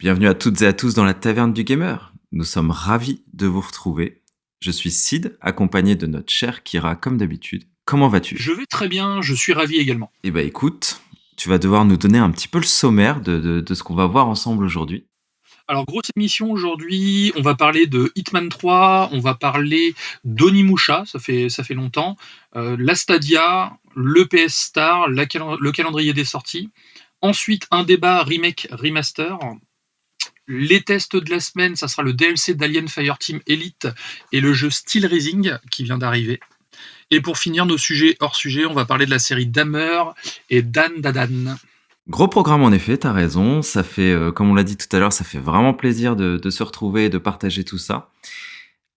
Bienvenue à toutes et à tous dans la Taverne du Gamer. Nous sommes ravis de vous retrouver. Je suis Sid, accompagné de notre cher Kira comme d'habitude. Comment vas-tu ? Je vais très bien, je suis ravi également. Eh ben écoute, tu vas devoir nous donner un petit peu le sommaire de ce qu'on va voir ensemble aujourd'hui. Alors, grosse émission aujourd'hui, on va parler de Hitman 3, on va parler d'Onimusha, ça fait longtemps, la Stadia, le PS Star, le calendrier des sorties. Ensuite, un débat remake remaster. Les tests de la semaine, ça sera le DLC d'Alien Fireteam Elite et le jeu Steel Rising qui vient d'arriver. Et pour finir nos sujets hors sujet, on va parler de la série Dahmer et Dan Dadan. Gros programme en effet, t'as raison. Ça fait, comme on l'a dit tout à l'heure, ça fait vraiment plaisir de se retrouver et de partager tout ça.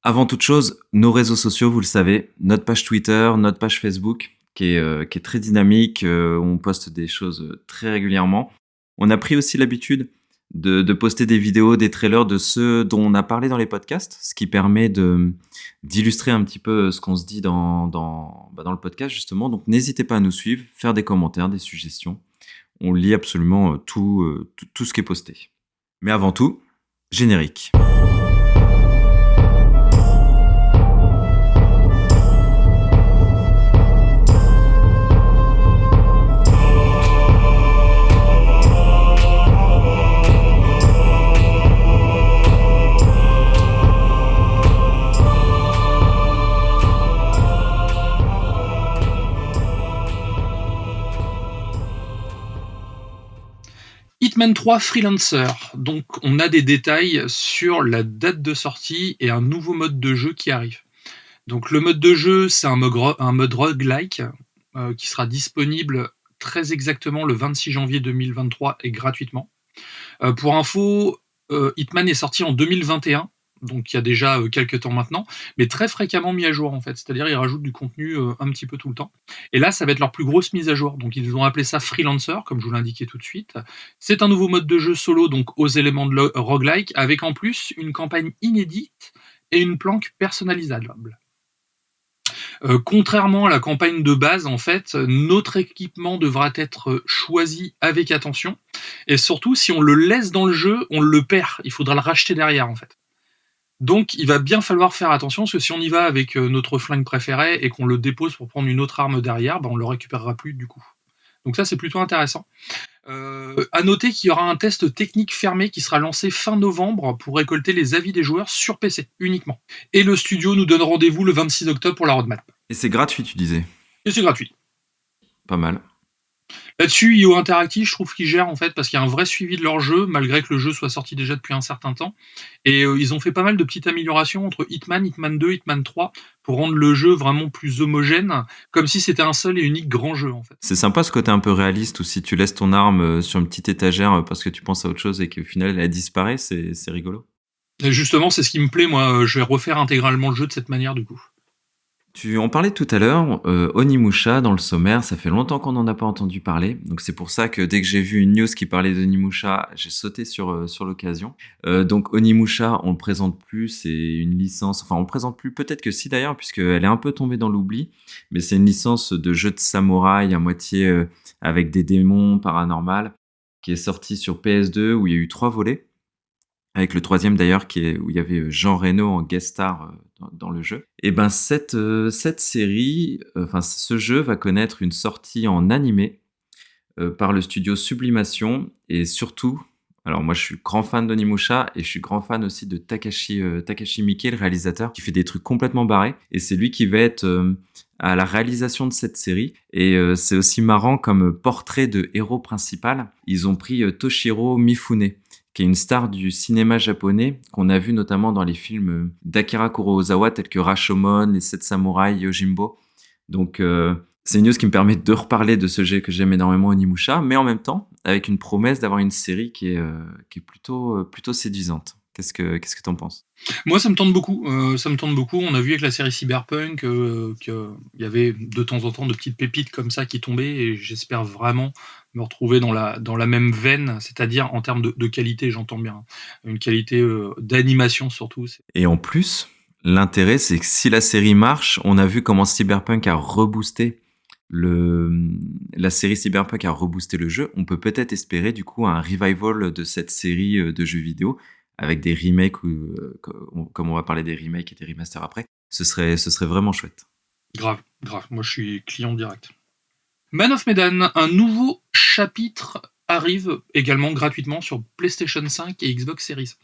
Avant toute chose, nos réseaux sociaux, vous le savez, notre page Twitter, notre page Facebook, qui est très dynamique, on poste des choses très régulièrement. On a pris aussi l'habitude de poster des vidéos, des trailers de ceux dont on a parlé dans les podcasts, ce qui permet d'illustrer un petit peu ce qu'on se dit dans le podcast justement. Donc n'hésitez pas à nous suivre, faire des commentaires, des suggestions. On lit absolument tout ce qui est posté. Mais avant tout, générique. Hitman 3 Freelancer, donc on a des détails sur la date de sortie et un nouveau mode de jeu qui arrive. Donc le mode de jeu, c'est un mode roguelike qui sera disponible très exactement le 26 janvier 2023 et gratuitement. Pour info, Hitman est sorti en 2021, donc il y a déjà quelques temps maintenant, mais très fréquemment mis à jour en fait, c'est-à-dire ils rajoutent du contenu un petit peu tout le temps. Et là, ça va être leur plus grosse mise à jour, donc ils ont appelé ça Freelancer, comme je vous l'indiquais tout de suite. C'est un nouveau mode de jeu solo, donc aux éléments de roguelike, avec en plus une campagne inédite et une planque personnalisable. Contrairement à la campagne de base, en fait, notre équipement devra être choisi avec attention. Et surtout, si on le laisse dans le jeu, on le perd. Il faudra le racheter derrière, en fait. Donc, il va bien falloir faire attention, parce que si on y va avec notre flingue préféré et qu'on le dépose pour prendre une autre arme derrière, on le récupérera plus du coup. Donc ça, c'est plutôt intéressant. À noter qu'il y aura un test technique fermé qui sera lancé fin novembre pour récolter les avis des joueurs sur PC uniquement. Et le studio nous donne rendez-vous le 26 octobre pour la roadmap. Et c'est gratuit, tu disais. Et c'est gratuit. Pas mal. Là-dessus, IO Interactive, je trouve qu'ils gèrent en fait parce qu'il y a un vrai suivi de leur jeu, malgré que le jeu soit sorti déjà depuis un certain temps. Et ils ont fait pas mal de petites améliorations entre Hitman, Hitman 2, Hitman 3 pour rendre le jeu vraiment plus homogène, comme si c'était un seul et unique grand jeu en fait. C'est sympa ce côté un peu réaliste où si tu laisses ton arme sur une petite étagère parce que tu penses à autre chose et qu'au final elle disparaît, c'est rigolo. Et justement, c'est ce qui me plaît, moi, je vais refaire intégralement le jeu de cette manière du coup. Tu en parlais tout à l'heure, Onimusha dans le sommaire, ça fait longtemps qu'on n'en a pas entendu parler, donc c'est pour ça que dès que j'ai vu une news qui parlait d'Onimusha, j'ai sauté sur l'occasion. Donc Onimusha, on le présente plus, c'est une licence, enfin on le présente plus, peut-être que si d'ailleurs, puisqu'elle est un peu tombée dans l'oubli, mais c'est une licence de jeu de samouraï à moitié avec des démons paranormales, qui est sortie sur PS2 où il y a eu 3 volets. Avec le troisième d'ailleurs où il y avait Jean Reno en guest star dans le jeu. Et ben cette série, enfin ce jeu va connaître une sortie en animé par le studio Sublimation et surtout, alors moi je suis grand fan d'Onimusha et je suis grand fan aussi de Takashi Miike, le réalisateur, qui fait des trucs complètement barrés et c'est lui qui va être à la réalisation de cette série. Et c'est aussi marrant comme portrait de héros principal. Ils ont pris Toshiro Mifune, qui est une star du cinéma japonais, qu'on a vu notamment dans les films d'Akira Kurosawa, tels que Rashomon, Les Sept Samouraïs, Yojimbo. Donc, c'est une news qui me permet de reparler de ce jeu que j'aime énormément, Onimusha, mais en même temps, avec une promesse d'avoir une série qui est plutôt séduisante. Qu'est-ce que t'en penses ? Moi, ça me tente beaucoup. On a vu avec la série Cyberpunk qu'il y avait de temps en temps de petites pépites comme ça qui tombaient et j'espère vraiment me retrouver dans la même veine, c'est-à-dire en termes de qualité, j'entends bien. Une qualité d'animation surtout. Et en plus, l'intérêt, c'est que si la série marche, on a vu comment Cyberpunk a reboosté le, la série Cyberpunk a reboosté le jeu, on peut peut-être espérer du coup un revival de cette série de jeux vidéo avec des remakes ou comme on va parler des remakes et des remasters après. Ce serait vraiment chouette. Grave, grave. Moi, je suis client direct. Man of Medan, un nouveau chapitre arrive également gratuitement sur PlayStation 5 et Xbox Series.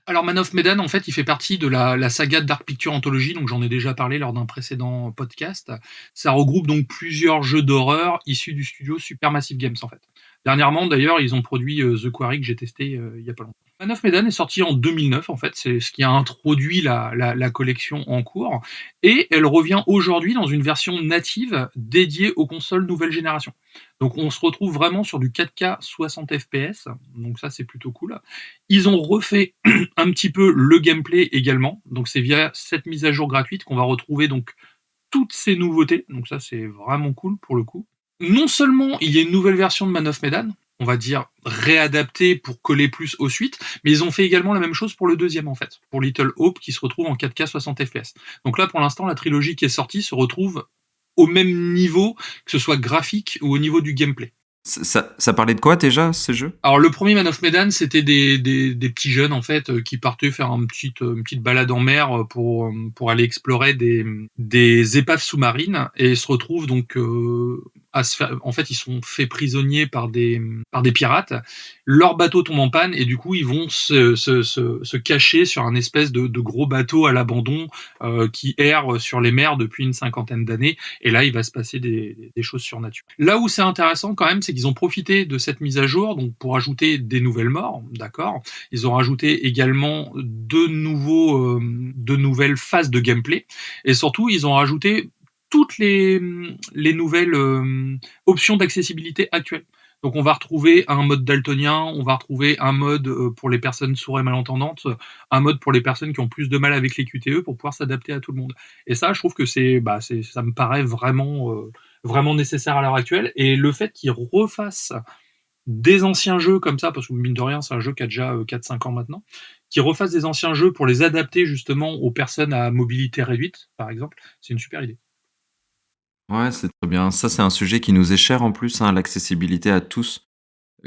Alors Man of Medan, en fait, il fait partie de la saga Dark Picture Anthology, donc j'en ai déjà parlé lors d'un précédent podcast. Ça regroupe donc plusieurs jeux d'horreur issus du studio Supermassive Games, en fait. Dernièrement, d'ailleurs, ils ont produit The Quarry que j'ai testé il y a pas longtemps. Man of Medan est sorti en 2009, en fait, c'est ce qui a introduit la collection en cours, et elle revient aujourd'hui dans une version native dédiée aux consoles nouvelle génération. Donc on se retrouve vraiment sur du 4K 60 FPS, donc ça c'est plutôt cool. Ils ont refait un petit peu le gameplay également, donc c'est via cette mise à jour gratuite qu'on va retrouver donc toutes ces nouveautés, donc ça c'est vraiment cool pour le coup. Non seulement il y a une nouvelle version de Man of Medan, on va dire réadaptée pour coller plus aux suites, mais ils ont fait également la même chose pour le deuxième en fait, pour Little Hope qui se retrouve en 4K 60 FPS. Donc là pour l'instant la trilogie qui est sortie se retrouve au même niveau, que ce soit graphique ou au niveau du gameplay. Ça parlait de quoi déjà ce jeu? Alors le premier Man of Medan, c'était des petits jeunes en fait qui partaient faire une petite balade en mer pour aller explorer des épaves sous-marines et se retrouvent donc à se faire. En fait, ils sont faits prisonniers par des pirates. Leur bateau tombe en panne et du coup ils vont se cacher sur un espèce de gros bateau à l'abandon qui erre sur les mers depuis une cinquantaine d'années. Et là, il va se passer des choses surnaturelles. Là où c'est intéressant quand même, c'est qu'ils ont profité de cette mise à jour donc pour ajouter des nouvelles morts, d'accord. Ils ont rajouté également de nouvelles phases de gameplay et surtout ils ont rajouté toutes les nouvelles options d'accessibilité actuelles. Donc on va retrouver un mode daltonien, on va retrouver un mode pour les personnes sourdes et malentendantes, un mode pour les personnes qui ont plus de mal avec les QTE pour pouvoir s'adapter à tout le monde. Et ça, je trouve que ça me paraît vraiment nécessaire à l'heure actuelle. Et le fait qu'ils refassent des anciens jeux comme ça, parce que mine de rien, c'est un jeu qui a déjà 4-5 ans maintenant, qu'ils refassent des anciens jeux pour les adapter justement aux personnes à mobilité réduite, par exemple, c'est une super idée. Ouais, c'est très bien. Ça, c'est un sujet qui nous est cher en plus, hein, l'accessibilité à tous,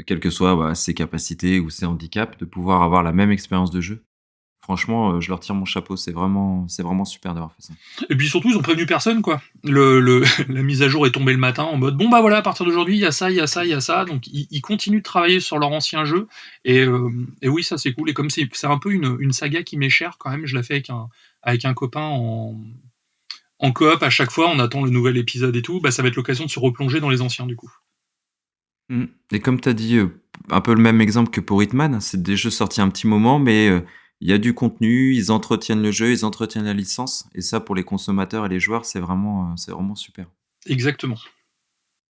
quelles que soient ses capacités ou ses handicaps, de pouvoir avoir la même expérience de jeu. Franchement, je leur tire mon chapeau. C'est vraiment super d'avoir fait ça. Et puis surtout, ils ont prévenu personne, quoi. La mise à jour est tombée le matin en mode bon, bah voilà, à partir d'aujourd'hui, il y a ça, il y a ça, il y a ça. Donc, ils continuent de travailler sur leur ancien jeu. Et oui, ça, c'est cool. Et comme c'est un peu une saga qui m'est chère, quand même, je la fais avec un copain en coop à chaque fois. On attend le nouvel épisode et tout. Bah, ça va être l'occasion de se replonger dans les anciens, du coup. Mmh. Et comme tu as dit, un peu le même exemple que pour Hitman, c'est des jeux sortis un petit moment, mais il y a du contenu, ils entretiennent le jeu, ils entretiennent la licence, et ça, pour les consommateurs et les joueurs, c'est vraiment super. Exactement.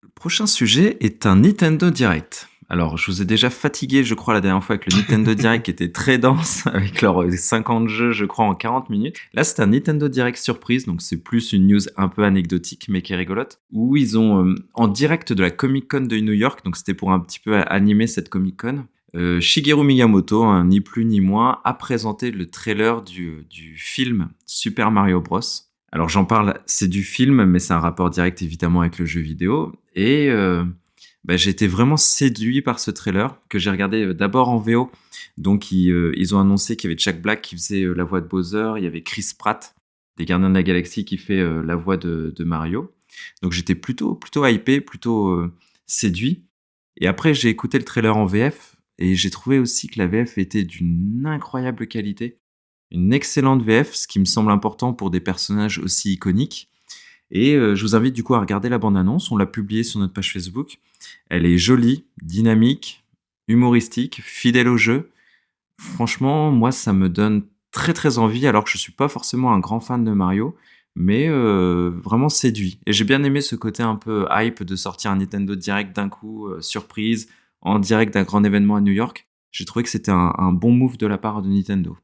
Le prochain sujet est un Nintendo Direct. Alors, je vous ai déjà fatigué, je crois, la dernière fois avec le Nintendo Direct qui était très dense, avec leurs 50 jeux, je crois, en 40 minutes. Là, c'est un Nintendo Direct surprise, donc c'est plus une news un peu anecdotique, mais qui est rigolote, où ils ont, en direct de la Comic Con de New York, donc c'était pour un petit peu animer cette Comic Con, Shigeru Miyamoto, hein, ni plus ni moins, a présenté le trailer du film Super Mario Bros. Alors j'en parle, c'est du film, mais c'est un rapport direct évidemment avec le jeu vidéo. Et j'ai été vraiment séduit par ce trailer que j'ai regardé d'abord en VO. Donc ils ont annoncé qu'il y avait Jack Black qui faisait la voix de Bowser, il y avait Chris Pratt des Gardiens de la Galaxie qui fait la voix de Mario. Donc j'étais plutôt hypé, plutôt séduit. Et après j'ai écouté le trailer en VF et j'ai trouvé aussi que la VF était d'une incroyable qualité. Une excellente VF, ce qui me semble important pour des personnages aussi iconiques. Et je vous invite du coup à regarder la bande-annonce. On l'a publiée sur notre page Facebook. Elle est jolie, dynamique, humoristique, fidèle au jeu. Franchement, moi, ça me donne très très envie, alors que je suis pas forcément un grand fan de Mario, mais vraiment séduit. Et j'ai bien aimé ce côté un peu hype de sortir un Nintendo Direct d'un coup, surprise, en direct d'un grand événement à New York. J'ai trouvé que c'était un bon move de la part de Nintendo.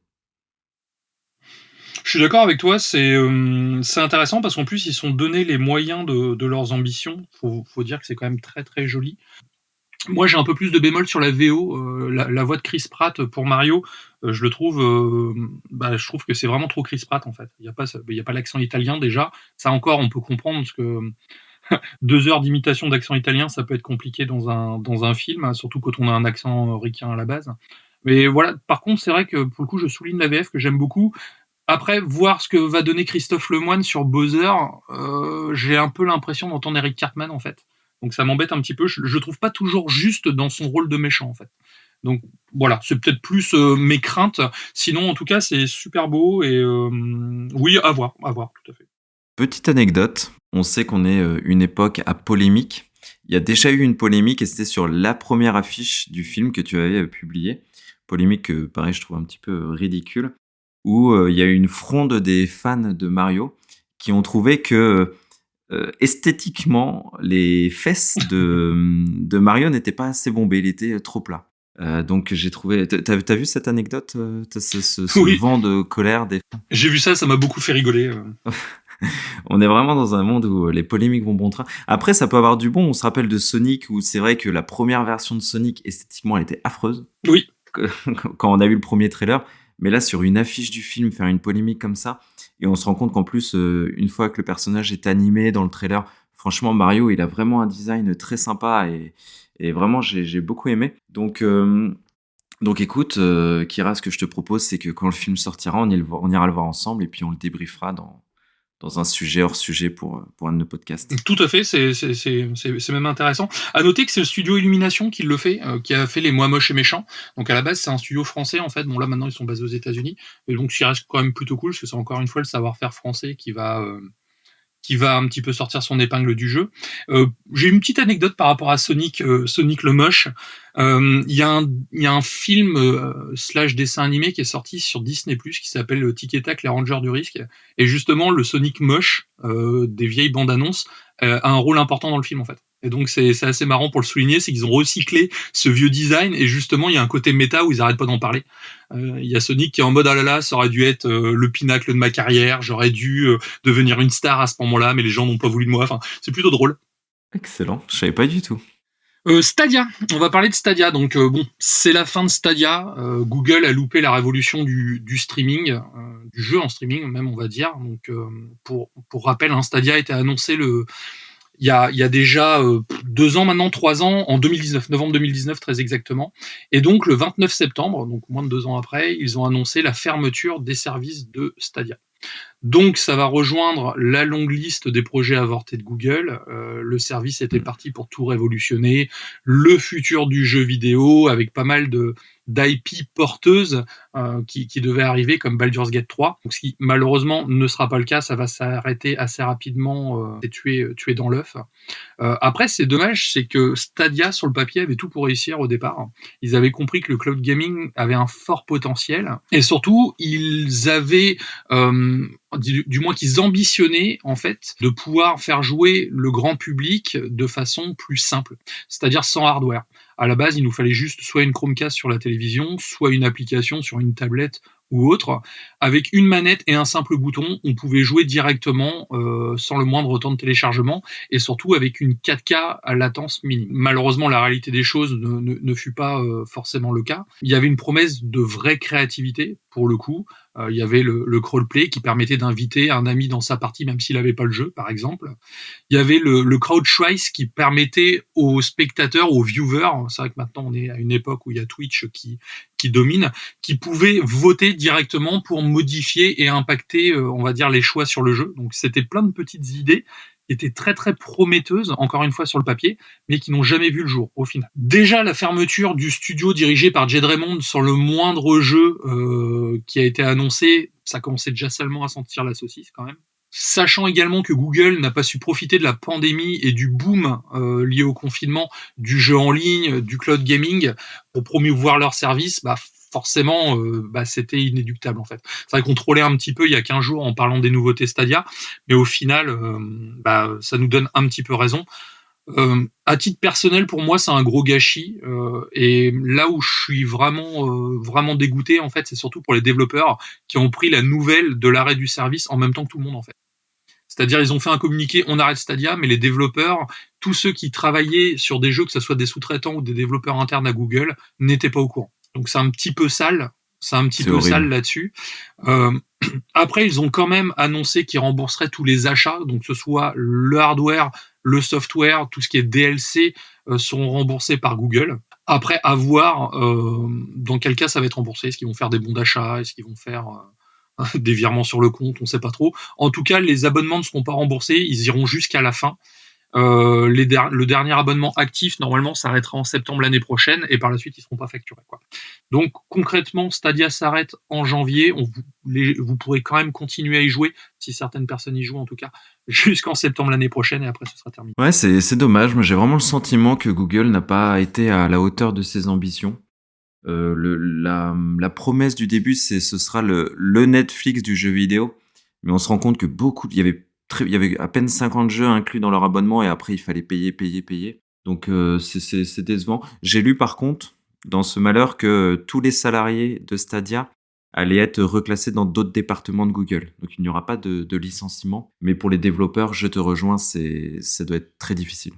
Je suis d'accord avec toi, c'est intéressant parce qu'en plus ils sont donné les moyens de leurs ambitions. Faut dire que c'est quand même très très joli. Moi j'ai un peu plus de bémol sur la VO, la voix de Chris Pratt pour Mario, je trouve que c'est vraiment trop Chris Pratt en fait. Il y a pas l'accent italien déjà. Ça encore on peut comprendre parce que 2 heures d'imitation d'accent italien, ça peut être compliqué dans un film, hein, surtout quand on a un accent ricain à la base. Mais voilà, par contre, c'est vrai que pour le coup, je souligne la VF que j'aime beaucoup. Après, voir ce que va donner Christophe Lemoine sur Bowser, j'ai un peu l'impression d'entendre Eric Cartman en fait. Donc ça m'embête un petit peu. Je le trouve pas toujours juste dans son rôle de méchant en fait. Donc voilà, c'est peut-être plus mes craintes. Sinon, en tout cas, c'est super beau et oui, à voir, tout à fait. Petite anecdote, on sait qu'on est une époque à polémique. Il y a déjà eu une polémique et c'était sur la première affiche du film que tu avais publié. Polémique que, pareil, je trouve un petit peu ridicule, où il y a eu une fronde des fans de Mario qui ont trouvé que esthétiquement, les fesses de Mario n'étaient pas assez bombées, il était trop plat. Donc j'ai trouvé... T'as vu cette anecdote, ce Oui, vent de colère des fans? j'ai vu ça, ça m'a beaucoup fait rigoler. On est vraiment dans un monde où les polémiques vont bon train. Après, ça peut avoir du bon. On se rappelle de Sonic, où c'est vrai que la première version de Sonic, esthétiquement, elle était affreuse Oui, quand on a vu le premier trailer. Mais là, sur une affiche du film, faire une polémique comme ça, et on se rend compte qu'en plus, une fois que le personnage est animé dans le trailer, franchement, Mario, il a vraiment un design très sympa et vraiment, j'ai beaucoup aimé. Donc écoute, Kira, ce que je te propose, c'est que quand le film sortira, on ira le voir ensemble et puis on le débriefera dans un sujet hors sujet pour un de nos podcasts. tout à fait, c'est même intéressant. À noter que c'est le studio Illumination qui le fait, qui a fait Les Moi Moches et Méchants. Donc à la base, c'est un studio français en fait. Bon là maintenant ils sont basés aux États-Unis, et donc ce reste quand même plutôt cool parce que c'est encore une fois le savoir-faire français qui va un petit peu sortir son épingle du jeu. J'ai une petite anecdote par rapport à Sonic, Sonic le Moche. Il y a un film slash dessin animé qui est sorti sur Disney+, qui s'appelle Tic et Tac, les Rangers du Risque. Et justement, le Sonic Moche des vieilles bandes annonces a un rôle important dans le film en fait. Et donc c'est assez marrant pour le souligner, c'est qu'ils ont recyclé ce vieux design et justement il y a un côté méta où ils arrêtent pas d'en parler. Il y a Sonic qui est en mode ah là là, ça aurait dû être le pinacle de ma carrière, j'aurais dû devenir une star à ce moment-là, mais les gens n'ont pas voulu de moi. Enfin, c'est plutôt drôle. Excellent, je savais pas du tout. Stadia, on va parler de Stadia. Donc bon, c'est la fin de Stadia. Google a loupé la révolution du streaming, du jeu en streaming même on va dire. Donc pour rappel, hein, Stadia a été annoncé il y a déjà 2 ans maintenant, 3 ans, en 2019, novembre 2019 très exactement. Et donc le 29 septembre, donc moins de 2 ans après, ils ont annoncé la fermeture des services de Stadia. Donc ça va rejoindre la longue liste des projets avortés de Google. Le service était parti pour tout révolutionner, le futur du jeu vidéo avec pas mal d'IP porteuses qui devaient arriver comme Baldur's Gate 3. Donc, ce qui malheureusement ne sera pas le cas, ça va s'arrêter assez rapidement et tuer dans l'œuf. Après, c'est dommage, c'est que Stadia, sur le papier, avait tout pour réussir au départ. Ils avaient compris que le cloud gaming avait un fort potentiel. Et surtout, ils avaient, du moins qu'ils ambitionnaient, en fait, de pouvoir faire jouer le grand public de façon plus simple, c'est-à-dire sans hardware. À la base, il nous fallait juste soit une Chromecast sur la télévision, soit une application sur une tablette ou autre. Avec une manette et un simple bouton, on pouvait jouer directement sans le moindre temps de téléchargement et surtout avec une 4K à latence minime. Malheureusement, la réalité des choses ne fut pas forcément le cas. Il y avait une promesse de vraie créativité, pour le coup. Il y avait le crawlplay qui permettait d'inviter un ami dans sa partie même s'il n'avait pas le jeu, par exemple. Il y avait le crowd choice qui permettait aux spectateurs, aux viewers, c'est vrai que maintenant on est à une époque où il y a Twitch qui domine, qui pouvaient voter directement pour modifier et impacter, on va dire, les choix sur le jeu. Donc c'était plein de petites idées qui étaient très très prometteuses, encore une fois sur le papier, mais qui n'ont jamais vu le jour au final. Déjà la fermeture du studio dirigé par Jed Raymond sur le moindre jeu qui a été annoncé, ça commençait déjà seulement à sentir la saucisse quand même. Sachant également que Google n'a pas su profiter de la pandémie et du boom lié au confinement du jeu en ligne, du cloud gaming, pour promouvoir leurs services, bah forcément, c'était inéluctable en fait. C'est vrai qu'on trollait un petit peu il y a 15 jours en parlant des nouveautés Stadia, mais au final, ça nous donne un petit peu raison. À titre personnel, pour moi, c'est un gros gâchis. Et là où je suis vraiment dégoûté, en fait, c'est surtout pour les développeurs qui ont pris la nouvelle de l'arrêt du service en même temps que tout le monde, en fait. C'est-à-dire, ils ont fait un communiqué, on arrête Stadia, mais les développeurs, tous ceux qui travaillaient sur des jeux, que ce soit des sous-traitants ou des développeurs internes à Google, n'étaient pas au courant. Donc c'est un petit peu sale. C'est un petit peu sale là-dessus. Après, ils ont quand même annoncé qu'ils rembourseraient tous les achats, donc que ce soit le hardware, le software, tout ce qui est DLC seront remboursés par Google. Après, à voir dans quel cas ça va être remboursé. Est-ce qu'ils vont faire des bons d'achat? Est-ce qu'ils vont faire des virements sur le compte? On ne sait pas trop. En tout cas, les abonnements ne seront pas remboursés. Ils iront jusqu'à la fin. Le dernier abonnement actif, normalement, s'arrêtera en septembre l'année prochaine, et par la suite, ils ne seront pas facturés, quoi. Donc, concrètement, Stadia s'arrête en janvier. Vous pourrez quand même continuer à y jouer, si certaines personnes y jouent en tout cas, jusqu'en septembre l'année prochaine, et après, ce sera terminé. Ouais, c'est dommage. Moi, j'ai vraiment le sentiment que Google n'a pas été à la hauteur de ses ambitions. La promesse du début, ce sera le Netflix du jeu vidéo. Mais on se rend compte que il y avait à peine 50 jeux inclus dans leur abonnement et après, il fallait payer. Donc, c'est décevant. J'ai lu par contre, dans ce malheur, que tous les salariés de Stadia allaient être reclassés dans d'autres départements de Google. Donc, il n'y aura pas de licenciement. Mais pour les développeurs, je te rejoins, ça doit être très difficile.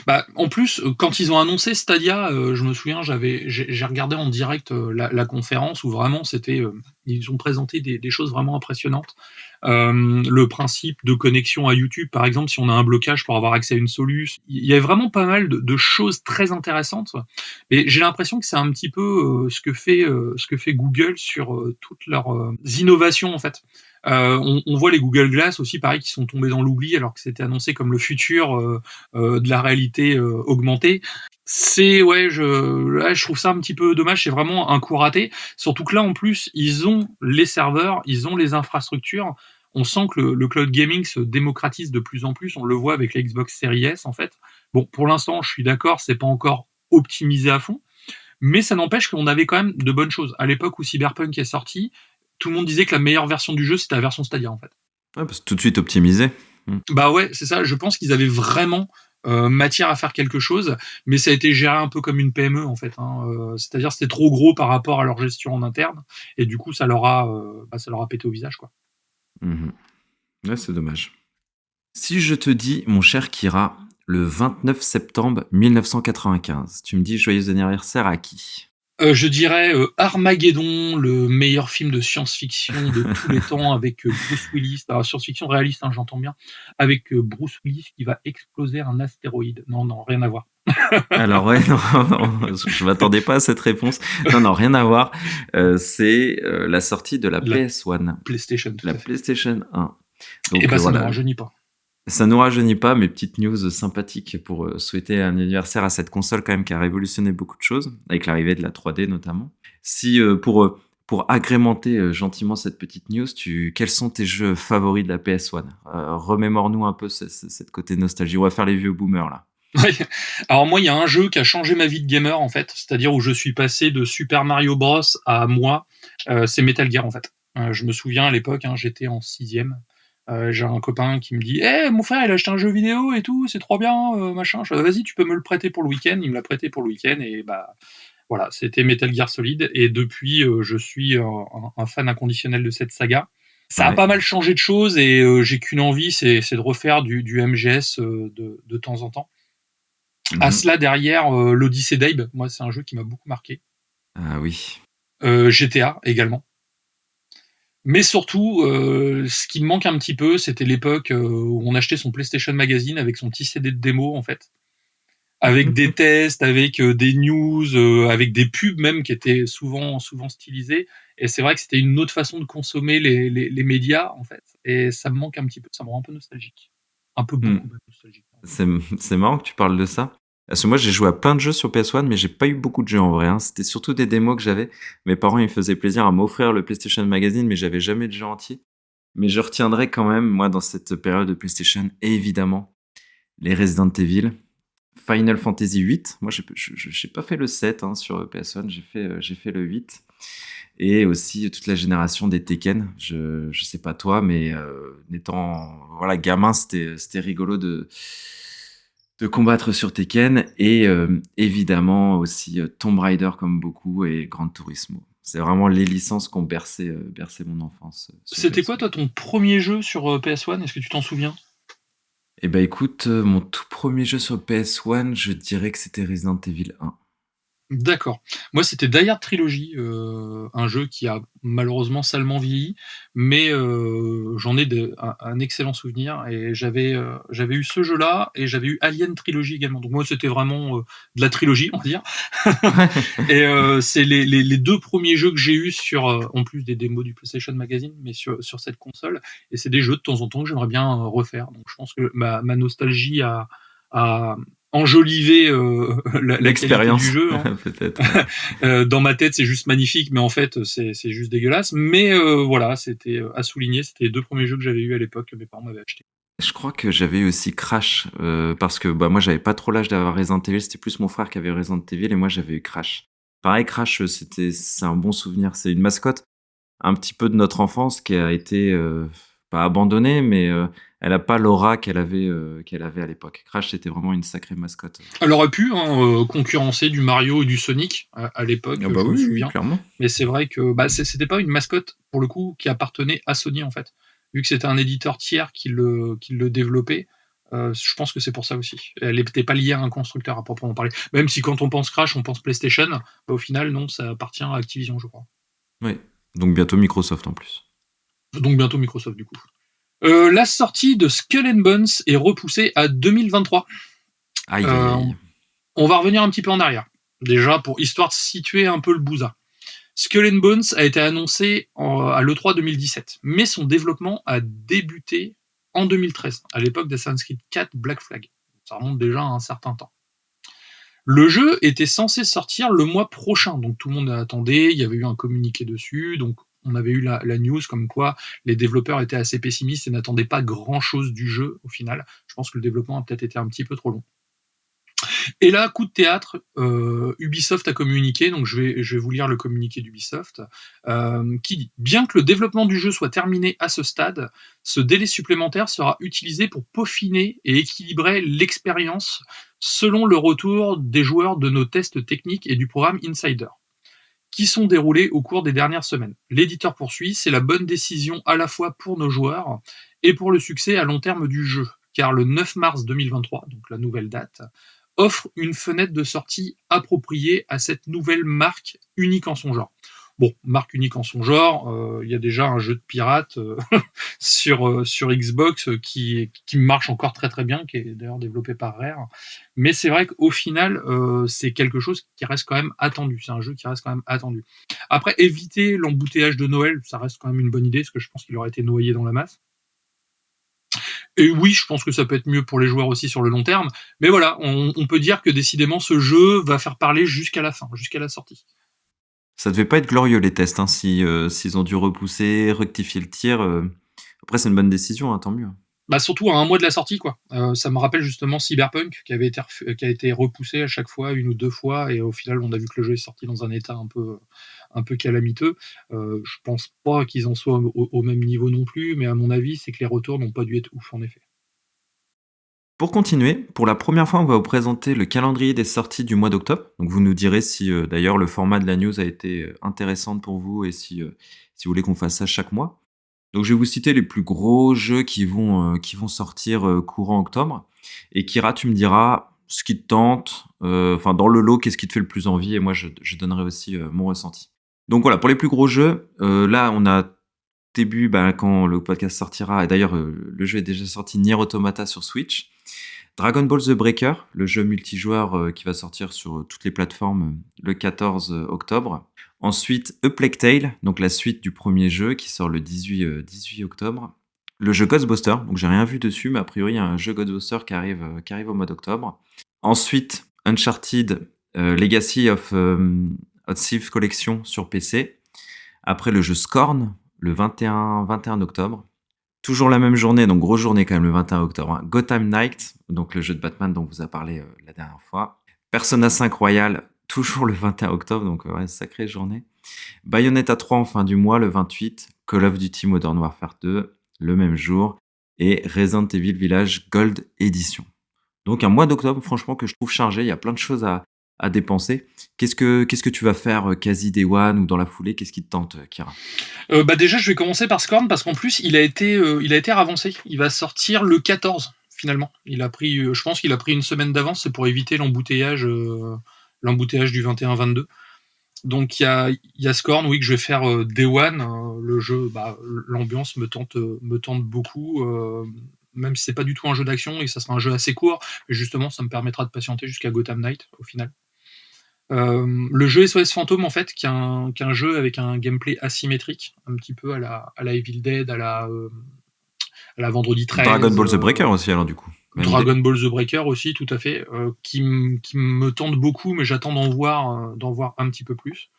Bah, en plus, quand ils ont annoncé Stadia, je me souviens, j'ai regardé en direct la conférence où vraiment ils ont présenté des choses vraiment impressionnantes. Le principe de connexion à YouTube, par exemple, si on a un blocage pour avoir accès à une solution, il y a vraiment pas mal de choses très intéressantes. Et j'ai l'impression que c'est un petit peu ce que fait Google sur toutes leurs innovations en fait. On voit les Google Glass aussi, pareil, qui sont tombés dans l'oubli alors que c'était annoncé comme le futur de la réalité augmentée. Je trouve ça un petit peu dommage, c'est vraiment un coup raté. Surtout que là, en plus, ils ont les serveurs, ils ont les infrastructures. On sent que le cloud gaming se démocratise de plus en plus. On le voit avec la Xbox Series S, en fait. Bon, pour l'instant, je suis d'accord, c'est pas encore optimisé à fond, mais ça n'empêche qu'on avait quand même de bonnes choses. À l'époque où Cyberpunk est sorti, tout le monde disait que la meilleure version du jeu, c'était la version Stadia, en fait. Ouais, parce que tout de suite optimisé. Bah ouais, c'est ça. Je pense qu'ils avaient vraiment matière à faire quelque chose, mais ça a été géré un peu comme une PME en fait. C'est-à-dire c'était trop gros par rapport à leur gestion en interne, et du coup ça leur a pété au visage, quoi. Mhm. Ouais, c'est dommage. Si je te dis, mon cher Kira, le 29 septembre 1995, tu me dis joyeux anniversaire à qui? Je dirais Armageddon, le meilleur film de science-fiction de tous les temps, avec Bruce Willis. Alors, science-fiction réaliste, hein, j'entends bien, avec Bruce Willis qui va exploser un astéroïde. Non, non, rien à voir. Alors ouais, non, non, je m'attendais pas à cette réponse. Non, non, rien à voir. C'est la sortie de la La PS1, PlayStation, tout la à fait. PlayStation 1. Et Donc bah ça ne voilà, rajeunit pas. ça nous rajeunit pas, mes petites news sympathiques pour souhaiter un anniversaire à cette console quand même qui a révolutionné beaucoup de choses, avec l'arrivée de la 3D notamment. Si pour agrémenter gentiment cette petite news, quels sont tes jeux favoris de la PS1? Remémore-nous un peu cette côté nostalgie. On va faire les vieux boomers là. Ouais. Alors moi, il y a un jeu qui a changé ma vie de gamer en fait, c'est-à-dire où je suis passé de Super Mario Bros à moi, c'est Metal Gear en fait. Je me souviens à l'époque, hein, j'étais en sixième. J'ai un copain qui me dit «Eh, mon frère, il a acheté un jeu vidéo et tout, c'est trop bien, machin». Je fais «Vas-y, tu peux me le prêter pour le week-end». Il me l'a prêté pour le week-end, et bah voilà, c'était Metal Gear Solid, et depuis, je suis un fan inconditionnel de cette saga. Ça a Ouais. pas mal changé de choses, et j'ai qu'une envie, c'est de refaire du MGS de temps en temps. À Mhm. cela, derrière, l'Odyssée d'Abe, moi, c'est un jeu qui m'a beaucoup marqué. Ah oui. GTA également. Mais surtout, ce qui me manque un petit peu, c'était l'époque où on achetait son PlayStation Magazine avec son petit CD de démo, en fait. Avec des tests, avec des news, avec des pubs même qui étaient souvent stylisées. Et c'est vrai que c'était une autre façon de consommer les médias, en fait. Et ça me manque un petit peu, ça me rend un peu nostalgique. Un peu Hmm. beaucoup même nostalgique. C'est marrant que tu parles de ça. Parce que moi, j'ai joué à plein de jeux sur PS1, mais j'ai pas eu beaucoup de jeux en vrai, hein. C'était surtout des démos que j'avais. Mes parents, ils me faisaient plaisir à m'offrir le PlayStation Magazine, mais j'avais jamais de jeux entiers. Mais je retiendrai quand même, moi, dans cette période de PlayStation, évidemment, les Resident Evil, Final Fantasy VIII. Moi, j'ai pas fait le 7 hein, sur PS1, j'ai fait le 8. Et aussi toute la génération des Tekken. Je sais pas toi, mais étant voilà, gamin, c'était rigolo de combattre sur Tekken. Et évidemment aussi Tomb Raider comme beaucoup et Gran Turismo. C'est vraiment les licences qui ont bercé mon enfance sur C'était quoi, PS1. toi, ton premier jeu sur PS1? Est-ce que tu t'en souviens? Eh ben écoute, mon tout premier jeu sur PS1, je dirais que c'était Resident Evil 1. D'accord. Moi, c'était Die Hard Trilogy, un jeu qui a malheureusement salement vieilli, mais j'en ai un excellent souvenir et j'avais eu ce jeu-là et j'avais eu Alien Trilogy également. Donc moi, c'était vraiment de la trilogie, on va dire. Et c'est les deux premiers jeux que j'ai eus sur, en plus des démos du PlayStation Magazine, mais sur cette console. Et c'est des jeux de temps en temps que j'aimerais bien refaire. Donc je pense que ma nostalgie a enjolivé la qualité du L'expérience, jeu. Hein. peut-être. Ouais. Dans ma tête, c'est juste magnifique, mais en fait, c'est juste dégueulasse. Mais voilà, c'était à souligner. C'était les deux premiers jeux que j'avais eu à l'époque que mes parents m'avaient acheté. Je crois que j'avais eu aussi Crash, parce que bah, moi, j'avais pas trop l'âge d'avoir Resident Evil. C'était plus mon frère qui avait Resident Evil et moi, j'avais eu Crash. Pareil, Crash, c'est un bon souvenir. C'est une mascotte un petit peu de notre enfance qui a été pas abandonnée, mais elle a pas l'aura qu'elle avait à l'époque. Crash, c'était vraiment une sacrée mascotte. Elle aurait pu concurrencer du Mario et du Sonic à l'époque, Ah bah je me oui, oui, souviens. clairement. Mais c'est vrai que c'était pas une mascotte, pour le coup, qui appartenait à Sony, en fait. Vu que c'était un éditeur tiers qui le développait, je pense que c'est pour ça aussi. Elle n'était pas liée à un constructeur, à proprement parler. Même si quand on pense Crash, on pense PlayStation, bah, au final, non, ça appartient à Activision, je crois. Oui. Donc bientôt Microsoft en plus. Donc bientôt Microsoft, du coup. La sortie de Skull and Bones est repoussée à 2023. Aïe, aïe, Euh, aïe. on va revenir un petit peu en arrière. Déjà, pour histoire de situer un peu le bousin. Skull and Bones a été annoncé à l'E3 2017, mais son développement a débuté en 2013, à l'époque d'Assassin's Creed 4 Black Flag. Ça remonte déjà à un certain temps. Le jeu était censé sortir le mois prochain, donc tout le monde attendait, il y avait eu un communiqué dessus, donc on avait eu la news comme quoi les développeurs étaient assez pessimistes et n'attendaient pas grand-chose du jeu au final. Je pense que le développement a peut-être été un petit peu trop long. Et là, coup de théâtre, Ubisoft a communiqué, donc je vais vous lire le communiqué d'Ubisoft, qui dit « Bien que le développement du jeu soit terminé à ce stade, ce délai supplémentaire sera utilisé pour peaufiner et équilibrer l'expérience selon le retour des joueurs de nos tests techniques et du programme Insider, qui sont déroulés au cours des dernières semaines. L'éditeur poursuit, c'est la bonne décision à la fois pour nos joueurs et pour le succès à long terme du jeu, car le 9 mars 2023, donc la nouvelle date, offre une fenêtre de sortie appropriée à cette nouvelle marque unique en son genre. » Bon, marque unique en son genre, il y a déjà un jeu de pirate sur Xbox qui marche encore très très bien, qui est d'ailleurs développé par Rare. Mais c'est vrai qu'au final, c'est quelque chose qui reste quand même attendu. C'est un jeu qui reste quand même attendu. Après, éviter l'embouteillage de Noël, ça reste quand même une bonne idée, parce que je pense qu'il aurait été noyé dans la masse. Et oui, je pense que ça peut être mieux pour les joueurs aussi sur le long terme. Mais voilà, on peut dire que décidément, ce jeu va faire parler jusqu'à la fin, jusqu'à la sortie. Ça devait pas être glorieux les tests, hein, si s'ils ont dû repousser, rectifier le tir. Après, c'est une bonne décision, hein, tant mieux. Bah surtout à un mois de la sortie, quoi. Ça me rappelle justement Cyberpunk, qui a été repoussé à chaque fois, une ou deux fois, et au final, on a vu que le jeu est sorti dans un état un peu calamiteux. Je pense pas qu'ils en soient au même niveau non plus, mais à mon avis, c'est que les retours n'ont pas dû être ouf, en effet. Pour continuer, pour la première fois, on va vous présenter le calendrier des sorties du mois d'octobre. Donc vous nous direz si d'ailleurs le format de la news a été intéressant pour vous et si vous voulez qu'on fasse ça chaque mois. Donc je vais vous citer les plus gros jeux qui vont sortir courant octobre. Et Kira, tu me diras ce qui te tente, enfin dans le lot, qu'est-ce qui te fait le plus envie et moi je donnerai aussi mon ressenti. Donc voilà, pour les plus gros jeux, là on a début, bah, quand le podcast sortira, et d'ailleurs le jeu est déjà sorti, Nier Automata sur Switch. Dragon Ball The Breaker, le jeu multijoueur qui va sortir sur toutes les plateformes le 14 octobre. Ensuite, A Plague Tale, donc la suite du premier jeu qui sort le 18 octobre. Le jeu Ghostbuster, donc j'ai rien vu dessus, mais a priori il y a un jeu Ghostbuster qui arrive au mois d'octobre. Ensuite, Uncharted Legacy of Thief Collection sur PC. Après le jeu Scorn, le 21 octobre. Toujours la même journée, donc grosse journée quand même le 21 octobre. Hein. Gotham Knight, donc le jeu de Batman dont on vous a parlé la dernière fois. Persona 5 Royal, toujours le 21 octobre, donc ouais, sacrée journée. Bayonetta 3 en fin du mois, le 28. Call of Duty Modern Warfare 2, le même jour. Et Resident Evil Village Gold Edition. Donc un mois d'octobre, franchement, que je trouve chargé. Il y a plein de choses à dépenser. Qu'est-ce que tu vas faire quasi day one ou dans la foulée? Qu'est-ce qui te tente, Kira? Bah déjà, je vais commencer par Scorn, parce qu'en plus, il a été avancé. Il va sortir le 14, finalement. Je pense qu'il a pris une semaine d'avance, c'est pour éviter l'embouteillage du 21-22. Donc il y a Scorn, oui, que je vais faire Day One. Le jeu, l'ambiance me tente beaucoup, même si c'est pas du tout un jeu d'action et ça sera un jeu assez court. Mais justement, ça me permettra de patienter jusqu'à Gotham Knight au final. Le jeu SOS Fantôme, en fait, qui est un jeu avec un gameplay asymétrique, un petit peu à la Evil Dead, à la Vendredi 13. Dragon Ball The Breaker aussi, alors du coup. Dragon Ball The Breaker aussi, tout à fait, qui me tente beaucoup, mais j'attends d'en voir un petit peu plus.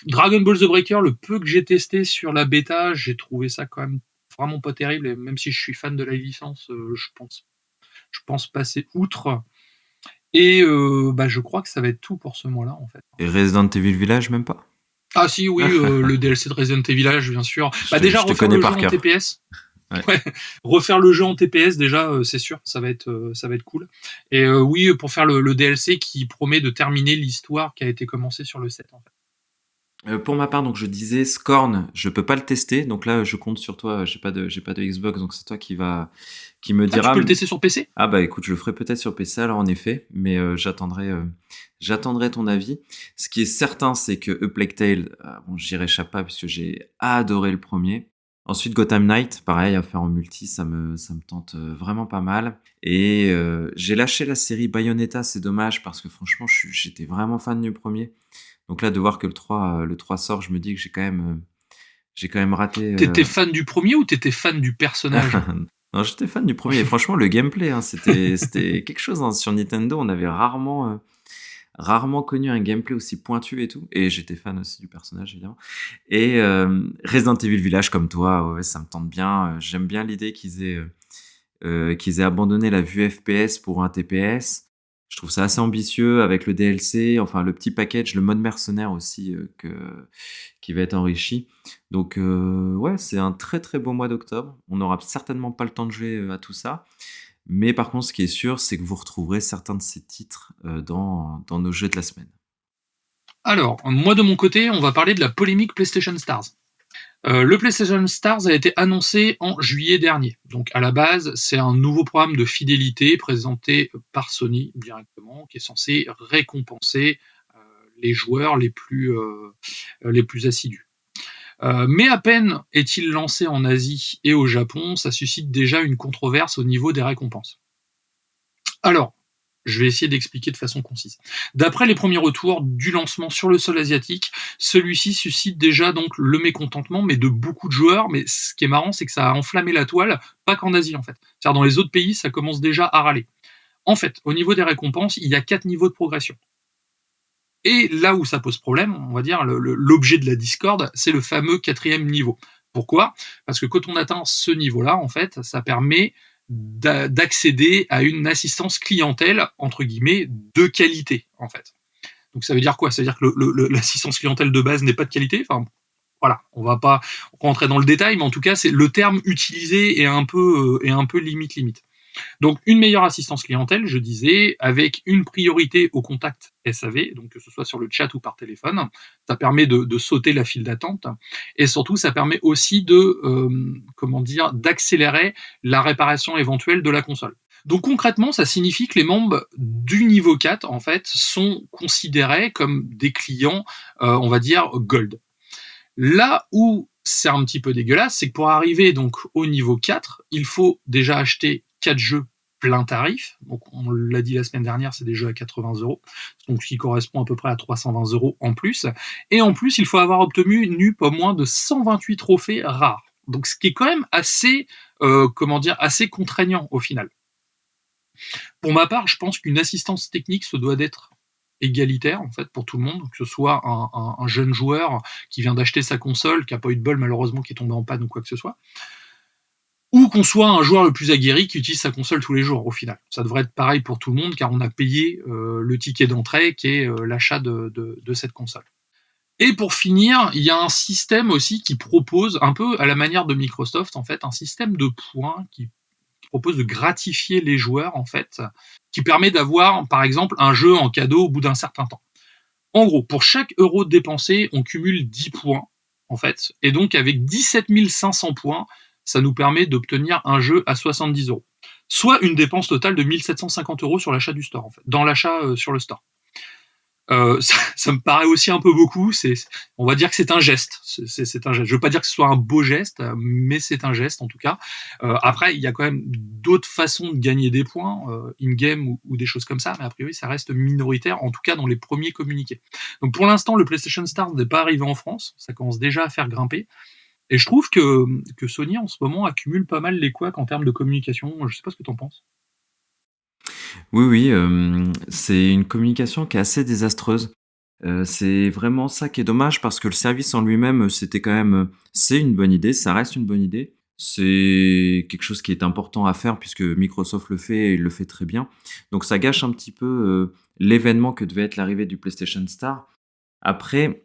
Dragon Ball The Breaker, le peu que j'ai testé sur la bêta, j'ai trouvé ça quand même vraiment pas terrible, et même si je suis fan de la licence, je pense passer outre. Et je crois que ça va être tout pour ce mois-là, en fait. Et Resident Evil Village, même pas? Ah si, oui, le DLC de Resident Evil Village, bien sûr. Déjà, refaire le jeu en TPS. Ouais. Refaire le jeu en TPS, déjà, c'est sûr, ça va être cool. Et oui, pour faire le DLC qui promet de terminer l'histoire qui a été commencée sur le 7, en fait. Pour ma part, donc je disais Scorn, je peux pas le tester, donc là je compte sur toi. J'ai pas de Xbox, donc c'est toi qui me dira. Tu peux le tester sur PC? Ah bah écoute, je le ferai peut-être sur PC alors en effet, mais j'attendrai ton avis. Ce qui est certain, c'est que A Plague Tale, j'y réchappe pas puisque j'ai adoré le premier. Ensuite Gotham Knight, pareil, à faire en multi, ça me tente vraiment pas mal. Et j'ai lâché la série Bayonetta, c'est dommage parce que franchement j'étais vraiment fan du premier. Donc là, de voir que le 3 sort, je me dis que j'ai quand même raté. T'étais fan du premier ou t'étais fan du personnage? Non, j'étais fan du premier. Et franchement, le gameplay, c'était quelque chose. Sur Nintendo, on avait rarement connu un gameplay aussi pointu et tout. Et j'étais fan aussi du personnage, évidemment. Et Resident Evil Village, comme toi, ouais, ça me tente bien. J'aime bien l'idée qu'ils aient abandonné la vue FPS pour un TPS. Je trouve ça assez ambitieux avec le DLC, enfin le petit package, le mode mercenaire aussi qui va être enrichi. Donc ouais, c'est un très très beau mois d'octobre. On n'aura certainement pas le temps de jouer à tout ça. Mais par contre, ce qui est sûr, c'est que vous retrouverez certains de ces titres dans nos jeux de la semaine. Alors, moi de mon côté, on va parler de la polémique PlayStation Stars. Le PlayStation Stars a été annoncé en juillet dernier. Donc à la base, c'est un nouveau programme de fidélité présenté par Sony directement, qui est censé récompenser les joueurs les plus assidus. Mais à peine est-il lancé en Asie et au Japon, ça suscite déjà une controverse au niveau des récompenses. Alors, je vais essayer d'expliquer de façon concise. D'après les premiers retours du lancement sur le sol asiatique, celui-ci suscite déjà donc le mécontentement, mais de beaucoup de joueurs. Mais ce qui est marrant, c'est que ça a enflammé la toile, pas qu'en Asie en fait. C'est-à-dire dans les autres pays, ça commence déjà à râler. En fait, au niveau des récompenses, il y a 4 niveaux de progression. Et là où ça pose problème, on va dire, l'objet de la discorde, c'est le fameux 4e niveau. Pourquoi ? Parce que quand on atteint ce niveau-là, en fait, ça permet d'accéder à une assistance clientèle, entre guillemets, de qualité, en fait. Donc ça veut dire quoi ? Ça veut dire que l'assistance clientèle de base n'est pas de qualité ? Enfin, voilà, on va pas rentrer dans le détail, mais en tout cas, c'est le terme utilisé est un peu limite. Donc une meilleure assistance clientèle, je disais, avec une priorité au contact SAV, donc que ce soit sur le chat ou par téléphone, ça permet de sauter la file d'attente, et surtout ça permet aussi d'accélérer la réparation éventuelle de la console. Donc concrètement, ça signifie que les membres du niveau 4, en fait, sont considérés comme des clients, on va dire, gold. Là où c'est un petit peu dégueulasse, c'est que pour arriver donc au niveau 4, il faut déjà acheter 4 jeux plein tarif. Donc on l'a dit la semaine dernière, c'est des jeux à 80 €, donc ce qui correspond à peu près à 320 € en plus. Et en plus, il faut avoir obtenu pas moins de 128 trophées rares. Donc ce qui est quand même assez contraignant au final. Pour ma part, je pense qu'une assistance technique se doit d'être égalitaire en fait pour tout le monde, que ce soit un jeune joueur qui vient d'acheter sa console, qui n'a pas eu de bol malheureusement, qui est tombé en panne ou quoi que ce soit, ou qu'on soit un joueur le plus aguerri qui utilise sa console tous les jours au final. Ça devrait être pareil pour tout le monde car on a payé le ticket d'entrée qui est l'achat de cette console. Et pour finir, il y a un système aussi qui propose, un peu à la manière de Microsoft en fait, un système de points qui propose de gratifier les joueurs en fait, qui permet d'avoir par exemple un jeu en cadeau au bout d'un certain temps. En gros, pour chaque euro dépensé, on cumule 10 points en fait, et donc avec 17 500 points, ça nous permet d'obtenir un jeu à 70 €. Soit une dépense totale de 1 750 € sur l'achat du store, en fait, dans l'achat sur le store. Ça me paraît aussi un peu beaucoup. On va dire que c'est un geste. C'est un geste. Je veux pas dire que ce soit un beau geste, mais c'est un geste en tout cas. Après, il y a quand même d'autres façons de gagner des points in-game ou des choses comme ça, mais a priori, ça reste minoritaire, en tout cas dans les premiers communiqués. Donc pour l'instant, le PlayStation Stars n'est pas arrivé en France. Ça commence déjà à faire grimper. Et je trouve que Sony en ce moment accumule pas mal les couacs en termes de communication. Je sais pas ce que tu en penses. Oui, oui, c'est une communication qui est assez désastreuse. C'est vraiment ça qui est dommage parce que le service en lui-même, c'était quand même, c'est une bonne idée, ça reste une bonne idée. C'est quelque chose qui est important à faire puisque Microsoft le fait et il le fait très bien. Donc ça gâche un petit peu, l'événement que devait être l'arrivée du PlayStation Star. Après,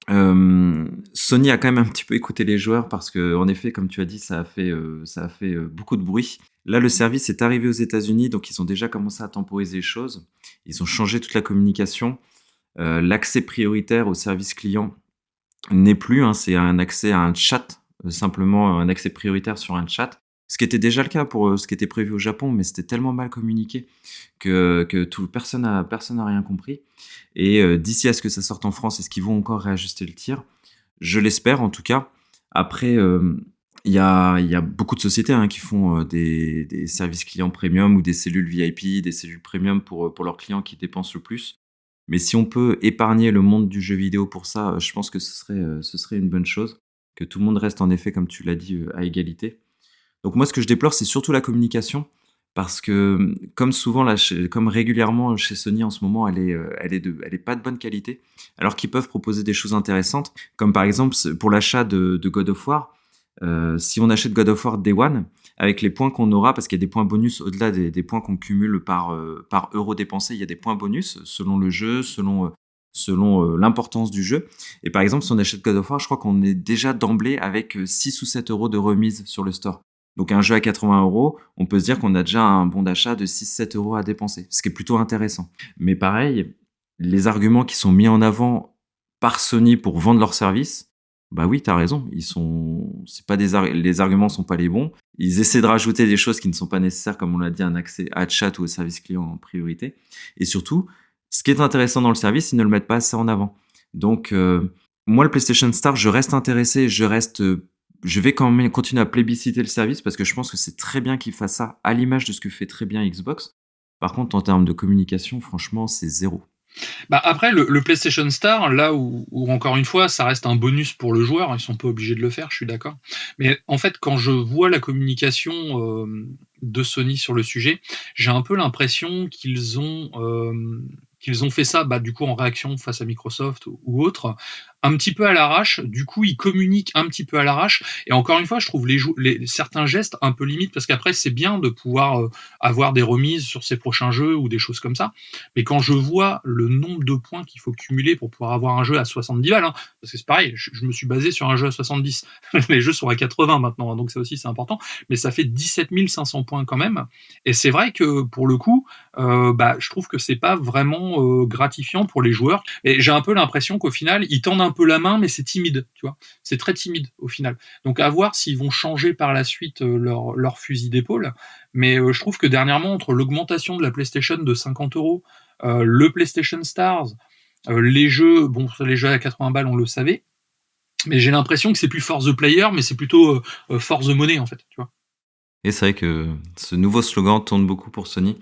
Sony a quand même un petit peu écouté les joueurs parce que, en effet, comme tu as dit, ça a fait beaucoup de bruit. Là, le service est arrivé aux États-Unis, donc ils ont déjà commencé à temporiser les choses. Ils ont changé toute la communication. L'accès prioritaire au service client n'est plus, hein, c'est un accès à un chat, simplement un accès prioritaire sur un chat. Ce qui était déjà le cas pour ce qui était prévu au Japon, mais c'était tellement mal communiqué que personne n'a rien compris. Et d'ici à ce que ça sorte en France, est-ce qu'ils vont encore réajuster le tir? Je l'espère en tout cas. Après, il y a beaucoup de sociétés hein, qui font des services clients premium ou des cellules VIP, des cellules premium pour leurs clients qui dépensent le plus. Mais si on peut épargner le monde du jeu vidéo pour ça, je pense que ce serait une bonne chose. Que tout le monde reste en effet, comme tu l'as dit, à égalité. Donc moi, ce que je déplore, c'est surtout la communication. Parce que, comme souvent, là, comme régulièrement chez Sony en ce moment, elle est pas de bonne qualité. Alors qu'ils peuvent proposer des choses intéressantes. Comme par exemple, pour l'achat de God of War. Si on achète God of War Day One, avec les points qu'on aura, parce qu'il y a des points bonus au-delà des points qu'on cumule par euro dépensé, il y a des points bonus selon le jeu, selon l'importance du jeu. Et par exemple, si on achète God of War, je crois qu'on est déjà d'emblée avec 6 ou 7 euros de remise sur le store. Donc un jeu à 80 euros, on peut se dire qu'on a déjà un bon d'achat de 6-7 euros à dépenser, ce qui est plutôt intéressant. Mais pareil, les arguments qui sont mis en avant par Sony pour vendre leurs services, bah oui, t'as raison. C'est pas les arguments sont pas les bons. Ils essaient de rajouter des choses qui ne sont pas nécessaires, comme on l'a dit, un accès à chat ou au service client en priorité. Et surtout, ce qui est intéressant dans le service, ils ne le mettent pas assez en avant. Donc, moi, le PlayStation Star, je reste intéressé, je vais quand même continuer à plébisciter le service parce que je pense que c'est très bien qu'ils fassent ça à l'image de ce que fait très bien Xbox. Par contre, en termes de communication, franchement, c'est zéro. Bah après, le PlayStation Star, là où encore une fois, ça reste un bonus pour le joueur, ils sont pas obligés de le faire, je suis d'accord. Mais en fait, quand je vois la communication de Sony sur le sujet, j'ai un peu l'impression qu'ils ont fait ça, bah, du coup, en réaction face à Microsoft ou autre, un petit peu à l'arrache. Du coup, ils communiquent un petit peu à l'arrache. Et encore une fois, je trouve certains gestes un peu limites parce qu'après, c'est bien de pouvoir avoir des remises sur ses prochains jeux ou des choses comme ça. Mais quand je vois le nombre de points qu'il faut cumuler pour pouvoir avoir un jeu à 70 balles, hein, parce que c'est pareil, je me suis basé sur un jeu à 70, les jeux sont à 80 maintenant, hein, donc ça aussi c'est important, mais ça fait 17 500 points quand même, et c'est vrai que pour le coup, bah, je trouve que c'est pas vraiment gratifiant pour les joueurs, et j'ai un peu l'impression qu'au final, ils tendent un peu la main, mais c'est timide, tu vois, c'est très timide au final. Donc à voir s'ils vont changer par la suite leur fusil d'épaule, mais je trouve que dernièrement, entre l'augmentation de la PlayStation de 50 euros, le PlayStation Stars, les jeux, bon, les jeux à 80 balles, on le savait, mais j'ai l'impression que c'est plus force the player, mais c'est plutôt force the money, en fait, tu vois. Et c'est vrai que ce nouveau slogan tourne beaucoup pour Sony.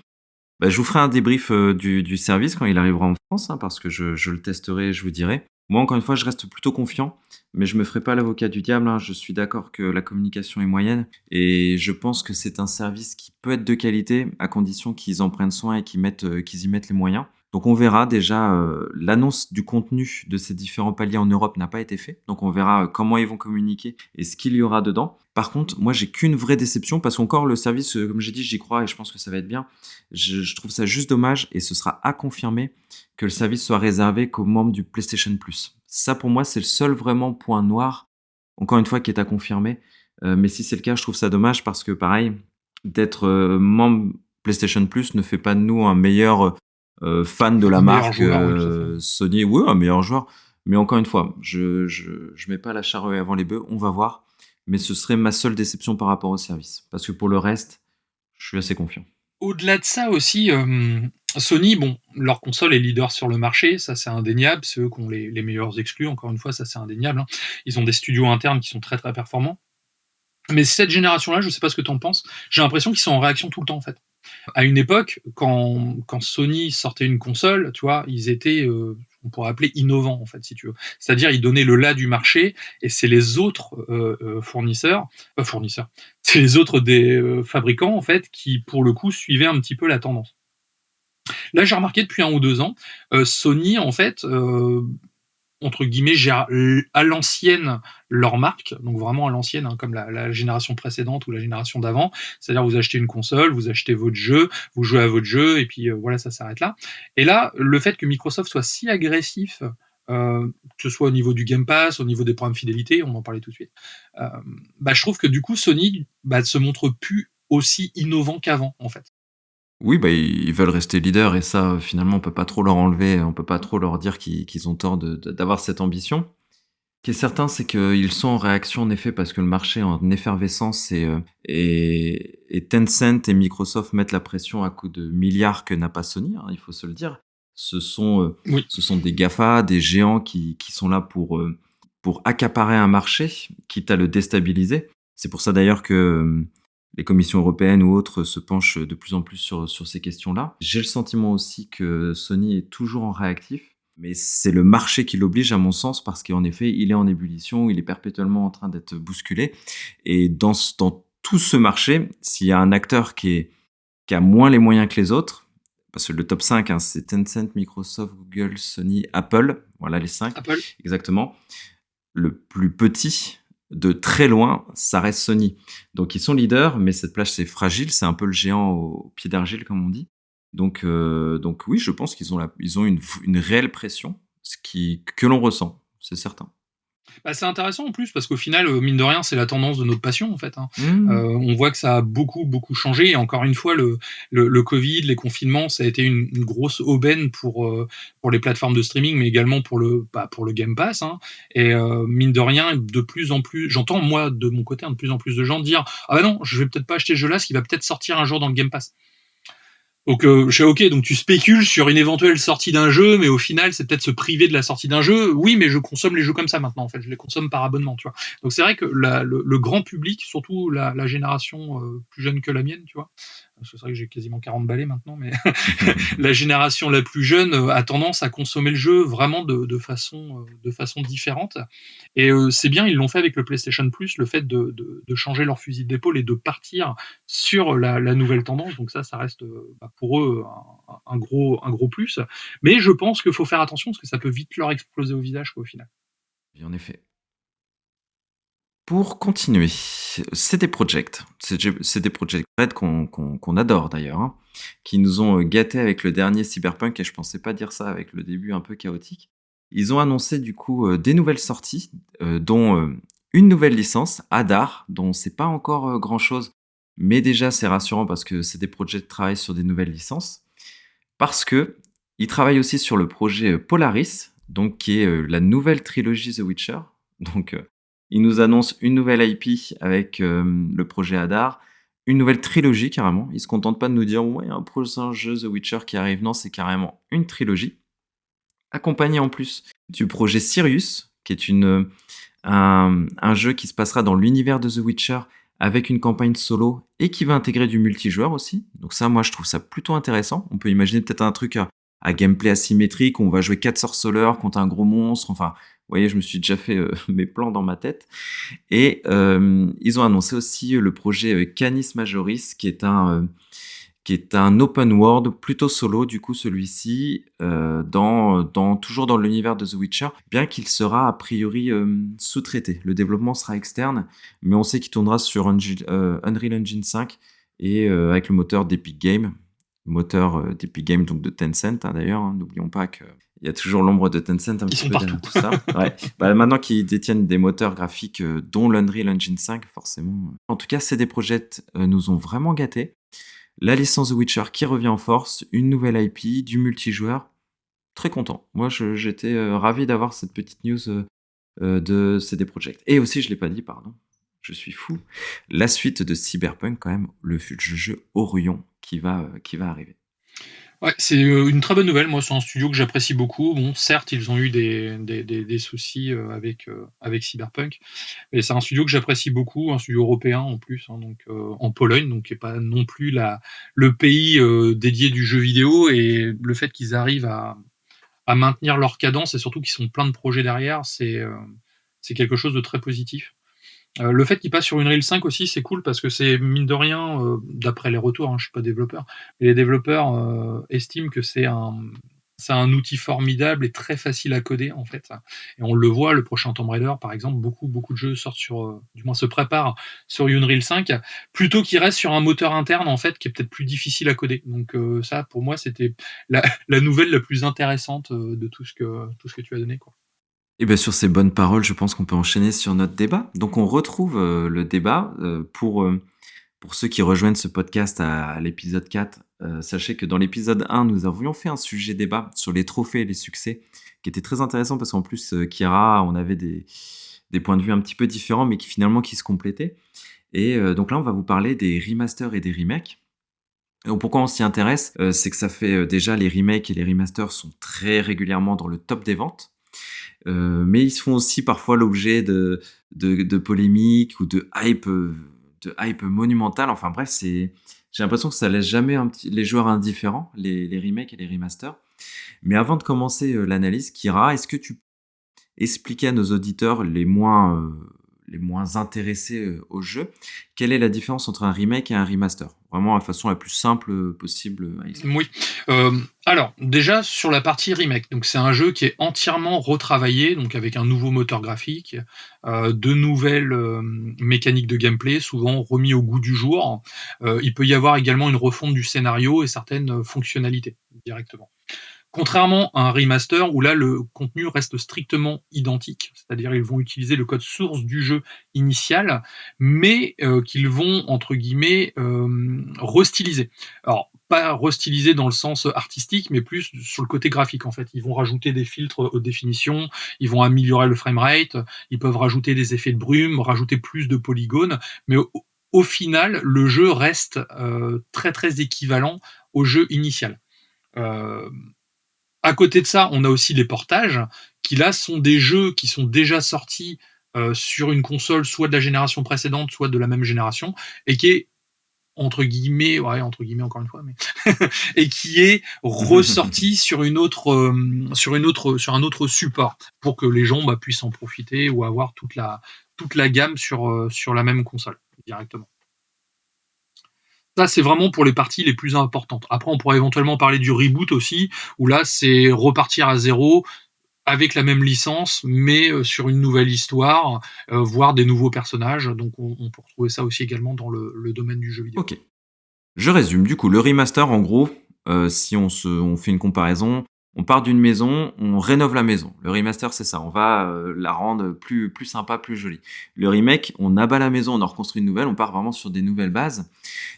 Bah, je vous ferai un débrief du service quand il arrivera en France, hein, parce que je le testerai et je vous dirai. Moi, encore une fois, je reste plutôt confiant, mais je me ferai pas l'avocat du diable, hein. Je suis d'accord que la communication est moyenne et je pense que c'est un service qui peut être de qualité à condition qu'ils en prennent soin et qu'ils y mettent les moyens. Donc on verra déjà, l'annonce du contenu de ces différents paliers en Europe n'a pas été fait. Donc on verra comment ils vont communiquer et ce qu'il y aura dedans. Par contre, moi j'ai qu'une vraie déception parce qu'encore le service, comme j'ai dit, j'y crois et je pense que ça va être bien. Je trouve ça juste dommage et ce sera à confirmer que le service soit réservé qu'aux membres du PlayStation Plus. Ça, pour moi, c'est le seul vraiment point noir, encore une fois, qui est à confirmer. Mais si c'est le cas, je trouve ça dommage parce que, pareil, d'être membre PlayStation Plus ne fait pas de nous un meilleur fan de la Un meilleur marque joueur, oui, tout à fait. Sony. Oui, un meilleur joueur. Mais encore une fois, je mets pas la charrue avant les bœufs. On va voir. Mais ce serait ma seule déception par rapport au service. Parce que pour le reste, je suis assez confiant. Au-delà de ça aussi, Sony, bon, leur console est leader sur le marché, ça c'est indéniable, c'est eux qui ont les meilleurs exclus, encore une fois, ça c'est indéniable, hein. Ils ont des studios internes qui sont très, très performants. Mais cette génération-là, je sais pas ce que tu en penses, j'ai l'impression qu'ils sont en réaction tout le temps, en fait. À une époque, quand Sony sortait une console, tu vois, ils étaient, on pourrait appeler innovants, en fait, si tu veux. C'est-à-dire, ils donnaient le là du marché, et c'est les autres fournisseurs, c'est les autres des fabricants, en fait, qui, pour le coup, suivaient un petit peu la tendance. Là, j'ai remarqué depuis 1 ou 2 ans, Sony, en fait, entre guillemets, gère à l'ancienne leur marque, donc vraiment à l'ancienne, hein, comme la génération précédente ou la génération d'avant. C'est-à-dire, vous achetez une console, vous achetez votre jeu, vous jouez à votre jeu, et puis voilà, ça s'arrête là. Et là, le fait que Microsoft soit si agressif, que ce soit au niveau du Game Pass, au niveau des programmes fidélité, on en parlait tout de suite, bah, je trouve que du coup, Sony se montre plus aussi innovant qu'avant, en fait. Oui, bah, ils veulent rester leaders et ça, finalement, on peut pas trop leur enlever, on peut pas trop leur dire qu'ils ont tort d'avoir cette ambition. Ce qui est certain, c'est qu'ils sont en réaction, en effet, parce que le marché est en effervescence et Tencent et Microsoft mettent la pression à coups de milliards que n'a pas Sony, hein, il faut se le dire. Ce sont, heu, Oui. ce sont des GAFA, des géants qui sont là pour accaparer un marché, quitte à le déstabiliser. C'est pour ça d'ailleurs que, les commissions européennes ou autres se penchent de plus en plus sur ces questions-là. J'ai le sentiment aussi que Sony est toujours en réactif, mais c'est le marché qui l'oblige à mon sens parce qu'en effet, il est en ébullition, il est perpétuellement en train d'être bousculé et dans tout ce marché, s'il y a un acteur qui a moins les moyens que les autres, parce que le top 5, hein, c'est Tencent, Microsoft, Google, Sony, Apple, voilà les 5 Apple. exactement. Le plus petit, de très loin, ça reste Sony. Donc ils sont leaders, mais cette plage c'est fragile, c'est un peu le géant au pied d'argile comme on dit. Donc oui, je pense ils ont une réelle pression, que l'on ressent, c'est certain. Bah, c'est intéressant en plus parce qu'au final, mine de rien, c'est la tendance de notre passion en fait, hein. Mmh. On voit que ça a beaucoup, beaucoup changé et encore une fois, le Covid, les confinements, ça a été une grosse aubaine pour les plateformes de streaming, mais également pour le Game Pass, hein. Et mine de rien, de plus en plus, j'entends moi de mon côté, hein, de plus en plus de gens dire: «Ah bah non, je vais peut-être pas acheter ce jeu-là, parce qu'il va peut-être sortir un jour dans le Game Pass». Donc, je fais OK, donc tu spécules sur une éventuelle sortie d'un jeu, mais au final, c'est peut-être se priver de la sortie d'un jeu. Oui, mais je consomme les jeux comme ça maintenant, en fait. Je les consomme par abonnement, tu vois. Donc, c'est vrai que le grand public, surtout la génération plus jeune que la mienne, tu vois. Parce que c'est vrai que j'ai quasiment 40 balais maintenant, mais la génération la plus jeune a tendance à consommer le jeu vraiment de façon différente. Et c'est bien, ils l'ont fait avec le PlayStation Plus, le fait de changer leur fusil d'épaule et de partir sur la nouvelle tendance. Donc ça reste pour eux un gros plus. Mais je pense qu'il faut faire attention parce que ça peut vite leur exploser au visage, quoi, au final. Et en effet. Pour continuer, CD Projekt, CD Projekt Red qu'on adore d'ailleurs, hein, qui nous ont gâtés avec le dernier Cyberpunk et je pensais pas dire ça avec le début un peu chaotique. Ils ont annoncé du coup des nouvelles sorties, dont une nouvelle licence, Hadar, dont on sait pas encore grand-chose, mais déjà c'est rassurant parce que CD Projekt travaille sur des nouvelles licences, parce que ils travaillent aussi sur le projet Polaris, donc qui est la nouvelle trilogie The Witcher. Donc ils nous annoncent une nouvelle IP avec le projet Hadar, une nouvelle trilogie carrément. Ils se contentent pas de nous dire ouais, un prochain jeu The Witcher qui arrive. Non, c'est carrément une trilogie, accompagnée en plus du projet Sirius, qui est un jeu qui se passera dans l'univers de The Witcher avec une campagne solo et qui va intégrer du multijoueur aussi. Donc ça, moi, je trouve ça plutôt intéressant. On peut imaginer peut-être un truc à gameplay asymétrique où on va jouer 4 sorceleurs contre un gros monstre. Enfin, vous voyez, je me suis déjà fait mes plans dans ma tête. Et ils ont annoncé aussi le projet Canis Majoris, qui est un open world plutôt solo, du coup, celui-ci, toujours dans l'univers de The Witcher, bien qu'il sera a priori sous-traité. Le développement sera externe, mais on sait qu'il tournera sur Unreal Engine 5 et avec le moteur d'Epic Games, d'Epic Games, donc de Tencent, hein, d'ailleurs. Hein, n'oublions pas qu'il y a toujours l'ombre de Tencent un Ils petit sont peu partout. derrière tout ça. Ouais. Bah, maintenant qu'ils détiennent des moteurs graphiques dont l'Unreal Engine 5, forcément. En tout cas, CD Projekt nous ont vraiment gâtés. La licence The Witcher qui revient en force, une nouvelle IP, du multijoueur. Très content. Moi, j'étais ravi d'avoir cette petite news de CD Projekt. Et aussi, je l'ai pas dit, pardon. je suis fou. La suite de Cyberpunk quand même, le jeu Orion qui va arriver. Ouais, c'est une très bonne nouvelle. Moi, c'est un studio que j'apprécie beaucoup. Bon, certes, ils ont eu des soucis avec Cyberpunk, mais c'est un studio que j'apprécie beaucoup, un studio européen en plus, hein, donc en Pologne, donc qui est pas non plus le pays dédié du jeu vidéo. Et le fait qu'ils arrivent à maintenir leur cadence et surtout qu'ils sont plein de projets derrière, c'est quelque chose de très positif. Le fait qu'il passe sur Unreal 5 aussi, c'est cool parce que c'est mine de rien, d'après les retours, hein, je suis pas développeur, mais les développeurs estiment que c'est un outil formidable et très facile à coder en fait. Et on le voit, le prochain Tomb Raider par exemple, beaucoup de jeux sortent du moins se préparent sur Unreal 5, plutôt qu'ils restent sur un moteur interne en fait qui est peut-être plus difficile à coder. Donc ça, pour moi, c'était la nouvelle la plus intéressante de tout ce que tu as donné, quoi. Et bien sur ces bonnes paroles, je pense qu'on peut enchaîner sur notre débat. Donc on retrouve le débat pour ceux qui rejoignent ce podcast à l'épisode 4. Sachez que dans l'épisode 1, nous avions fait un sujet débat sur les trophées et les succès qui était très intéressant parce qu'en plus, Kira, on avait des points de vue un petit peu différents mais qui finalement qui se complétaient. Et donc là, on va vous parler des remasters et des remakes. Donc pourquoi on s'y intéresse C'est que ça fait déjà les remakes et les remasters sont très régulièrement dans le top des ventes. Mais ils font aussi parfois l'objet de polémiques ou de hype monumentale. Enfin bref, j'ai l'impression que ça laisse jamais les joueurs indifférents, les remakes et les remasters. Mais avant de commencer l'analyse, Kira, est-ce que tu peux expliquer à nos auditeurs les moins intéressés au jeu, quelle est la différence entre un remake et un remaster? Vraiment la façon la plus simple possible à expliquer. Oui. Alors, déjà sur la partie remake, donc c'est un jeu qui est entièrement retravaillé, donc avec un nouveau moteur graphique, de nouvelles mécaniques de gameplay, souvent remis au goût du jour. Il peut y avoir également une refonte du scénario et certaines fonctionnalités directement. Contrairement à un remaster où là le contenu reste strictement identique, c'est-à-dire ils vont utiliser le code source du jeu initial, mais qu'ils vont entre guillemets restyliser. Alors pas restyliser dans le sens artistique, mais plus sur le côté graphique en fait. Ils vont rajouter des filtres haute définition, ils vont améliorer le framerate, ils peuvent rajouter des effets de brume, rajouter plus de polygones, mais au final le jeu reste très très équivalent au jeu initial. Euh, à côté de ça, on a aussi les portages, qui là sont des jeux qui sont déjà sortis sur une console, soit de la génération précédente, soit de la même génération, et qui est entre guillemets encore une fois, mais et qui est ressorti sur sur un autre support pour que les gens puissent en profiter ou avoir toute la gamme sur la même console directement. Ça, c'est vraiment pour les parties les plus importantes. Après, on pourrait éventuellement parler du reboot aussi, où là, c'est repartir à zéro avec la même licence, mais sur une nouvelle histoire, voire des nouveaux personnages. Donc, on peut retrouver ça aussi également dans le domaine du jeu vidéo. Ok. Je résume. Du coup, le remaster, en gros, si on fait une comparaison, on part d'une maison, on rénove la maison. Le remaster, c'est ça. On va la rendre plus sympa, plus jolie. Le remake, on abat la maison, on en reconstruit une nouvelle, on part vraiment sur des nouvelles bases.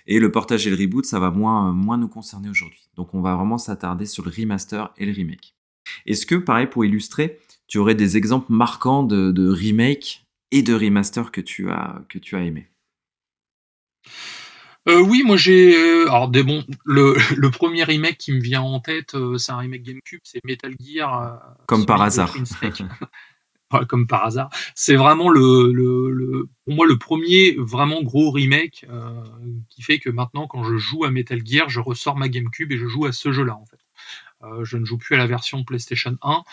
Et le portage et le reboot, ça va moins nous concerner aujourd'hui. Donc, on va vraiment s'attarder sur le remaster et le remake. Est-ce que, pareil, pour illustrer, tu aurais des exemples marquants de remake et de remaster que tu as aimé? Oui, moi j'ai alors le premier remake qui me vient en tête, c'est un remake GameCube, c'est Metal Gear Comme par Solid hasard. Twin Snake. Voilà, comme par hasard. C'est vraiment pour moi le premier vraiment gros remake qui fait que maintenant quand je joue à Metal Gear, je ressors ma GameCube et je joue à ce jeu-là en fait. Je ne joue plus à la version PlayStation 1.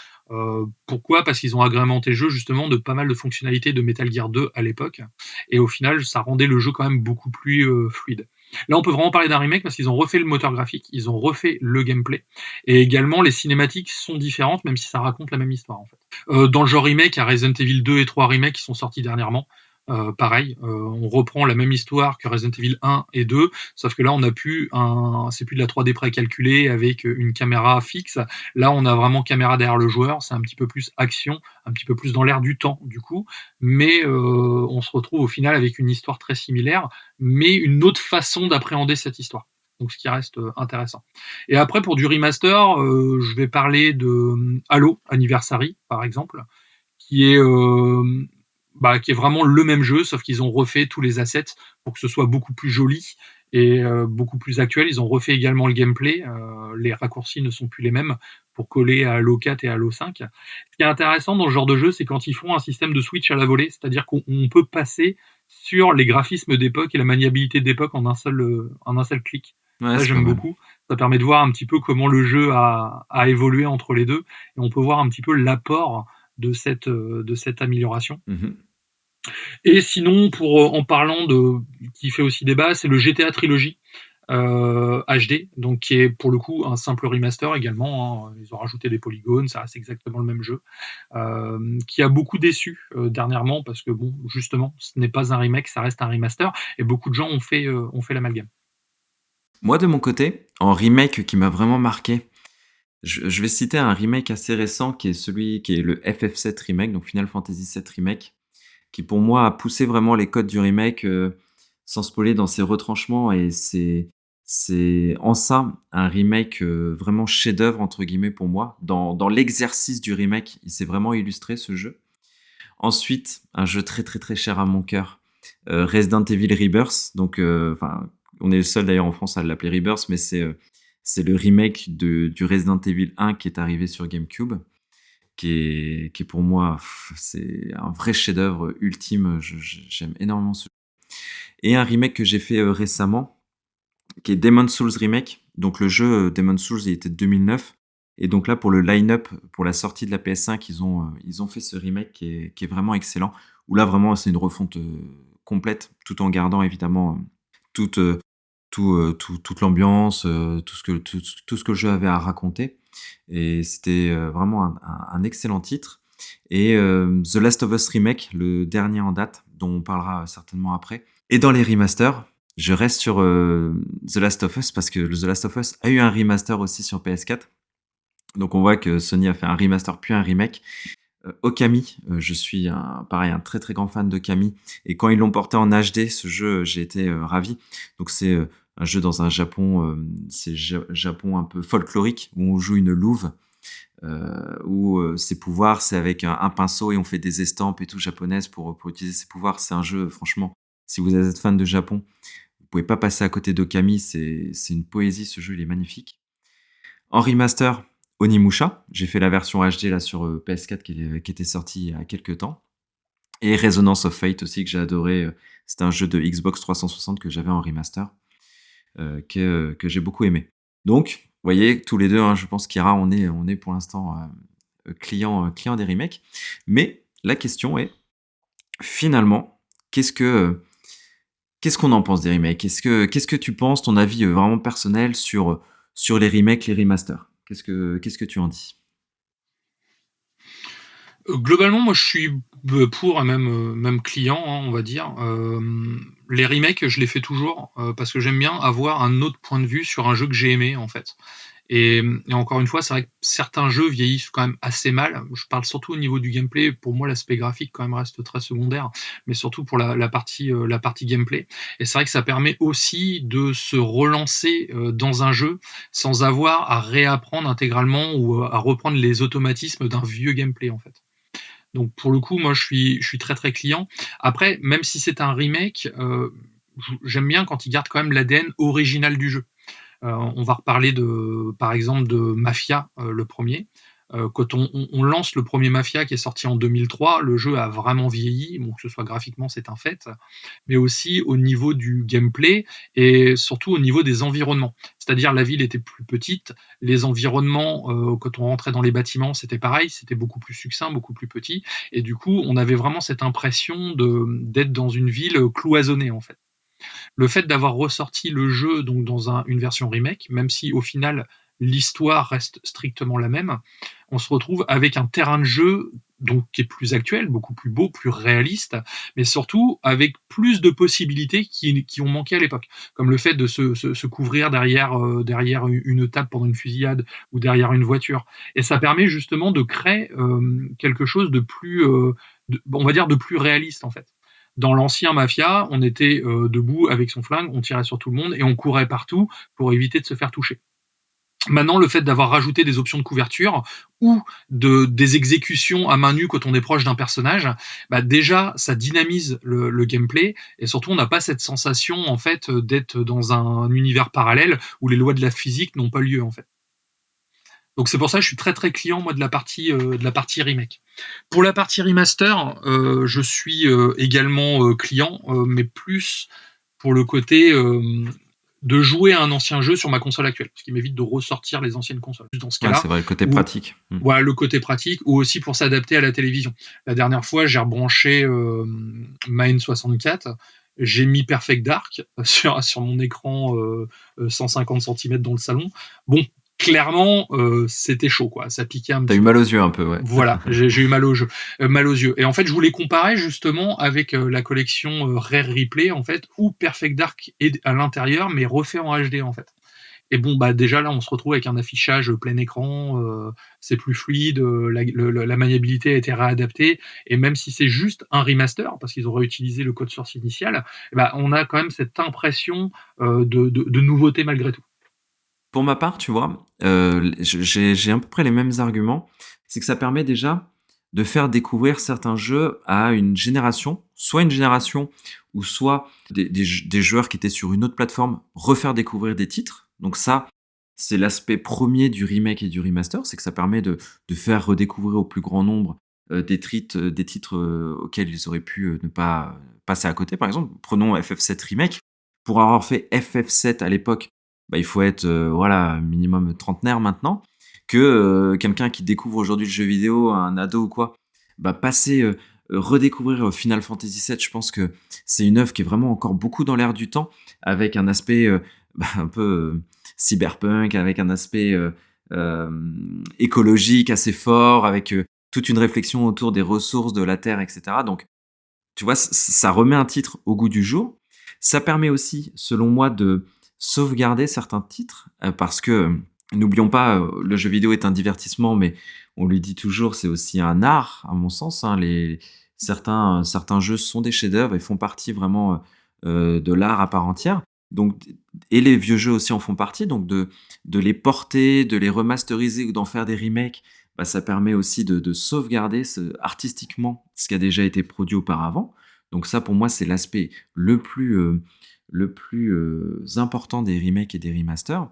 Pourquoi? Parce qu'ils ont agrémenté le jeu justement de pas mal de fonctionnalités de Metal Gear 2 à l'époque, et au final, ça rendait le jeu quand même beaucoup plus fluide. Là, on peut vraiment parler d'un remake parce qu'ils ont refait le moteur graphique, ils ont refait le gameplay, et également les cinématiques sont différentes, même si ça raconte la même histoire en fait. Dans le genre remake, il y a Resident Evil 2 et 3 remakes qui sont sortis dernièrement. Pareil, on reprend la même histoire que Resident Evil 1 et 2, sauf que là, c'est plus de la 3D précalculée avec une caméra fixe. Là, on a vraiment caméra derrière le joueur. C'est un petit peu plus action, un petit peu plus dans l'air du temps, du coup. Mais on se retrouve au final avec une histoire très similaire, mais une autre façon d'appréhender cette histoire. Donc, ce qui reste intéressant. Et après, pour du remaster, je vais parler de Halo Anniversary, par exemple, qui est qui est vraiment le même jeu, sauf qu'ils ont refait tous les assets pour que ce soit beaucoup plus joli et beaucoup plus actuel. Ils ont refait également le gameplay. Les raccourcis ne sont plus les mêmes pour coller à Halo 4 et à Halo 5. Ce qui est intéressant dans ce genre de jeu, c'est quand ils font un système de switch à la volée, c'est-à-dire qu'on peut passer sur les graphismes d'époque et la maniabilité d'époque en un seul clic. Ouais, Ça, c'est pas j'aime mal. beaucoup. Ça permet de voir un petit peu comment le jeu a évolué entre les deux. Et on peut voir un petit peu l'apport de cette amélioration. Mhm. Et sinon, en parlant qui fait aussi débat, c'est le GTA Trilogy HD, donc qui est pour le coup un simple remaster également. Hein. Ils ont rajouté des polygones, ça reste exactement le même jeu, qui a beaucoup déçu dernièrement parce que bon, justement, ce n'est pas un remake, ça reste un remaster, et beaucoup de gens ont fait l'amalgame. Moi, de mon côté, en remake qui m'a vraiment marqué, je vais citer un remake assez récent qui est celui qui est le FF7 remake, donc Final Fantasy VII remake, qui pour moi a poussé vraiment les codes du remake sans spoiler dans ses retranchements, et c'est en ça un remake vraiment chef-d'œuvre entre guillemets pour moi. Dans l'exercice du remake, il s'est vraiment illustré ce jeu. Ensuite, un jeu très très très cher à mon cœur, Resident Evil Rebirth. Donc, enfin, on est le seul d'ailleurs en France à l'appeler Rebirth, mais c'est le remake du Resident Evil 1 qui est arrivé sur GameCube, qui est pour moi, c'est un vrai chef-d'œuvre ultime. J'aime énormément ce jeu. Et un remake que j'ai fait récemment, qui est Demon's Souls Remake. Donc le jeu Demon's Souls, il était de 2009. Et donc là, pour le line-up, pour la sortie de la PS5, ils ont fait ce remake qui est vraiment excellent. Où là, vraiment, c'est une refonte complète, tout en gardant évidemment toute, toute l'ambiance, tout ce que le jeu avait à raconter. Et c'était vraiment un excellent titre. Et The Last of Us Remake, le dernier en date, dont on parlera certainement après. Et dans les remasters, je reste sur The Last of Us parce que The Last of Us a eu un remaster aussi sur PS4. Donc on voit que Sony a fait un remaster puis un remake. Okami, je suis pareil un très très grand fan d'Okami, et quand ils l'ont porté en HD, ce jeu, j'ai été ravi. Donc c'est un jeu dans un Japon, c'est Japon un peu folklorique, où on joue une louve, où ses pouvoirs c'est avec un pinceau et on fait des estampes et tout japonaises pour utiliser ses pouvoirs. C'est un jeu, franchement, si vous êtes fan de Japon, vous pouvez pas passer à côté d'Okami, c'est une poésie, ce jeu il est magnifique. En remaster, Onimusha, j'ai fait la version HD là sur PS4 qui était sortie il y a quelques temps. Et Resonance of Fate aussi que j'ai adoré. C'est un jeu de Xbox 360 que j'avais en remaster, que j'ai beaucoup aimé. Donc, vous voyez, tous les deux, hein, je pense qu'Ira, on est pour l'instant client des remakes. Mais la question est, finalement, qu'est-ce qu'on en pense des remakes? Qu'est-ce que tu penses, ton avis vraiment personnel sur les remakes, les remasters? Qu'est-ce que tu en dis? Globalement, moi, je suis pour et même client, hein, on va dire. Les remakes, je les fais toujours parce que j'aime bien avoir un autre point de vue sur un jeu que j'ai aimé, en fait. Et encore une fois, c'est vrai que certains jeux vieillissent quand même assez mal. Je parle surtout au niveau du gameplay. Pour moi, l'aspect graphique quand même reste très secondaire, mais surtout pour la partie gameplay. Et c'est vrai que ça permet aussi de se relancer dans un jeu sans avoir à réapprendre intégralement ou à reprendre les automatismes d'un vieux gameplay, en fait. Donc pour le coup, moi je suis très très client. Après, même si c'est un remake, j'aime bien quand ils gardent quand même l'ADN original du jeu. On va reparler par exemple de Mafia, le premier. Quand on lance le premier Mafia qui est sorti en 2003, le jeu a vraiment vieilli, bon, que ce soit graphiquement, c'est un fait, mais aussi au niveau du gameplay et surtout au niveau des environnements. C'est-à-dire la ville était plus petite, les environnements, quand on rentrait dans les bâtiments, c'était pareil, c'était beaucoup plus succinct, beaucoup plus petit, et du coup, on avait vraiment cette impression d'être dans une ville cloisonnée en fait. Le fait d'avoir ressorti le jeu donc dans une version remake, même si au final l'histoire reste strictement la même, on se retrouve avec un terrain de jeu donc qui est plus actuel, beaucoup plus beau, plus réaliste, mais surtout avec plus de possibilités qui ont manqué à l'époque, comme le fait de se couvrir derrière une table pendant une fusillade ou derrière une voiture. Et ça permet justement de créer quelque chose de plus, on va dire, de plus réaliste en fait. Dans l'ancien Mafia, on était debout avec son flingue, on tirait sur tout le monde et on courait partout pour éviter de se faire toucher. Maintenant, le fait d'avoir rajouté des options de couverture ou des exécutions à main nue quand on est proche d'un personnage, bah déjà, ça dynamise le gameplay et surtout, on n'a pas cette sensation en fait d'être dans un univers parallèle où les lois de la physique n'ont pas lieu en fait. Donc c'est pour ça que je suis très très client moi de la partie remake. Pour la partie remaster, je suis également client, mais plus pour le côté de jouer à un ancien jeu sur ma console actuelle, ce qui m'évite de ressortir les anciennes consoles. Dans ce Ouais, cas-là, c'est vrai, le côté ou pratique. voilà, le côté pratique, ou aussi pour s'adapter à la télévision. La dernière fois, j'ai rebranché ma N64, j'ai mis Perfect Dark sur mon écran 150 cm dans le salon. Bon, clairement, c'était chaud, quoi. Ça piquait un T'as petit eu peu. mal aux yeux un peu, ouais. Voilà, j'ai eu mal aux yeux. Et en fait, je voulais comparer justement avec la collection Rare Replay, en fait, où Perfect Dark est à l'intérieur, mais refait en HD, en fait. Et bon, bah déjà là, on se retrouve avec un affichage plein écran, c'est plus fluide, la maniabilité a été réadaptée, et même si c'est juste un remaster, parce qu'ils ont réutilisé le code source initial, bah, on a quand même cette impression de nouveauté malgré tout. Pour ma part, tu vois, j'ai à peu près les mêmes arguments. C'est que ça permet déjà de faire découvrir certains jeux à une génération, soit une génération ou soit des joueurs qui étaient sur une autre plateforme, refaire découvrir des titres. Donc ça, c'est l'aspect premier du remake et du remaster, c'est que ça permet de faire redécouvrir au plus grand nombre des titres auxquels ils auraient pu ne pas passer à côté. Par exemple, prenons FF7 Remake. Pour avoir fait FF7 à l'époque, bah, il faut être voilà, minimum trentenaire maintenant, que quelqu'un qui découvre aujourd'hui le jeu vidéo, un ado ou quoi, bah, passer, redécouvrir Final Fantasy VII, je pense que c'est une œuvre qui est vraiment encore beaucoup dans l'air du temps, avec un aspect bah, un peu cyberpunk, avec un aspect écologique assez fort, avec toute une réflexion autour des ressources de la Terre, etc. Donc, tu vois, ça remet un titre au goût du jour. Ça permet aussi, selon moi, de sauvegarder certains titres, parce que, n'oublions pas, le jeu vidéo est un divertissement, mais on lui dit toujours, c'est aussi un art, à mon sens, hein. Certains jeux sont des chefs-d'œuvre et font partie vraiment, de l'art à part entière. Donc et les vieux jeux aussi en font partie, donc de les porter, de les remasteriser ou d'en faire des remakes, bah, ça permet aussi de sauvegarder artistiquement ce qui a déjà été produit auparavant. Donc ça, pour moi, c'est l'aspect le plus important des remakes et des remasters.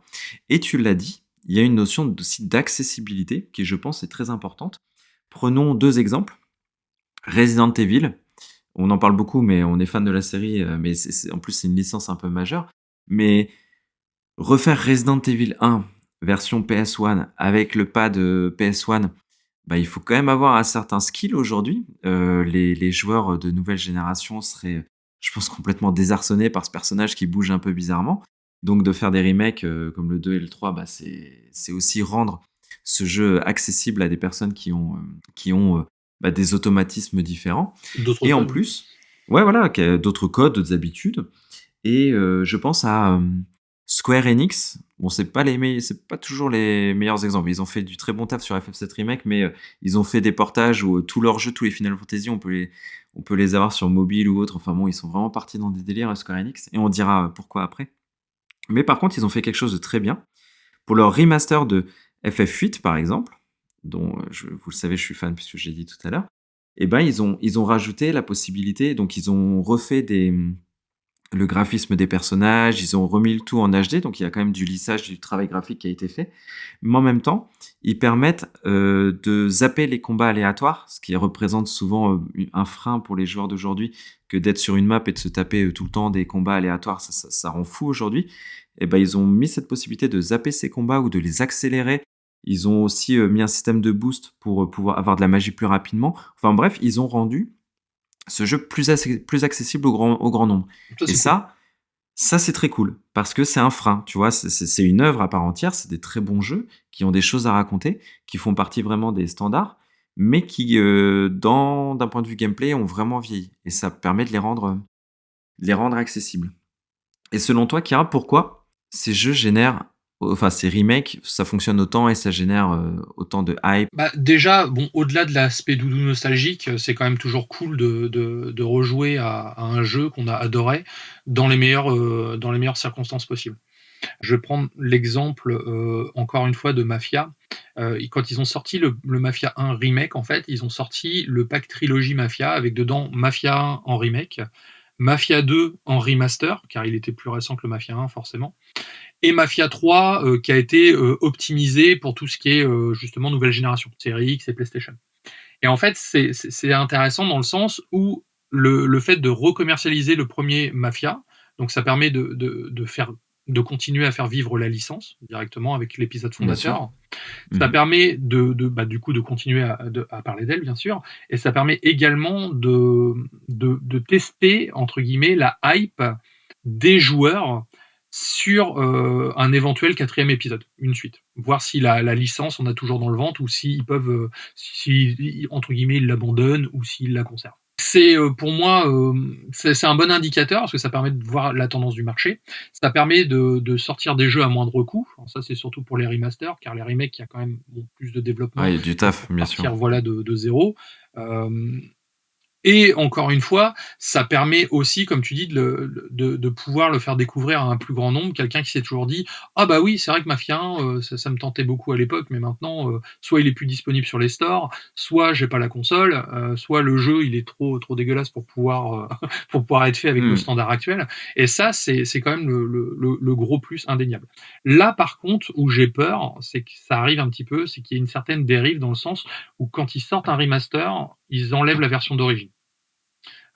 Et tu l'as dit, il y a une notion aussi d'accessibilité qui, je pense, est très importante. Prenons deux exemples. Resident Evil, on en parle beaucoup, mais on est fan de la série, mais en plus c'est une licence un peu majeure. Mais refaire Resident Evil 1 version PS1 avec le pad PS1, bah, il faut quand même avoir un certain skill aujourd'hui. Les joueurs de nouvelle génération seraient, je pense, complètement désarçonnés par ce personnage qui bouge un peu bizarrement. Donc de faire des remakes comme le 2 et le 3, bah, c'est aussi rendre ce jeu accessible à des personnes qui ont bah, des automatismes différents. D'autres Et en codes. plus, ouais, voilà, d'autres codes, d'autres habitudes. Et je pense à Square Enix. Bon, c'est pas toujours les meilleurs exemples. Ils ont fait du très bon taf sur FF7 Remake, mais ils ont fait des portages où tous leurs jeux, tous les Final Fantasy, on peut les avoir sur mobile ou autre. Enfin bon, ils sont vraiment partis dans des délires Square Enix, et on dira pourquoi après. Mais par contre, ils ont fait quelque chose de très bien. Pour leur remaster de FF8, par exemple, dont vous le savez, je suis fan puisque j'ai dit tout à l'heure, et ben ils ont rajouté la possibilité, donc ils ont refait le graphisme des personnages, ils ont remis le tout en HD, donc il y a quand même du lissage, du travail graphique qui a été fait. Mais en même temps, ils permettent de zapper les combats aléatoires, ce qui représente souvent un frein pour les joueurs d'aujourd'hui, que d'être sur une map et de se taper tout le temps des combats aléatoires, ça rend fou aujourd'hui. Et ben ils ont mis cette possibilité de zapper ces combats ou de les accélérer. Ils ont aussi mis un système de boost pour pouvoir avoir de la magie plus rapidement. Enfin bref, ils ont rendu ce jeu plus accessible au grand nombre. Ça, Et c'est cool. ça c'est très cool, parce que c'est un frein, tu vois, c'est une œuvre à part entière, c'est des très bons jeux, qui ont des choses à raconter, qui font partie vraiment des standards, mais qui, d'un point de vue gameplay, ont vraiment vieilli. Et ça permet de les rendre accessibles. Et selon toi, Kira, pourquoi ces jeux génèrent, enfin ces remakes, ça fonctionne autant et ça génère autant de hype? Bah, déjà, bon, au-delà de l'aspect doudou nostalgique, c'est quand même toujours cool de rejouer à un jeu qu'on a adoré dans les meilleures circonstances possibles. Je vais prendre l'exemple, encore une fois de Mafia. Quand ils ont sorti le Mafia 1 remake, en fait, ils ont sorti le pack trilogie Mafia avec dedans Mafia 1 en remake, Mafia 2 en remaster, car il était plus récent que le Mafia 1 forcément, et Mafia 3 qui a été optimisé pour tout ce qui est justement nouvelle génération, série X et PlayStation. Et en fait, c'est intéressant dans le sens où le fait de recommercialiser le premier Mafia, donc ça permet de continuer à faire vivre la licence directement avec l'épisode Bien sûr. fondateur. Ça permet du coup de continuer à parler d'elle, bien sûr, et ça permet également de tester, entre guillemets, la hype des joueurs sur un éventuel 4e épisode, une suite. Voir si la licence on a toujours dans le ventre ou s'ils peuvent, entre guillemets, ils l'abandonnent ou s'ils la conservent. C'est pour moi, c'est un bon indicateur parce que ça permet de voir la tendance du marché. Ça permet de sortir des jeux à moindre coût. Alors ça, c'est surtout pour les remasters, car les remakes, il y a quand même plus de développement. Il y a du taf, bien sûr. Partir voilà, de zéro. Et encore une fois, ça permet aussi, comme tu dis, de pouvoir le faire découvrir à un plus grand nombre. Quelqu'un qui s'est toujours dit « Ah bah oui, c'est vrai que Mafia 1, ça me tentait beaucoup à l'époque, mais maintenant, soit il est plus disponible sur les stores, soit j'ai pas la console, soit le jeu il est trop dégueulasse pour pouvoir, pour pouvoir être fait avec nos standards actuels. » Et ça, c'est quand même le gros plus indéniable. Là, par contre, où j'ai peur, c'est que ça arrive un petit peu, c'est qu'il y a une certaine dérive dans le sens où quand ils sortent un remaster, ils enlèvent la version d'origine.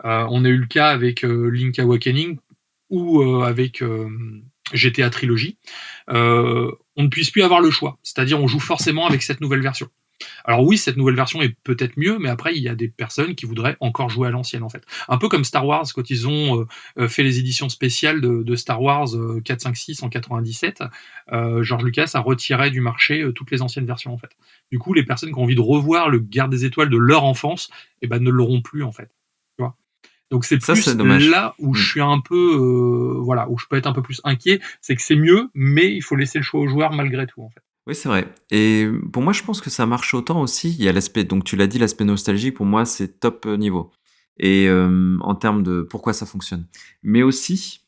On a eu le cas avec Link Awakening ou avec GTA Trilogy. On ne puisse plus avoir le choix. C'est-à-dire, on joue forcément avec cette nouvelle version. Alors oui, cette nouvelle version est peut-être mieux, mais après, il y a des personnes qui voudraient encore jouer à l'ancienne, en fait. Un peu comme Star Wars, quand ils ont fait les éditions spéciales de Star Wars 4, 5, 6 en 97, George Lucas a retiré du marché toutes les anciennes versions, en fait. Du coup, les personnes qui ont envie de revoir le Guerre des Étoiles de leur enfance, eh ben, ne l'auront plus, en fait. Tu vois. Donc c'est Ça, plus c'est dommage. là où je suis un peu, voilà, où je peux être un peu plus inquiet, c'est que c'est mieux, mais il faut laisser le choix aux joueurs malgré tout, en fait. Oui, c'est vrai. Et pour moi, je pense que ça marche autant aussi. Il y a l'aspect, donc tu l'as dit, l'aspect nostalgie, pour moi, c'est top niveau. Et en termes de pourquoi ça fonctionne. Mais aussi,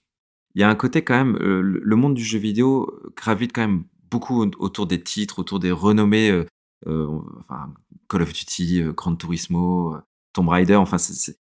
il y a un côté quand même, le monde du jeu vidéo gravite quand même beaucoup autour des titres, autour des renommées, enfin, Call of Duty, Gran Turismo, Tomb Raider, enfin,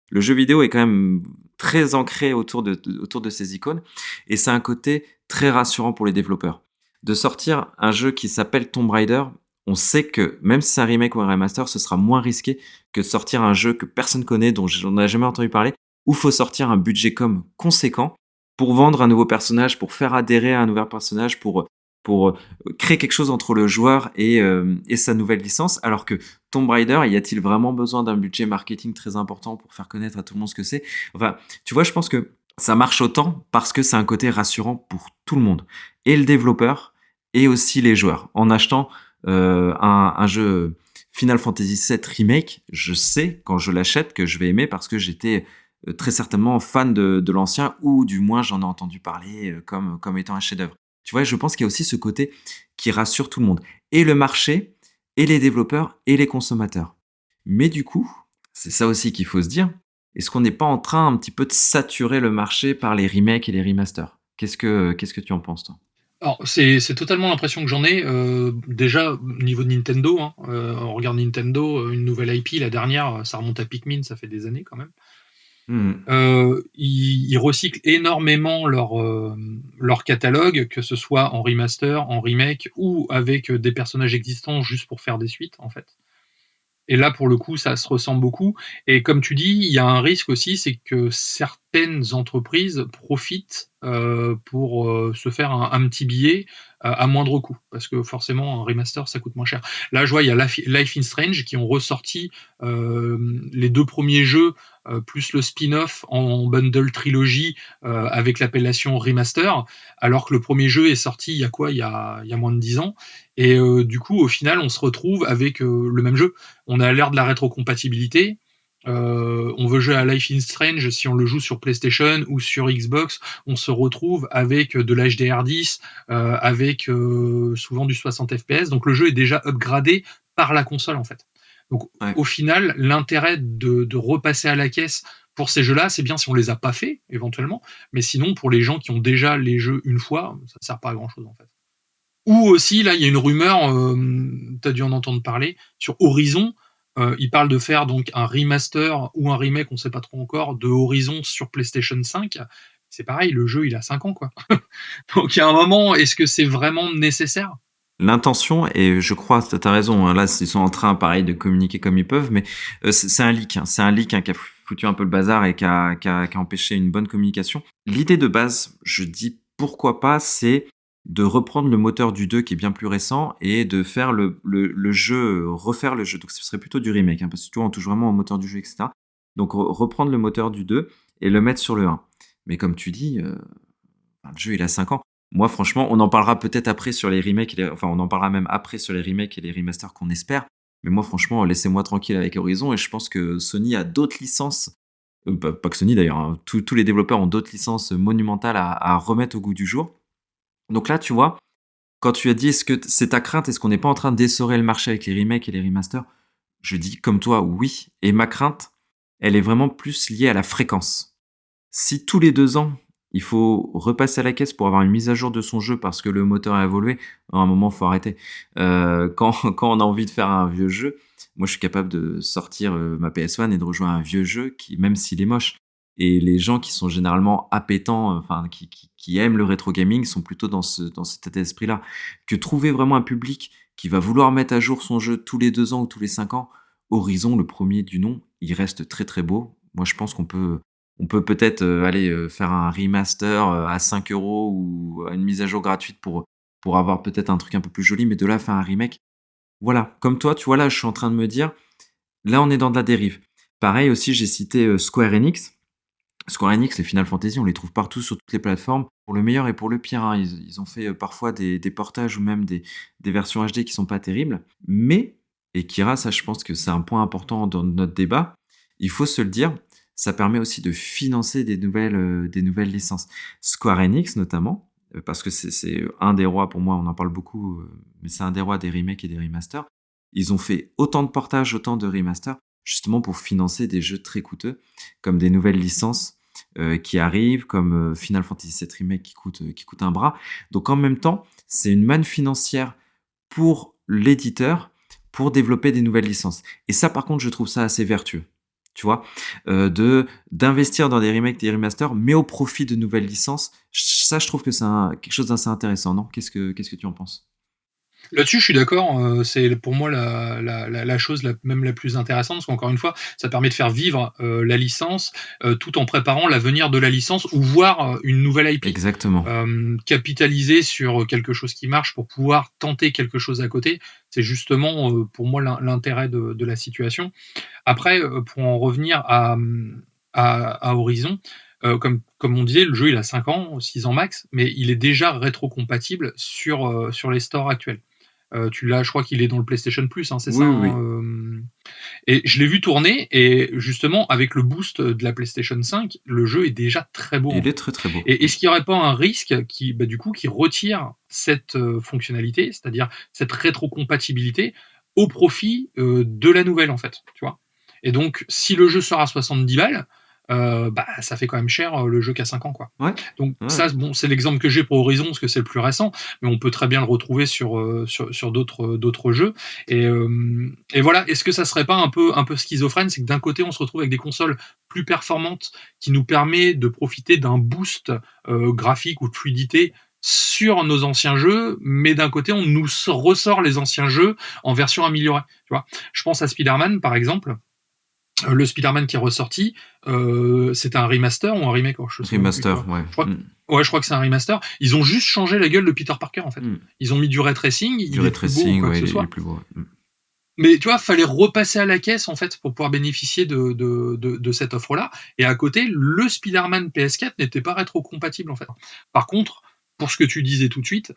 le jeu vidéo est quand même très ancré autour de ces icônes. Et c'est un côté très rassurant pour les développeurs. De sortir un jeu qui s'appelle Tomb Raider, on sait que même si c'est un remake ou un remaster, ce sera moins risqué que de sortir un jeu que personne connaît, dont on n'a jamais entendu parler, où il faut sortir un budget com conséquent pour vendre un nouveau personnage, pour faire adhérer à un nouveau personnage, pour créer quelque chose entre le joueur et sa nouvelle licence. Alors que Tomb Raider, y a-t-il vraiment besoin d'un budget marketing très important pour faire connaître à tout le monde ce que c'est? Enfin, tu vois, je pense que ça marche autant parce que c'est un côté rassurant pour tout le monde. Et le développeur, et aussi les joueurs. En achetant un jeu Final Fantasy VII Remake, je sais quand je l'achète que je vais aimer parce que j'étais très certainement fan de l'ancien, ou du moins j'en ai entendu parler comme étant un chef-d'œuvre. Tu vois, je pense qu'il y a aussi ce côté qui rassure tout le monde. Et le marché, et les développeurs, et les consommateurs. Mais du coup, c'est ça aussi qu'il faut se dire, est-ce qu'on n'est pas en train un petit peu de saturer le marché par les remakes et les remasters? Qu'est-ce que tu en penses, toi? Alors, c'est totalement l'impression que j'en ai. Déjà, au niveau de Nintendo, hein, on regarde Nintendo, une nouvelle IP, la dernière, ça remonte à Pikmin, ça fait des années quand même. Ils recyclent énormément leur catalogue, que ce soit en remaster, en remake ou avec des personnages existants juste pour faire des suites, en fait. Et là, pour le coup, ça se ressemble beaucoup. Et comme tu dis, il y a un risque aussi, c'est que certaines entreprises profitent pour se faire un petit billet à moindre coût. Parce que forcément, un remaster, ça coûte moins cher. Là, je vois, il y a Life is Strange qui ont ressorti les 2 premiers jeux plus le spin-off en bundle trilogie avec l'appellation remaster, alors que le premier jeu est sorti il y a quoi, il y a moins de 10 ans. Et du coup, au final, on se retrouve avec le même jeu. On a l'air de la rétrocompatibilité. On veut jouer à Life is Strange, si on le joue sur PlayStation ou sur Xbox, on se retrouve avec de l'HDR10, avec souvent du 60 FPS. Donc le jeu est déjà upgradé par la console, en fait. Donc Ouais. au final, l'intérêt de repasser à la caisse Pour ces jeux-là, c'est bien si on les a pas fait, éventuellement, mais sinon, pour les gens qui ont déjà les jeux une fois, ça sert pas à grand-chose, en fait. Ou aussi, là, il y a une rumeur, tu as dû en entendre parler, sur Horizon. Ils parlent de faire donc un remaster ou un remake, on sait pas trop encore, de Horizon sur PlayStation 5. C'est pareil, le jeu, il a 5 ans, quoi. Donc, il y a un moment, est-ce que c'est vraiment nécessaire? L'intention, et je crois, tu as raison, hein, là, ils sont en train, pareil, de communiquer comme ils peuvent, mais c'est un leak. Hein, c'est un leak, hein, qui a foutu un peu le bazar et qui a empêché une bonne communication. L'idée de base, je dis pourquoi pas, c'est de reprendre le moteur du 2 qui est bien plus récent et de faire le jeu, refaire le jeu. Donc ce serait plutôt du remake, hein, parce que tu vois, on touche vraiment au moteur du jeu, etc. Donc reprendre le moteur du 2 et le mettre sur le 1. Mais comme tu dis, le jeu, il a 5 ans. Moi, franchement, on en parlera peut-être après sur les remakes, enfin, on en parlera même après sur les remakes et les remasters qu'on espère. Mais moi, franchement, laissez-moi tranquille avec Horizon et je pense que Sony a d'autres licences, pas que Sony d'ailleurs, hein, tous les développeurs ont d'autres licences monumentales à remettre au goût du jour. Donc là, tu vois, quand tu as dit est-ce que c'est ta crainte, est-ce qu'on n'est pas en train d'essorer le marché avec les remakes et les remasters? Je dis comme toi, oui. Et ma crainte, elle est vraiment plus liée à la fréquence. Si tous les 2 ans, il faut repasser à la caisse pour avoir une mise à jour de son jeu parce que le moteur a évolué, à un moment, il faut arrêter. Quand on a envie de faire un vieux jeu, moi, je suis capable de sortir ma PS1 et de rejoindre un vieux jeu, qui, même s'il est moche. Et les gens qui sont généralement appétents, enfin, qui aiment le rétro gaming, sont plutôt dans cet état d'esprit-là. Que trouver vraiment un public qui va vouloir mettre à jour son jeu tous les 2 ans ou tous les 5 ans, Horizon, le premier du nom, il reste très très beau. Moi, je pense qu'on peut peut-être aller faire un remaster à 5 euros ou une mise à jour gratuite pour avoir peut-être un truc un peu plus joli, mais de là faire un remake. Voilà, comme toi, tu vois, là, je suis en train de me dire, là, on est dans de la dérive. Pareil aussi, j'ai cité Square Enix. Square Enix, les Final Fantasy, on les trouve partout sur toutes les plateformes, pour le meilleur et pour le pire. Hein. Ils ont fait parfois des portages ou même des versions HD qui sont pas terribles. Mais, et Kira, ça je pense que c'est un point important dans notre débat, il faut se le dire, ça permet aussi de financer des nouvelles licences. Square Enix notamment, parce que c'est un des rois pour moi, on en parle beaucoup, mais c'est un des rois des remakes et des remasters. Ils ont fait autant de portages, autant de remasters, justement pour financer des jeux très coûteux, comme des nouvelles licences qui arrivent, comme Final Fantasy VII Remake qui coûte un bras. Donc en même temps, c'est une manne financière pour l'éditeur pour développer des nouvelles licences. Et ça, par contre, je trouve ça assez vertueux. Tu vois, d'investir dans des remakes, des remasters, mais au profit de nouvelles licences. Ça, je trouve que c'est quelque chose d'assez intéressant, non? Qu'est-ce que tu en penses? Là-dessus, je suis d'accord. C'est pour moi la chose même la plus intéressante, parce qu'encore une fois, ça permet de faire vivre la licence, tout en préparant l'avenir de la licence ou voir une nouvelle IP. Exactement. Capitaliser sur quelque chose qui marche pour pouvoir tenter quelque chose à côté, c'est justement pour moi l'intérêt de la situation. Après, pour en revenir à Horizon, comme on disait, le jeu il a 5 ans, 6 ans max, mais il est déjà rétrocompatible sur les stores actuels. Je crois qu'il est dans le PlayStation Plus, hein, c'est Oui, ça, oui, hein, oui. et je l'ai vu tourner, et justement, avec le boost de la PlayStation 5, le jeu est déjà très beau, en Il est fait. très très beau. Et est-ce qu'il n'y aurait pas un risque du coup, qui retire cette fonctionnalité, c'est-à-dire cette rétrocompatibilité, au profit de la nouvelle, en fait, tu vois? Et donc, si le jeu sort à 70 balles, ça fait quand même cher le jeu qui a 5 ans, quoi. Ouais, Donc ouais, ça, ouais. bon, c'est l'exemple que j'ai pour Horizon parce que c'est le plus récent, mais on peut très bien le retrouver sur d'autres jeux. Et voilà, est-ce que ça serait pas un peu schizophrène, c'est que d'un côté on se retrouve avec des consoles plus performantes qui nous permet de profiter d'un boost graphique ou de fluidité sur nos anciens jeux, mais d'un côté on nous ressort les anciens jeux en version améliorée. Tu vois, je pense à Spider-Man par exemple. Le Spider-Man qui est ressorti, c'était un remaster ou un remake? Alors, je sais même plus, tu Remaster, vois. ouais. Je crois, Mm. ouais, je crois que c'est un remaster. Ils ont juste changé la gueule de Peter Parker, en fait. Mm. Ils ont mis du ray tracing, Du il ray est plus beau ou tracing, quoi que ouais, ce il est soit. plus beau. Ouais. Mm. Mais tu vois, fallait repasser à la caisse, en fait, pour pouvoir bénéficier de cette offre-là. Et à côté, le Spider-Man PS4 n'était pas rétro-compatible, en fait. Par contre, pour ce que tu disais tout de suite,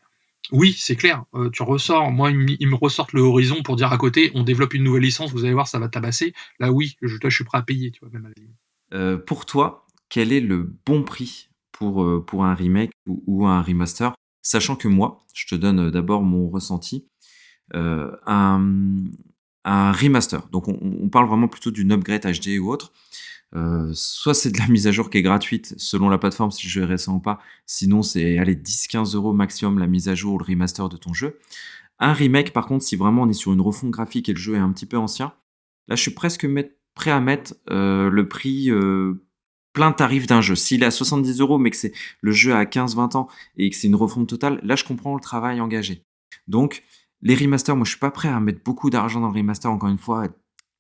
oui, c'est clair. Tu ressors, moi, ils me ressortent le Horizon pour dire à côté, on développe une nouvelle licence, vous allez voir, ça va tabasser. Là, oui, je suis prêt à payer, tu vois, même à la limite. Pour toi, quel est le bon prix pour un remake ou un remaster? Sachant que moi, je te donne d'abord mon ressenti. Un remaster, donc on parle vraiment plutôt d'une upgrade HD ou autre. Soit c'est de la mise à jour qui est gratuite, selon la plateforme, si le jeu est récent ou pas. Sinon, c'est, allez, 10-15 € maximum la mise à jour ou le remaster de ton jeu. Un remake, par contre, si vraiment on est sur une refonte graphique et le jeu est un petit peu ancien, là, je suis presque prêt à mettre le prix plein tarif d'un jeu. S'il est à 70 € mais que c'est le jeu à 15-20 ans et que c'est une refonte totale, là, je comprends le travail engagé. Donc, les remasters, moi, je suis pas prêt à mettre beaucoup d'argent dans le remaster, encore une fois,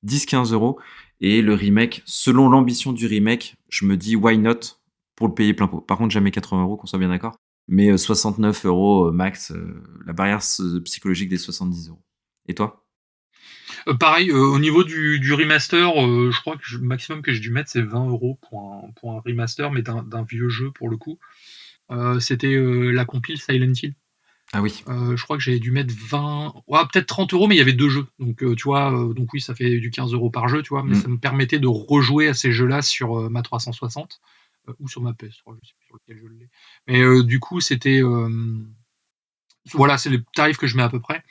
10-15 €. Et le remake, selon l'ambition du remake, je me dis why not pour le payer plein pot. Par contre, jamais 80 €, qu'on soit bien d'accord. Mais 69 € max, la barrière psychologique des 70 €. Et toi? Pareil, au niveau du remaster, je crois que le maximum que j'ai dû mettre, c'est 20 € pour un remaster, mais d'un vieux jeu pour le coup. C'était la compile Silent Hill. Ah oui. Je crois que j'avais dû mettre 20, ouais, peut-être 30 €, mais il y avait deux jeux. Donc, tu vois, donc oui, ça fait du 15 € par jeu, tu vois, mais ça me permettait de rejouer à ces jeux-là sur ma 360 ou sur ma PS3, je sais plus sur lequel je l'ai. Mais du coup, c'était. Voilà, c'est les tarifs que je mets à peu près.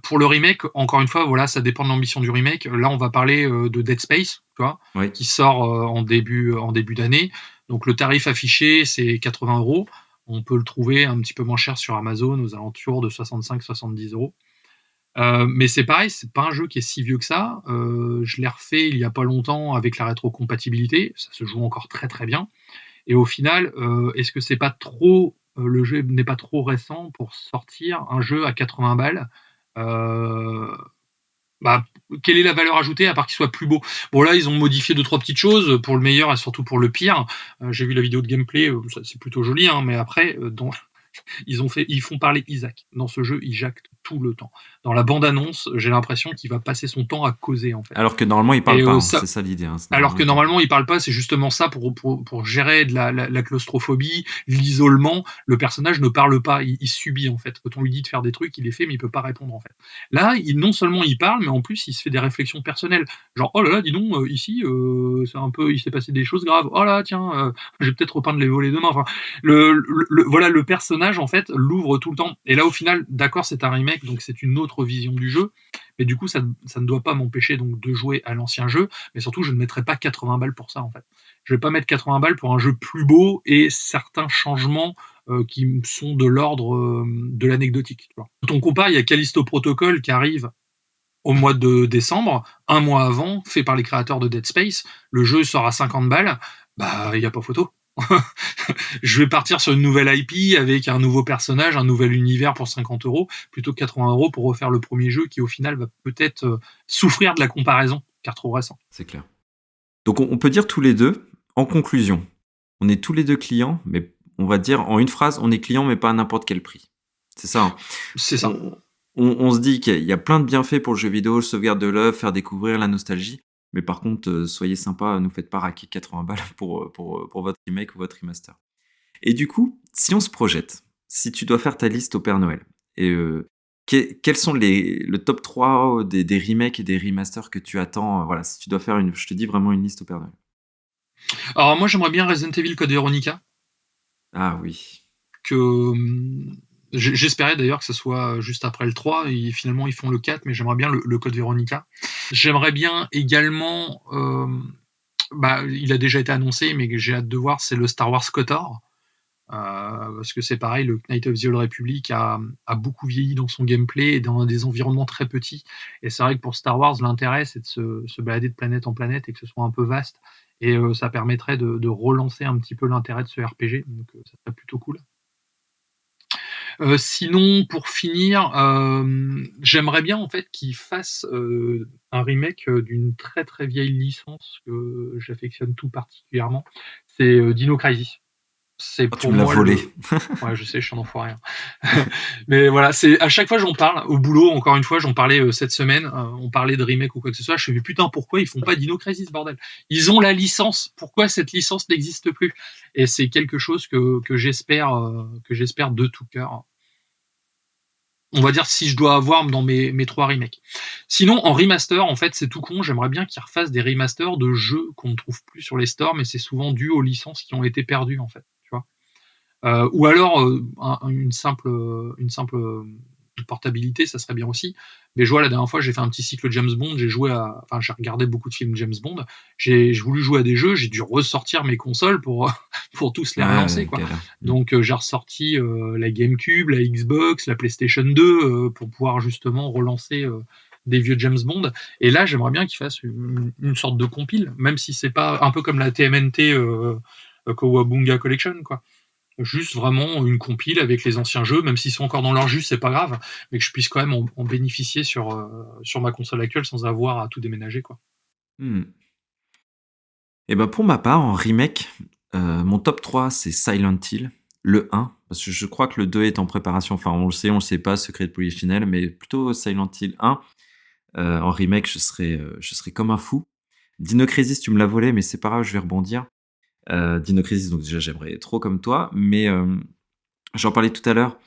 Pour le remake, encore une fois, voilà, ça dépend de l'ambition du remake. Là, on va parler de Dead Space, tu vois, Oui. qui sort en début d'année. Donc le tarif affiché, c'est 80 €. On peut le trouver un petit peu moins cher sur Amazon, aux alentours de 65-70 €. Mais c'est pareil, c'est pas un jeu qui est si vieux que ça. Je l'ai refait il y a pas longtemps avec la rétrocompatibilité. Ça se joue encore très très bien. Et au final, est-ce que c'est pas trop, le jeu n'est pas trop récent pour sortir un jeu à 80 balles? Heu, Bah, quelle est la valeur ajoutée à part qu'il soit plus beau? Bon là, ils ont modifié deux trois petites choses pour le meilleur et surtout pour le pire. J'ai vu la vidéo de gameplay, ça c'est plutôt joli, hein, mais après, dans ils font parler Isaac. Dans ce jeu, il jacte tout le temps. Dans la bande annonce, j'ai l'impression qu'il va passer son temps à causer en fait. Alors que normalement, il parle Et pas, hein. ça, C'est ça l'idée, hein. alors Normalement, que il parle pas. normalement, il parle pas, c'est justement ça pour gérer de la claustrophobie, l'isolement. Le personnage ne parle pas, il subit en fait. Quand on lui dit de faire des trucs, il les fait, mais il peut pas répondre en fait. Là, non seulement il parle, mais en plus il se fait des réflexions personnelles. Genre, oh là là, dis donc, ici, c'est un peu, il s'est passé des choses graves. Oh là, tiens, je vais peut-être repeindre les volets demain. Enfin, voilà, le personnage en fait l'ouvre tout le temps. Et là, au final, d'accord, c'est un remake, donc c'est une autre vision du jeu. Mais du coup, ça ne doit pas m'empêcher donc de jouer à l'ancien jeu, mais surtout, je ne mettrai pas 80 balles pour ça, en fait. Je vais pas mettre 80 balles pour un jeu plus beau et certains changements qui sont de l'ordre de l'anecdotique. Tu vois. Quand on compare, il y a Callisto Protocol qui arrive au mois de décembre, un mois avant, fait par les créateurs de Dead Space. Le jeu sort à 50 balles, bah, il n'y a pas photo. Je vais partir sur une nouvelle IP avec un nouveau personnage, un nouvel univers pour 50 € plutôt que 80 € pour refaire le premier jeu qui au final va peut-être souffrir de la comparaison car trop récent. C'est clair. Donc, on peut dire tous les deux, en conclusion, on est tous les deux clients, mais on va dire en une phrase, on est client, mais pas à n'importe quel prix. C'est ça, hein. C'est ça. On se dit qu'il y a plein de bienfaits pour le jeu vidéo, le sauvegarde de l'œuvre, faire découvrir la nostalgie. Mais par contre, soyez sympa, ne nous faites pas raquer 80 balles pour votre remake ou votre remaster. Et du coup, si on se projette, si tu dois faire ta liste au Père Noël, et quels sont le top 3 des remakes et des remasters que tu attends, voilà, si tu dois faire je te dis vraiment une liste au Père Noël. Alors moi j'aimerais bien Resident Evil Code Veronica Ah oui. que j'espérais d'ailleurs que ce soit juste après le 3 et finalement ils font le 4 mais j'aimerais bien le Code Veronica. J'aimerais bien également bah, il a déjà été annoncé mais j'ai hâte de voir c'est le Star Wars KOTOR. Parce que c'est pareil, le Knight of the Old Republic a beaucoup vieilli dans son gameplay et dans des environnements très petits. Et c'est vrai que pour Star Wars, l'intérêt, c'est de se balader de planète en planète et que ce soit un peu vaste. Et ça permettrait de relancer un petit peu l'intérêt de ce RPG. Donc ça serait plutôt cool. Sinon, pour finir, j'aimerais bien en fait qu'ils fassent un remake d'une très très vieille licence que j'affectionne tout particulièrement. C'est Dino Crisis. C'est Oh, tu pour me l'as moi volé. Ouais, je sais, je suis un enfoiré. Mais voilà, c'est à chaque fois j'en parle au boulot. Encore une fois, j'en parlais cette semaine. On parlait de remake ou quoi que ce soit. Je me dis putain, pourquoi ils font pas Dino Crisis, bordel? Ils ont la licence. Pourquoi cette licence n'existe plus? Et c'est quelque chose que j'espère de tout cœur. On va dire si je dois avoir dans mes trois remakes. Sinon, en remaster, en fait, c'est tout con. J'aimerais bien qu'ils refassent des remasters de jeux qu'on ne trouve plus sur les stores, mais c'est souvent dû aux licences qui ont été perdues, en fait. Tu vois. Ou alors une simple portabilité, ça serait bien aussi. Mais je vois, la dernière fois, j'ai fait un petit cycle James Bond, j'ai regardé beaucoup de films James Bond, j'ai voulu jouer à des jeux, j'ai dû ressortir mes consoles pour, pour tous les relancer, Ouais, quoi. galère. Donc, j'ai ressorti la GameCube, la Xbox, la PlayStation 2 pour pouvoir justement relancer des vieux James Bond. Et là, j'aimerais bien qu'ils fassent une sorte de compile, même si c'est pas un peu comme la TMNT Kawabunga Collection, quoi. Juste vraiment une compile avec les anciens jeux, même s'ils sont encore dans leur jus, c'est pas grave, mais que je puisse quand même en bénéficier sur ma console actuelle sans avoir à tout déménager, quoi. Mmh. Et ben pour ma part, en remake, mon top 3 c'est Silent Hill, le 1, parce que je crois que le 2 est en préparation. Enfin, on le sait pas, secret de Polichinelle, mais plutôt Silent Hill 1. En remake, je serais comme un fou. Dino Crisis, tu me l'as volé, mais c'est pas grave, je vais rebondir. Dino Crisis, donc déjà, j'aimerais trop comme toi, mais j'en parlais tout à l'heure.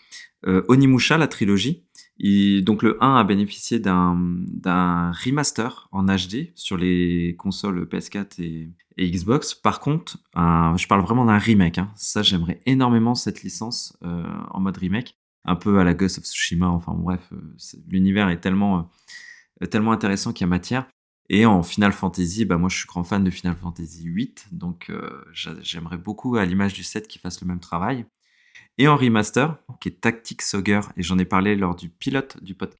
Onimusha, la trilogie, donc le 1 a bénéficié d'un remaster en HD sur les consoles PS4 et Xbox. Par contre, je parle vraiment d'un remake, hein. Ça, j'aimerais énormément cette licence en mode remake, un peu à la Ghost of Tsushima. Enfin bref, l'univers est tellement intéressant qu'il y a matière. Et en Final Fantasy, bah moi je suis grand fan de Final Fantasy 8, donc j'aimerais beaucoup, à l'image du 7, qu'ils fassent le même travail. Et en remaster, qui est Tactics Ogre, et j'en ai parlé lors du pilote du podcast.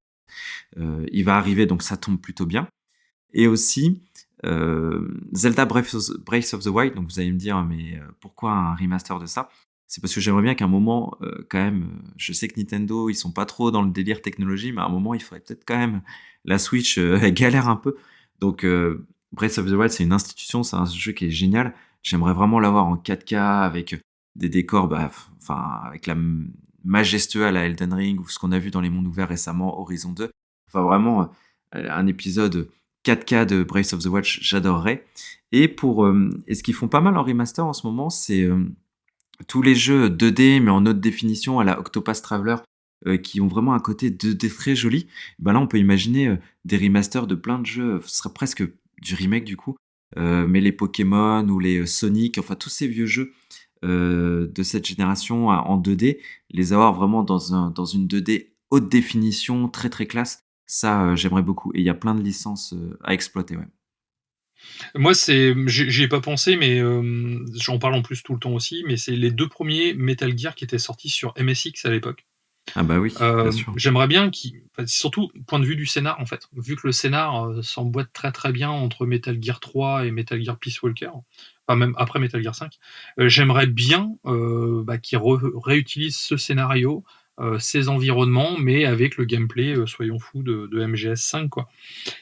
Il va arriver, donc ça tombe plutôt bien. Et aussi Zelda Breath of the Wild. Donc vous allez me dire, mais pourquoi un remaster de ça? C'est parce que j'aimerais bien qu'à un moment, quand même, je sais que Nintendo, ils sont pas trop dans le délire technologie, mais à un moment, il faudrait peut-être quand même la Switch, elle galère un peu. Donc Breath of the Wild, c'est une institution, c'est un jeu qui est génial. J'aimerais vraiment l'avoir en 4K avec des décors, bah, enfin, avec la majestueux à la Elden Ring ou ce qu'on a vu dans les mondes ouverts récemment, Horizon 2. Enfin, vraiment, un épisode 4K de Breath of the Wild, j'adorerais. Et ce qu'ils font pas mal en remaster en ce moment, c'est tous les jeux 2D mais en haute définition à la Octopath Traveler, qui ont vraiment un côté 2D très joli. Bah là, on peut imaginer des remasters de plein de jeux. Ce serait presque du remake du coup, mais les Pokémon ou les Sonic, enfin tous ces vieux jeux de cette génération en 2D, les avoir vraiment dans une 2D haute définition, très très classe. Ça, j'aimerais beaucoup. Et il y a plein de licences à exploiter, ouais. Moi, j'y ai pas pensé, mais j'en parle en plus tout le temps aussi, mais c'est les 2 premiers Metal Gear qui étaient sortis sur MSX à l'époque. Ah bah oui, bien sûr. J'aimerais bien surtout point de vue du scénar, en fait. Vu que le scénar s'emboîte très très bien entre Metal Gear 3 et Metal Gear Peace Walker, enfin même après Metal Gear 5, j'aimerais bien qu'ils réutilisent ce scénario, ces environnements, mais avec le gameplay, soyons fous, de MGS5, quoi.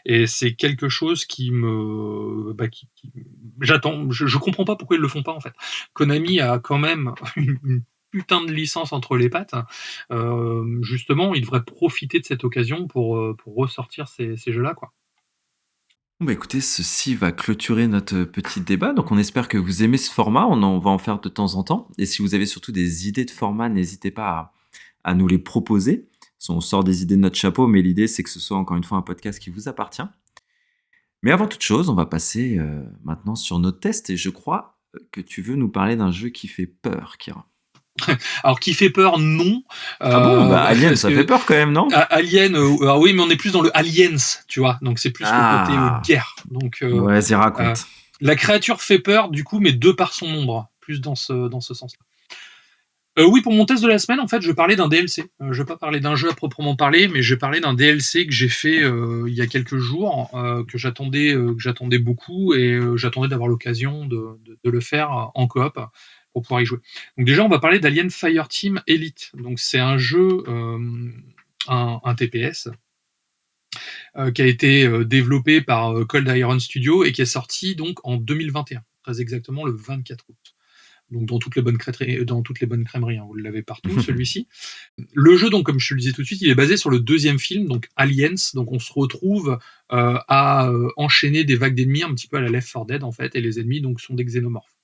Et c'est quelque chose j'attends. Je comprends pas pourquoi ils le font pas, en fait. Konami a quand même une putain de licence entre les pattes. Justement, ils devraient profiter de cette occasion pour ressortir ces jeux-là, quoi. Bon bah écoutez, ceci va clôturer notre petit débat. Donc on espère que vous aimez ce format. On va en faire de temps en temps. Et si vous avez surtout des idées de format, n'hésitez pas à nous les proposer. On sort des idées de notre chapeau, mais l'idée c'est que ce soit encore une fois un podcast qui vous appartient. Mais avant toute chose, on va passer maintenant sur nos tests. Et je crois que tu veux nous parler d'un jeu qui fait peur, Kira. Alors, qui fait peur, non. Ah bon, bah Alien, Parce ça fait que peur quand même, non? Alien, alors oui, mais on est plus dans le Aliens, tu vois. Donc c'est plus le côté Ah, guerre. Donc vas-y, euh, raconte. la créature fait peur, du coup, mais de par son nombre, plus dans ce sens-là. Oui, pour mon test de la semaine, en fait, je parlais d'un DLC. Je vais pas parler d'un jeu à proprement parler, mais je vais parler d'un DLC que j'ai fait il y a quelques jours, que j'attendais beaucoup, et j'attendais d'avoir l'occasion de le faire en coop pour pouvoir y jouer. Donc déjà, on va parler d'Alien Fireteam Elite. Donc c'est un jeu, un TPS, qui a été développé par Cold Iron Studio et qui est sorti donc en 2021, très exactement le 24 août. Donc dans toutes les bonnes crèmeries, hein, vous l'avez partout, celui-ci. Le jeu, donc, comme je te le disais tout de suite, il est basé sur le deuxième film, donc Aliens. Donc on se retrouve à enchaîner des vagues d'ennemis, un petit peu à la Left 4 Dead, en fait, et les ennemis donc sont des xénomorphes.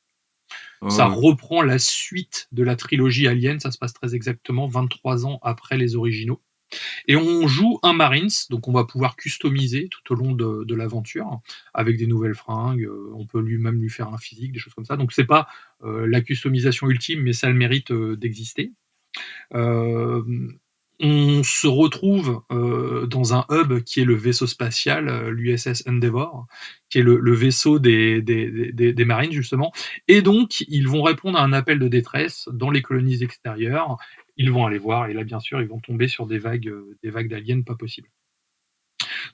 Ça Oh, reprend la suite de la trilogie Alien, ça se passe très exactement 23 ans après les originaux. Et on joue un Marines, donc on va pouvoir customiser tout au long de l'aventure avec des nouvelles fringues. On peut lui-même lui faire un physique, des choses comme ça. Donc c'est pas la customisation ultime, mais ça a le mérite d'exister. Euh, On se retrouve dans un hub qui est le vaisseau spatial, l'USS Endeavour, qui est le vaisseau des marines justement. Et donc, ils vont répondre à un appel de détresse dans les colonies extérieures. Ils vont aller voir, et là, bien sûr, ils vont tomber sur des vagues d'aliens pas possibles.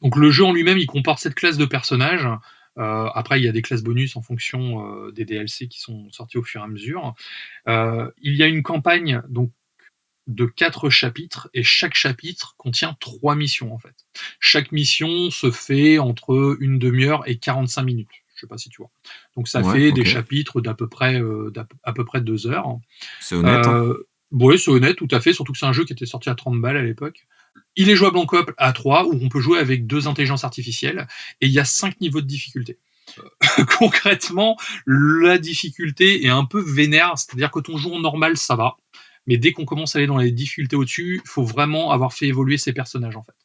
Donc, le jeu en lui-même, il comporte cette classe de personnages. Après, il y a des classes bonus en fonction des DLC qui sont sortis au fur et à mesure. Il y a une campagne donc de 4 chapitres, et chaque chapitre contient 3 missions en fait. Chaque mission se fait entre une demi-heure et 45 minutes. Je sais pas si tu vois. Donc ça Ouais, fait des ok. chapitres d'à peu près 2 heures. C'est honnête, hein. Oui, c'est honnête, tout à fait, surtout que c'est un jeu qui était sorti à 30 balles à l'époque. Il est jouable en coop à 3, où on peut jouer avec 2 intelligences artificielles, et il y a 5 niveaux de difficulté. Concrètement, la difficulté est un peu vénère, c'est-à-dire que ton joue en normal, ça va. Mais dès qu'on commence à aller dans les difficultés au-dessus, il faut vraiment avoir fait évoluer ses personnages, en fait.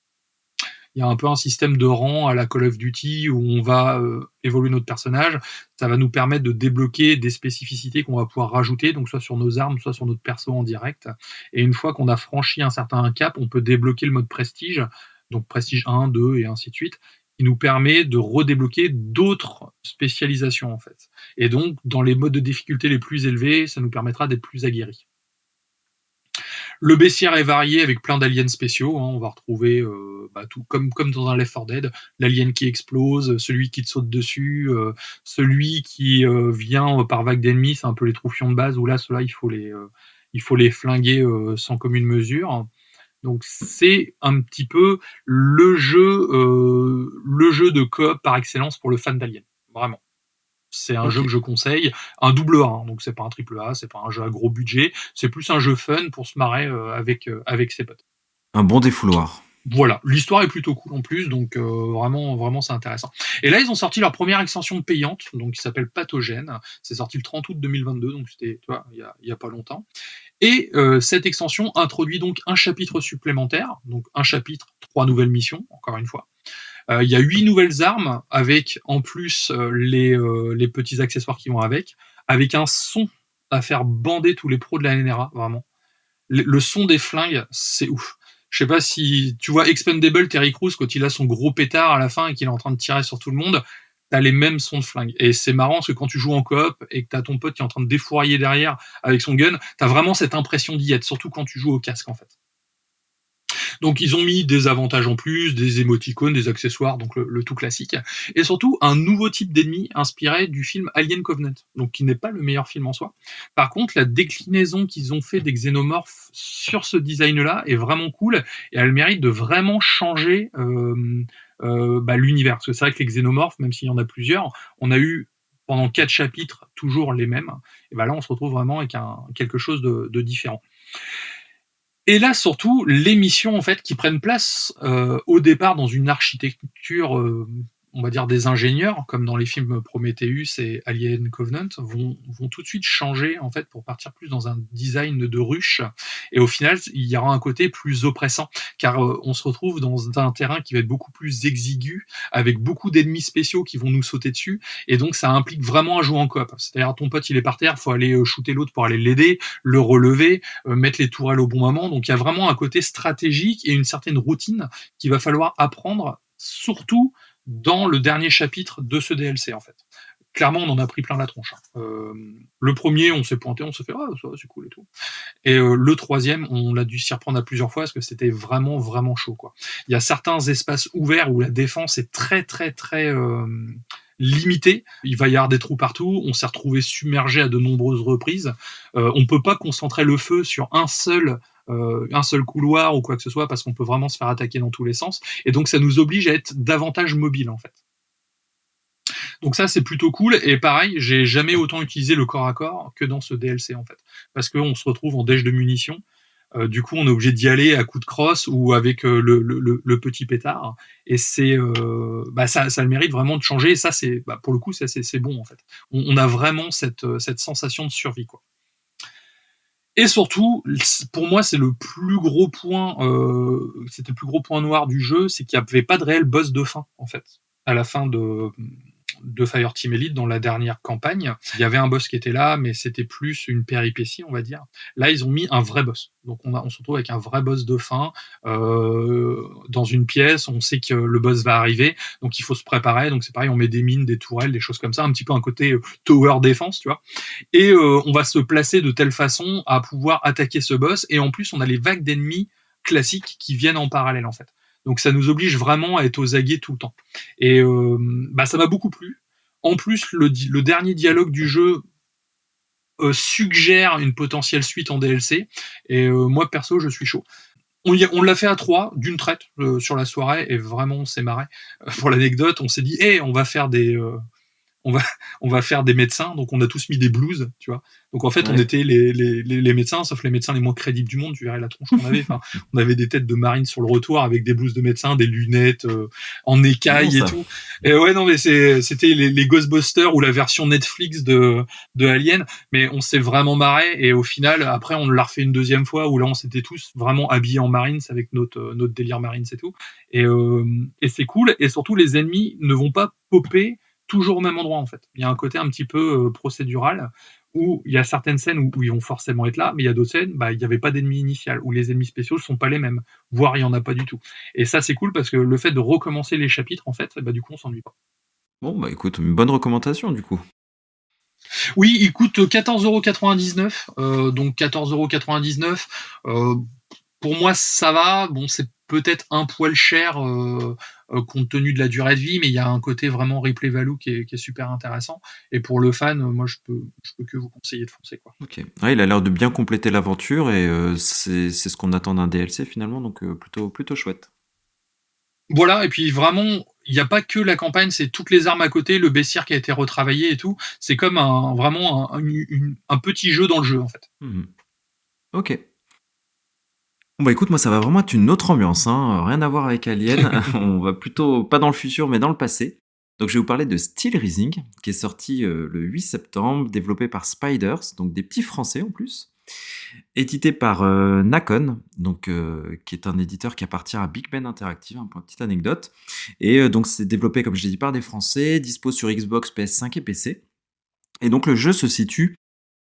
Il y a un peu un système de rang à la Call of Duty où on va évoluer notre personnage. Ça va nous permettre de débloquer des spécificités qu'on va pouvoir rajouter, donc soit sur nos armes, soit sur notre perso en direct. Et une fois qu'on a franchi un certain cap, on peut débloquer le mode prestige, donc prestige 1, 2 et ainsi de suite, qui nous permet de redébloquer d'autres spécialisations en fait. Et donc, dans les modes de difficulté les plus élevés, ça nous permettra d'être plus aguerris. Le bestiaire est varié avec plein d'aliens spéciaux. On va retrouver tout comme dans un Left 4 Dead, l'alien qui explose, celui qui te saute dessus, celui qui vient par vague d'ennemis. C'est un peu les troufions de base où là, ceux-là, il faut les flinguer sans commune mesure. Donc c'est un petit peu le jeu de coop par excellence pour le fan d'Alien. Vraiment. C'est un jeu Ok. que je conseille, un double A, hein, donc c'est pas un triple A, c'est pas un jeu à gros budget, c'est plus un jeu fun pour se marrer avec ses potes. Un bon défouloir. Voilà, l'histoire est plutôt cool en plus, donc vraiment, vraiment c'est intéressant. Et là, ils ont sorti leur première extension payante, donc qui s'appelle Pathogène. C'est sorti le 30 août 2022, donc c'était, tu vois, il y a pas longtemps. Et cette extension introduit donc un chapitre supplémentaire, donc un chapitre, 3 nouvelles missions, encore une fois. Il y a 8 nouvelles armes, avec en plus les petits accessoires qui vont avec un son à faire bander tous les pros de la NRA, vraiment. Le son des flingues, c'est ouf. Je sais pas si tu vois Expendable Terry Crews quand il a son gros pétard à la fin et qu'il est en train de tirer sur tout le monde, t'as les mêmes sons de flingue. Et c'est marrant parce que quand tu joues en coop et que t'as ton pote qui est en train de défourailler derrière avec son gun, t'as vraiment cette impression d'y être, surtout quand tu joues au casque en fait. Donc ils ont mis des avantages en plus, des émoticônes, des accessoires, donc le tout classique, et surtout un nouveau type d'ennemi inspiré du film Alien Covenant, donc qui n'est pas le meilleur film en soi. Par contre, la déclinaison qu'ils ont fait des xénomorphes sur ce design-là est vraiment cool, et elle mérite de vraiment changer l'univers. Parce que c'est vrai que les xénomorphes, même s'il y en a plusieurs, on a eu pendant 4 chapitres toujours les mêmes, et ben là on se retrouve vraiment avec quelque chose de différent. Et là, surtout, les missions en fait qui prennent place au départ dans une architecture, on va dire des ingénieurs, comme dans les films Prometheus et Alien Covenant, vont tout de suite changer en fait pour partir plus dans un design de ruche. Et au final, il y aura un côté plus oppressant, car on se retrouve dans un terrain qui va être beaucoup plus exigu, avec beaucoup d'ennemis spéciaux qui vont nous sauter dessus. Et donc, ça implique vraiment un jeu en coop. C'est-à-dire, ton pote, il est par terre, il faut aller shooter l'autre pour aller l'aider, le relever, mettre les tourelles au bon moment. Donc il y a vraiment un côté stratégique et une certaine routine qu'il va falloir apprendre, surtout dans le dernier chapitre de ce DLC en fait. Clairement, on en a pris plein la tronche. Le premier, on s'est pointé, on s'est fait ah ça c'est cool et tout. Et le troisième, on l'a dû s'y reprendre à plusieurs fois parce que c'était vraiment vraiment chaud quoi. Il y a certains espaces ouverts où la défense est très très très limité. Il va y avoir des trous partout. On s'est retrouvé submergé à de nombreuses reprises. On peut pas concentrer le feu sur un seul couloir ou quoi que ce soit parce qu'on peut vraiment se faire attaquer dans tous les sens. Et donc ça nous oblige à être davantage mobile en fait. Donc ça c'est plutôt cool. Et pareil, j'ai jamais autant utilisé le corps à corps que dans ce DLC en fait, parce qu'on se retrouve en déche de munitions. Du coup, on est obligé d'y aller à coup de crosse ou avec le petit pétard. Et ça a le mérite vraiment de changer. Et ça, pour le coup, c'est bon en fait. On a vraiment cette sensation de survie, quoi. Et surtout, pour moi, c'est le plus gros point. C'était le plus gros point noir du jeu, c'est qu'il n'y avait pas de réel boss de fin en fait. À la fin de Fireteam Elite dans la dernière campagne. Il y avait un boss qui était là, mais c'était plus une péripétie, on va dire. Là, ils ont mis un vrai boss. Donc on se retrouve avec un vrai boss de fin dans une pièce. On sait que le boss va arriver, donc il faut se préparer. Donc c'est pareil, on met des mines, des tourelles, des choses comme ça, un petit peu un côté tower defense, tu vois. Et on va se placer de telle façon à pouvoir attaquer ce boss. Et en plus, on a les vagues d'ennemis classiques qui viennent en parallèle, en fait. Donc ça nous oblige vraiment à être aux aguets tout le temps. Et ça m'a beaucoup plu. En plus, le dernier dialogue du jeu suggère une potentielle suite en DLC. Et moi, perso, je suis chaud. On l'a fait à 3 d'une traite sur la soirée, et vraiment, on s'est marré. Pour l'anecdote, on s'est dit, on va faire on va, on va faire des médecins, donc on a tous mis des blouses, tu vois. Donc en fait, on Ouais. était les médecins, sauf les médecins les moins crédibles du monde, tu verrais la tronche qu'on avait. Enfin, on avait des têtes de marines sur le retour avec des blouses de médecins, des lunettes en C'est bon écaille et ça. tout. Et ouais, non, mais c'était les Ghostbusters ou la version Netflix de Alien, mais on s'est vraiment marré, et au final, après, on l'a refait une deuxième fois où là, on s'était tous vraiment habillés en Marines avec notre délire Marines et tout. Et c'est cool, et surtout, les ennemis ne vont pas popper toujours au même endroit, en fait. Il y a un côté un petit peu procédural où il y a certaines scènes où ils vont forcément être là, mais il y a d'autres scènes, il n'y avait pas d'ennemis initial, où les ennemis spéciaux ne sont pas les mêmes, voire il n'y en a pas du tout. Et ça, c'est cool parce que le fait de recommencer les chapitres, en fait, du coup, on s'ennuie pas. Bon, bah écoute, une bonne recommandation du coup. Oui, il coûte 14,99 €, donc 14,99 €. Pour moi, ça va. Bon, c'est peut-être un poil cher compte tenu de la durée de vie, mais il y a un côté vraiment replay value qui est super intéressant. Et pour le fan, moi, je peux que vous conseiller de foncer, quoi. Ok. Ouais, il a l'air de bien compléter l'aventure et c'est ce qu'on attend d'un DLC finalement, donc plutôt chouette. Voilà, et puis vraiment, il n'y a pas que la campagne, c'est toutes les armes à côté, le bestiaire qui a été retravaillé et tout. C'est comme vraiment un petit jeu dans le jeu, en fait. Mhm. Ok. Bon bah écoute, moi ça va vraiment être une autre ambiance, hein. Rien à voir avec Alien. On va plutôt pas dans le futur mais dans le passé. Donc je vais vous parler de Steel Rising, qui est sorti le 8 septembre, développé par Spiders, donc des petits Français en plus, édité par Nacon, donc qui est un éditeur qui appartient à Big Ben Interactive, hein, pour une petite anecdote. Et donc c'est développé, comme je l'ai dit, par des Français, dispo sur Xbox, PS5 et PC. Et donc le jeu se situe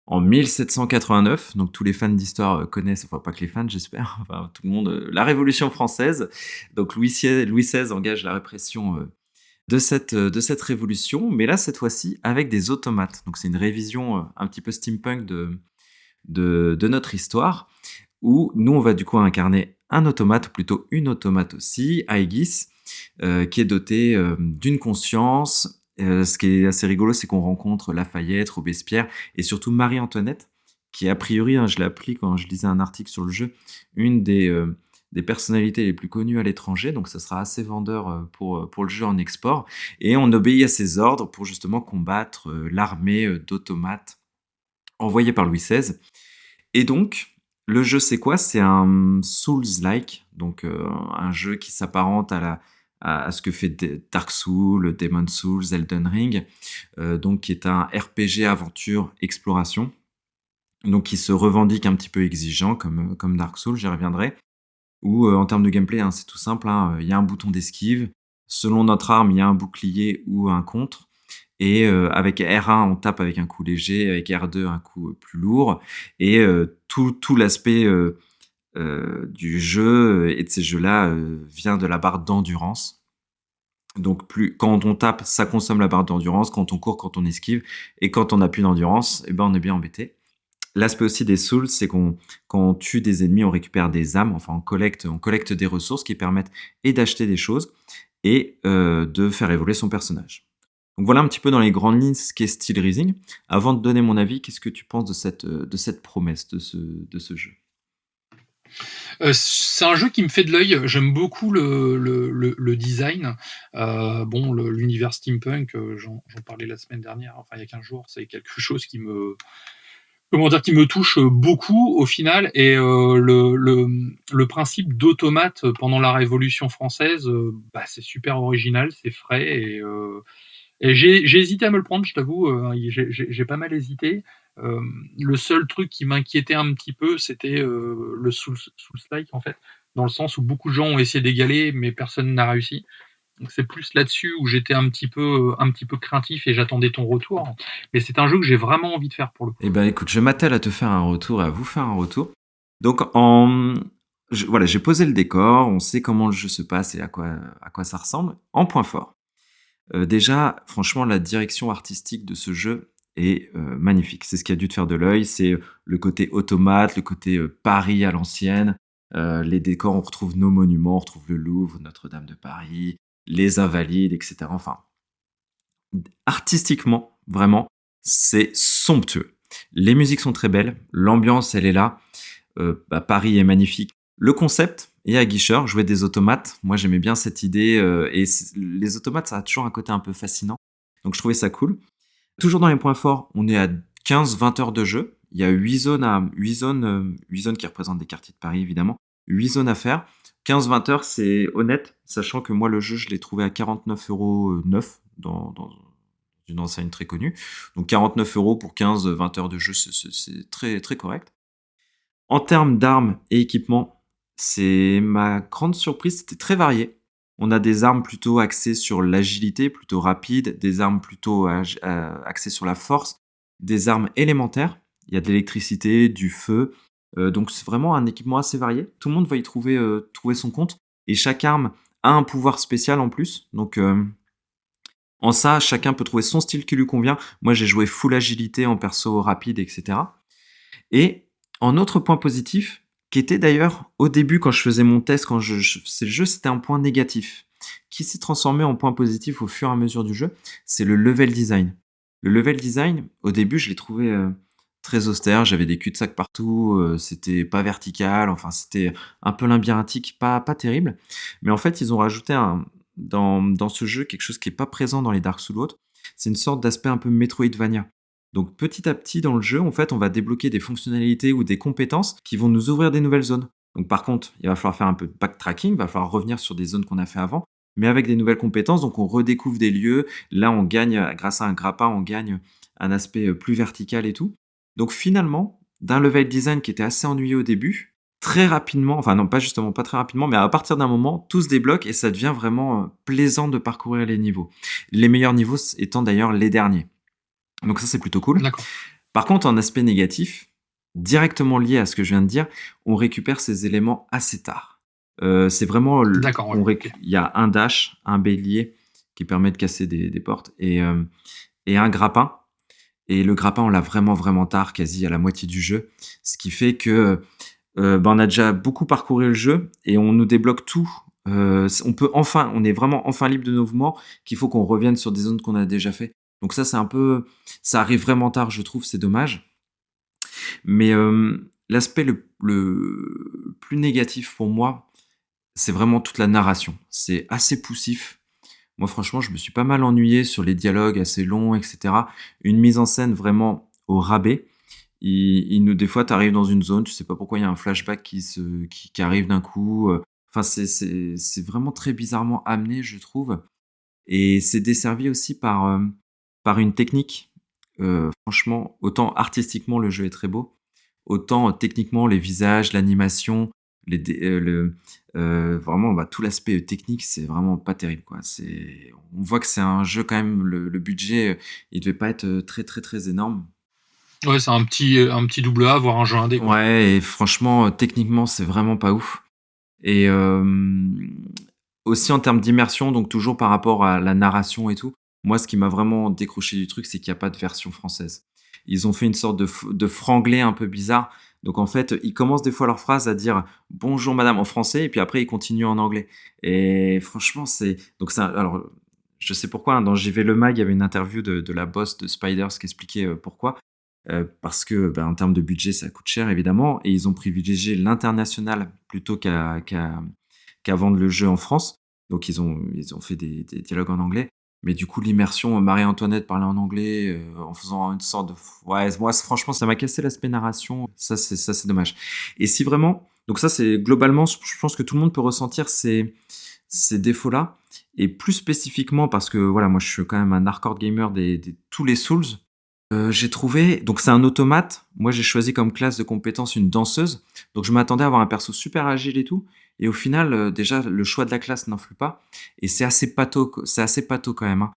en 1789, donc tous les fans d'histoire connaissent, enfin pas que les fans j'espère, enfin tout le monde, la Révolution française. Donc Louis XVI engage la répression de cette révolution, mais là cette fois-ci avec des automates. Donc c'est une révision un petit peu steampunk de notre histoire, où nous on va du coup incarner un automate, ou plutôt une automate aussi, Aegis, qui est dotée d'une conscience. Ce qui est assez rigolo, c'est qu'on rencontre Lafayette, Robespierre et surtout Marie-Antoinette, qui a priori, hein, je l'ai appris quand je lisais un article sur le jeu, une des personnalités les plus connues à l'étranger, donc ça sera assez vendeur pour le jeu en export. Et on obéit à ses ordres pour justement combattre l'armée d'automates envoyée par Louis XVI. Et donc, le jeu, c'est quoi? C'est un Souls-like, donc un jeu qui s'apparente à ce que fait Dark Souls, Demon Souls, Elden Ring, donc qui est un RPG aventure exploration, donc qui se revendique un petit peu exigeant comme Dark Souls, j'y reviendrai. Ou en termes de gameplay, hein, c'est tout simple, hein, il y a un bouton d'esquive. Selon notre arme, il y a un bouclier ou un contre. Et avec R1, on tape avec un coup léger, avec R2, un coup plus lourd. Et tout l'aspect du jeu et de ces jeux-là vient de la barre d'endurance. Donc quand on tape, ça consomme la barre d'endurance. Quand on court, quand on esquive. Et quand on n'a plus d'endurance, eh ben, on est bien embêté. L'aspect aussi des souls, c'est quand on tue des ennemis, on récupère des âmes, enfin on collecte des ressources qui permettent et d'acheter des choses et de faire évoluer son personnage. Donc voilà un petit peu dans les grandes lignes ce qu'est Steel Rising. Avant de donner mon avis, qu'est-ce que tu penses de cette promesse de ce jeu? C'est un jeu qui me fait de l'œil. J'aime beaucoup le design. Bon, l'univers steampunk, j'en parlais la semaine dernière, enfin il y a 15 jours, c'est quelque chose qui me touche beaucoup au final. Et le principe d'automate pendant la Révolution française, c'est super original, c'est frais. Et j'ai hésité à me le prendre, je t'avoue, j'ai pas mal hésité. Le seul truc qui m'inquiétait un petit peu, c'était le Souls-like, en fait, dans le sens où beaucoup de gens ont essayé d'égaler, mais personne n'a réussi. Donc c'est plus là-dessus où j'étais un petit peu craintif et j'attendais ton retour. Mais c'est un jeu que j'ai vraiment envie de faire pour le coup. Eh ben, écoute, je m'attelle à te faire un retour et à vous faire un retour. Donc, voilà, j'ai posé le décor, on sait comment le jeu se passe et à quoi ça ressemble. En point fort, déjà, franchement, la direction artistique de ce jeu est magnifique. C'est ce qui a dû te faire de l'œil. C'est le côté automate, le côté Paris à l'ancienne. Les décors, on retrouve nos monuments, on retrouve le Louvre, Notre-Dame de Paris, les Invalides, etc. Enfin, artistiquement, vraiment, c'est somptueux. Les musiques sont très belles, l'ambiance, elle est là. Paris est magnifique. Le concept est aguicheur, jouer des automates. Moi, j'aimais bien cette idée. Les automates, ça a toujours un côté un peu fascinant. Donc, je trouvais ça cool. Toujours dans les points forts, on est à 15-20 heures de jeu. Il y a 8 zones qui représentent des quartiers de Paris, évidemment. 8 zones à faire. 15-20 heures, c'est honnête, sachant que moi, le jeu, je l'ai trouvé à 49 € neuf dans une enseigne très connue. Donc 49 € pour 15-20 heures de jeu, c'est très, très correct. En termes d'armes et équipements, c'est ma grande surprise, c'était très varié. On a des armes plutôt axées sur l'agilité, plutôt rapide, des armes plutôt axées sur la force, des armes élémentaires. Il y a de l'électricité, du feu. Donc c'est vraiment un équipement assez varié. Tout le monde va y trouver son compte. Et chaque arme a un pouvoir spécial en plus. Donc en ça, chacun peut trouver son style qui lui convient. Moi, j'ai joué full agilité en perso rapide, etc. Et en autre point positif, qui était d'ailleurs au début quand je faisais mon test, quand je faisais le jeu, c'était un point négatif, qui s'est transformé en point positif au fur et à mesure du jeu, c'est le level design. Le level design, au début, je l'ai trouvé très austère, j'avais des cul-de-sac partout, c'était pas vertical, enfin c'était un peu labyrinthique, pas terrible. Mais en fait, ils ont rajouté dans ce jeu quelque chose qui n'est pas présent dans les Dark Souls ou autres, c'est une sorte d'aspect un peu Metroidvania. Donc petit à petit dans le jeu, en fait, on va débloquer des fonctionnalités ou des compétences qui vont nous ouvrir des nouvelles zones. Donc par contre, il va falloir faire un peu de backtracking, il va falloir revenir sur des zones qu'on a fait avant, mais avec des nouvelles compétences, donc on redécouvre des lieux. Là, on gagne, grâce à un grappin, on gagne un aspect plus vertical et tout. Donc finalement, d'un level design qui était assez ennuyeux au début, très rapidement, enfin non, pas justement, pas très rapidement, mais à partir d'un moment, tout se débloque et ça devient vraiment plaisant de parcourir les niveaux. Les meilleurs niveaux étant d'ailleurs les derniers. Donc ça, c'est plutôt cool. D'accord. Par contre, en aspect négatif, directement lié à ce que je viens de dire, on récupère ces éléments assez tard. C'est vraiment, D'accord, ouais, ok. il y a un dash, un bélier qui permet de casser des portes et un grappin. Et le grappin, on l'a vraiment, vraiment tard, quasi à la moitié du jeu. Ce qui fait que on a déjà beaucoup parcouru le jeu et on nous débloque tout. On est vraiment enfin libre de nos mouvements, qu'il faut qu'on revienne sur des zones qu'on a déjà fait. Donc ça, ça arrive vraiment tard, je trouve, c'est dommage. Mais l'aspect le plus négatif pour moi, c'est vraiment toute la narration. C'est assez poussif. Moi, franchement, je me suis pas mal ennuyé sur les dialogues assez longs, etc. Une mise en scène vraiment au rabais. Des fois, tu arrives dans une zone, tu sais pas pourquoi il y a un flashback qui arrive d'un coup. Enfin, c'est vraiment très bizarrement amené, je trouve. Et c'est desservi aussi par une technique. Franchement, autant artistiquement, le jeu est très beau, autant techniquement, les visages, l'animation, vraiment tout l'aspect technique, c'est vraiment pas terrible, quoi. On voit que c'est un jeu quand même, le budget, il devait pas être très, très, très énorme. Ouais, c'est un petit double A, voire un jeu indé, quoi. Ouais, et franchement, techniquement, c'est vraiment pas ouf. Et aussi en termes d'immersion, donc toujours par rapport à la narration et tout, moi, ce qui m'a vraiment décroché du truc, c'est qu'il y a pas de version française. Ils ont fait une sorte de franglais un peu bizarre. Donc en fait, ils commencent des fois leur phrase à dire «Bonjour madame» en français et puis après ils continuent en anglais. Et franchement, alors je sais pourquoi, hein, dans JV Le Mag, il y avait une interview de la boss de Spiders qui expliquait, pourquoi. Parce que, en termes de budget, ça coûte cher évidemment et ils ont privilégié l'international plutôt qu'à vendre le jeu en France. Donc ils ont fait des dialogues en anglais. Mais du coup, l'immersion, Marie-Antoinette parlait en anglais, en faisant une sorte de ouais, moi franchement, ça m'a cassé l'aspect narration. Ça c'est dommage. Et si vraiment donc ça, c'est globalement, je pense que tout le monde peut ressentir ces défauts-là et plus spécifiquement parce que voilà, moi je suis quand même un hardcore gamer des tous les Souls. J'ai trouvé, donc c'est un automate. Moi, j'ai choisi comme classe de compétence une danseuse. Donc, je m'attendais à avoir un perso super agile et tout. Et au final, déjà, le choix de la classe n'influe pas. Et c'est assez pâteau quand même, hein.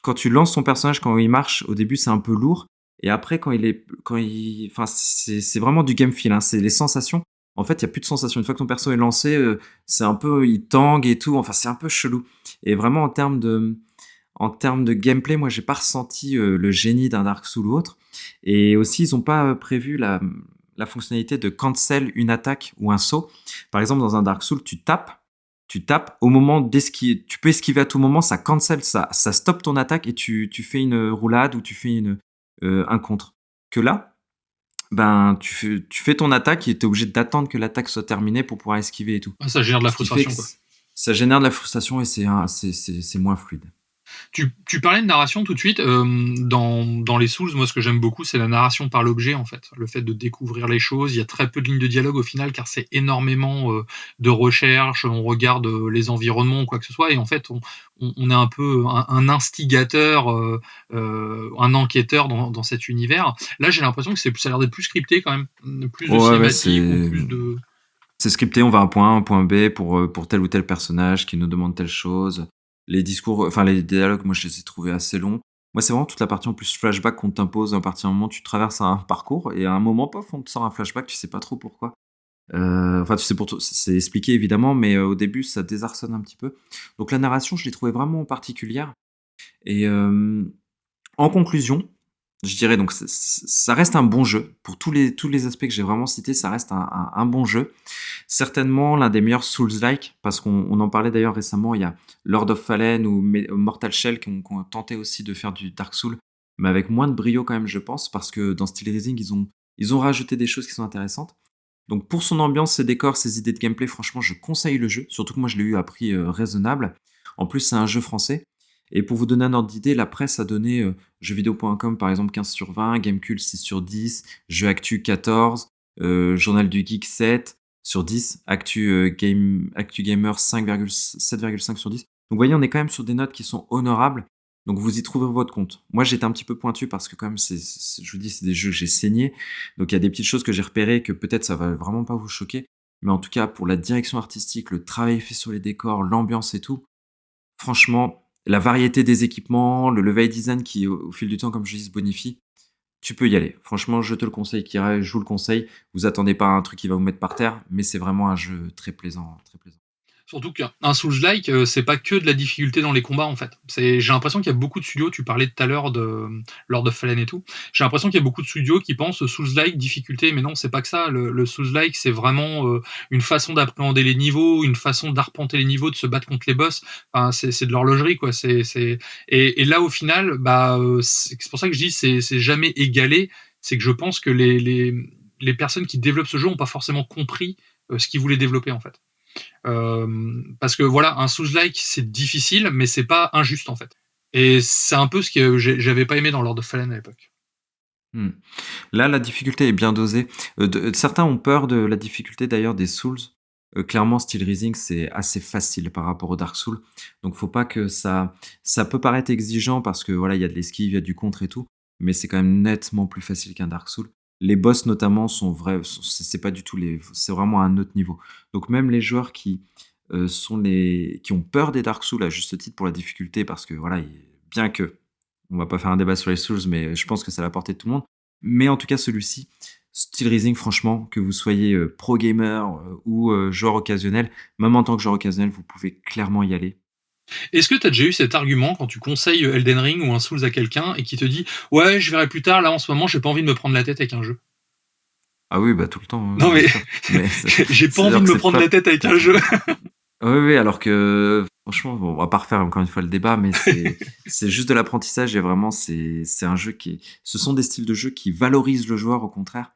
Quand tu lances ton personnage, quand il marche, au début, c'est un peu lourd. Et après, enfin, c'est vraiment du game feel, hein. C'est les sensations. En fait, il y a plus de sensations. Une fois que ton perso est lancé, c'est un peu, il tangue et tout. Enfin, c'est un peu chelou. Et vraiment, en termes de gameplay, moi, j'ai pas ressenti le génie d'un Dark Souls ou autre. Et aussi, ils ont pas prévu la fonctionnalité de cancel une attaque ou un saut. Par exemple, dans un Dark Souls, tu tapes au moment d'esquiver. Tu peux esquiver à tout moment, ça cancel, ça stoppe ton attaque et tu fais une roulade ou tu fais un contre. Que là, ben, tu fais ton attaque et tu es obligé d'attendre que l'attaque soit terminée pour pouvoir esquiver et tout. Ah, ça génère de la Ce qui fait frustration, que quoi. ça génère de la frustration et c'est moins fluide. Tu parlais de narration tout de suite. Dans les Souls, moi, ce que j'aime beaucoup, c'est la narration par l'objet, en fait. Le fait de découvrir les choses. Il y a très peu de lignes de dialogue au final, car c'est énormément de recherche. On regarde les environnements ou quoi que ce soit. Et en fait, on est un peu un instigateur, un enquêteur dans cet univers. Là, j'ai l'impression que ça a l'air d'être plus scripté quand même. Plus de Ouais, ouais, cinématiques ou plus de... c'est scripté, on va à un point A, un point B pour tel ou tel personnage qui nous demande telle chose. Les discours, enfin les dialogues, moi je les ai trouvés assez longs. Moi, c'est vraiment toute la partie en plus flashback qu'on t'impose à partir du moment où tu traverses un parcours et à un moment, pof, on te sort un flashback, tu sais pas trop pourquoi. Enfin, tu sais, c'est expliqué évidemment, mais au début, ça désarçonne un petit peu. Donc la narration, je l'ai trouvée vraiment particulière. Et en conclusion, je dirais donc ça reste un bon jeu. Pour tous les aspects que j'ai vraiment cités, ça reste un bon jeu. Certainement l'un des meilleurs Souls-like, parce qu'on en parlait d'ailleurs récemment, il y a Lord of Fallen ou Mortal Shell qui ont tenté aussi de faire du Dark Souls, mais avec moins de brio quand même, je pense, parce que dans Steel Rising, ils ont rajouté des choses qui sont intéressantes. Donc pour son ambiance, ses décors, ses idées de gameplay, franchement, je conseille le jeu, surtout que moi je l'ai eu à prix raisonnable. En plus, c'est un jeu français. Et pour vous donner un ordre d'idée, la presse a donné jeuxvideo.com par exemple 15 sur 20, Gamecult 6 sur 10, Jeux Actu 14, Journal du Geek 7 sur 10, Actu Gamer 7,5 sur 10. Donc vous voyez, on est quand même sur des notes qui sont honorables. Donc vous y trouverez votre compte. Moi j'étais un petit peu pointu parce que quand même, je vous dis, c'est des jeux que j'ai saignés. Donc il y a des petites choses que j'ai repérées que peut-être ça va vraiment pas vous choquer. Mais en tout cas, pour la direction artistique, le travail fait sur les décors, l'ambiance et tout, franchement, la variété des équipements, le level design qui, au fil du temps, comme je dis, se bonifie, tu peux y aller. Franchement, je te le conseille, Kira, je vous le conseille. Vous attendez pas à un truc qui va vous mettre par terre, mais c'est vraiment un jeu très plaisant, très plaisant. Surtout qu'un Souls-like, c'est pas que de la difficulté dans les combats, en fait. J'ai l'impression qu'il y a beaucoup de studios, tu parlais tout à l'heure de Lord of Fallen et tout, j'ai l'impression qu'il y a beaucoup de studios qui pensent Souls-like, difficulté, mais non, c'est pas que ça. Le Souls-like, c'est vraiment une façon d'appréhender les niveaux, une façon d'arpenter les niveaux, de se battre contre les boss. Enfin, c'est de l'horlogerie, quoi. Et là, au final, c'est pour ça que je dis c'est jamais égalé. C'est que je pense que les personnes qui développent ce jeu ont pas forcément compris ce qu'ils voulaient développer, en fait. Parce que voilà, un Souls-like, c'est difficile, mais c'est pas injuste en fait. Et c'est un peu ce que j'avais pas aimé dans Lord of Fallen à l'époque. Hmm. Là, la difficulté est bien dosée. Certains ont peur de la difficulté d'ailleurs des Souls. Clairement, Steel Rising, c'est assez facile par rapport au Dark Souls. Donc, faut pas que ça peut paraître exigeant parce que voilà, il y a de l'esquive, il y a du contre et tout, mais c'est quand même nettement plus facile qu'un Dark Souls. Les boss notamment sont vrais, c'est pas du tout c'est vraiment un autre niveau. Donc même les joueurs qui ont peur des Dark Souls à juste titre pour la difficulté, parce que voilà, bien que on va pas faire un débat sur les Souls, mais je pense que c'est à la portée de tout le monde. Mais en tout cas, celui-ci, Steel Rising, franchement, que vous soyez pro gamer ou joueur occasionnel, même en tant que joueur occasionnel, vous pouvez clairement y aller. Est-ce que tu as déjà eu cet argument quand tu conseilles Elden Ring ou un Souls à quelqu'un et qui te dit ouais, je verrai plus tard, là en ce moment, j'ai pas envie de me prendre la tête avec un jeu? Ah oui, bah tout le temps, Non bien mais sûr. Mais j'ai pas envie c'est-à-dire de que me c'est prendre pas. la tête avec un jeu. Oui, oui, alors que franchement, bon, on va pas refaire encore une fois le débat, mais c'est juste de l'apprentissage et vraiment c'est un jeu ce sont des styles de jeu qui valorisent le joueur au contraire,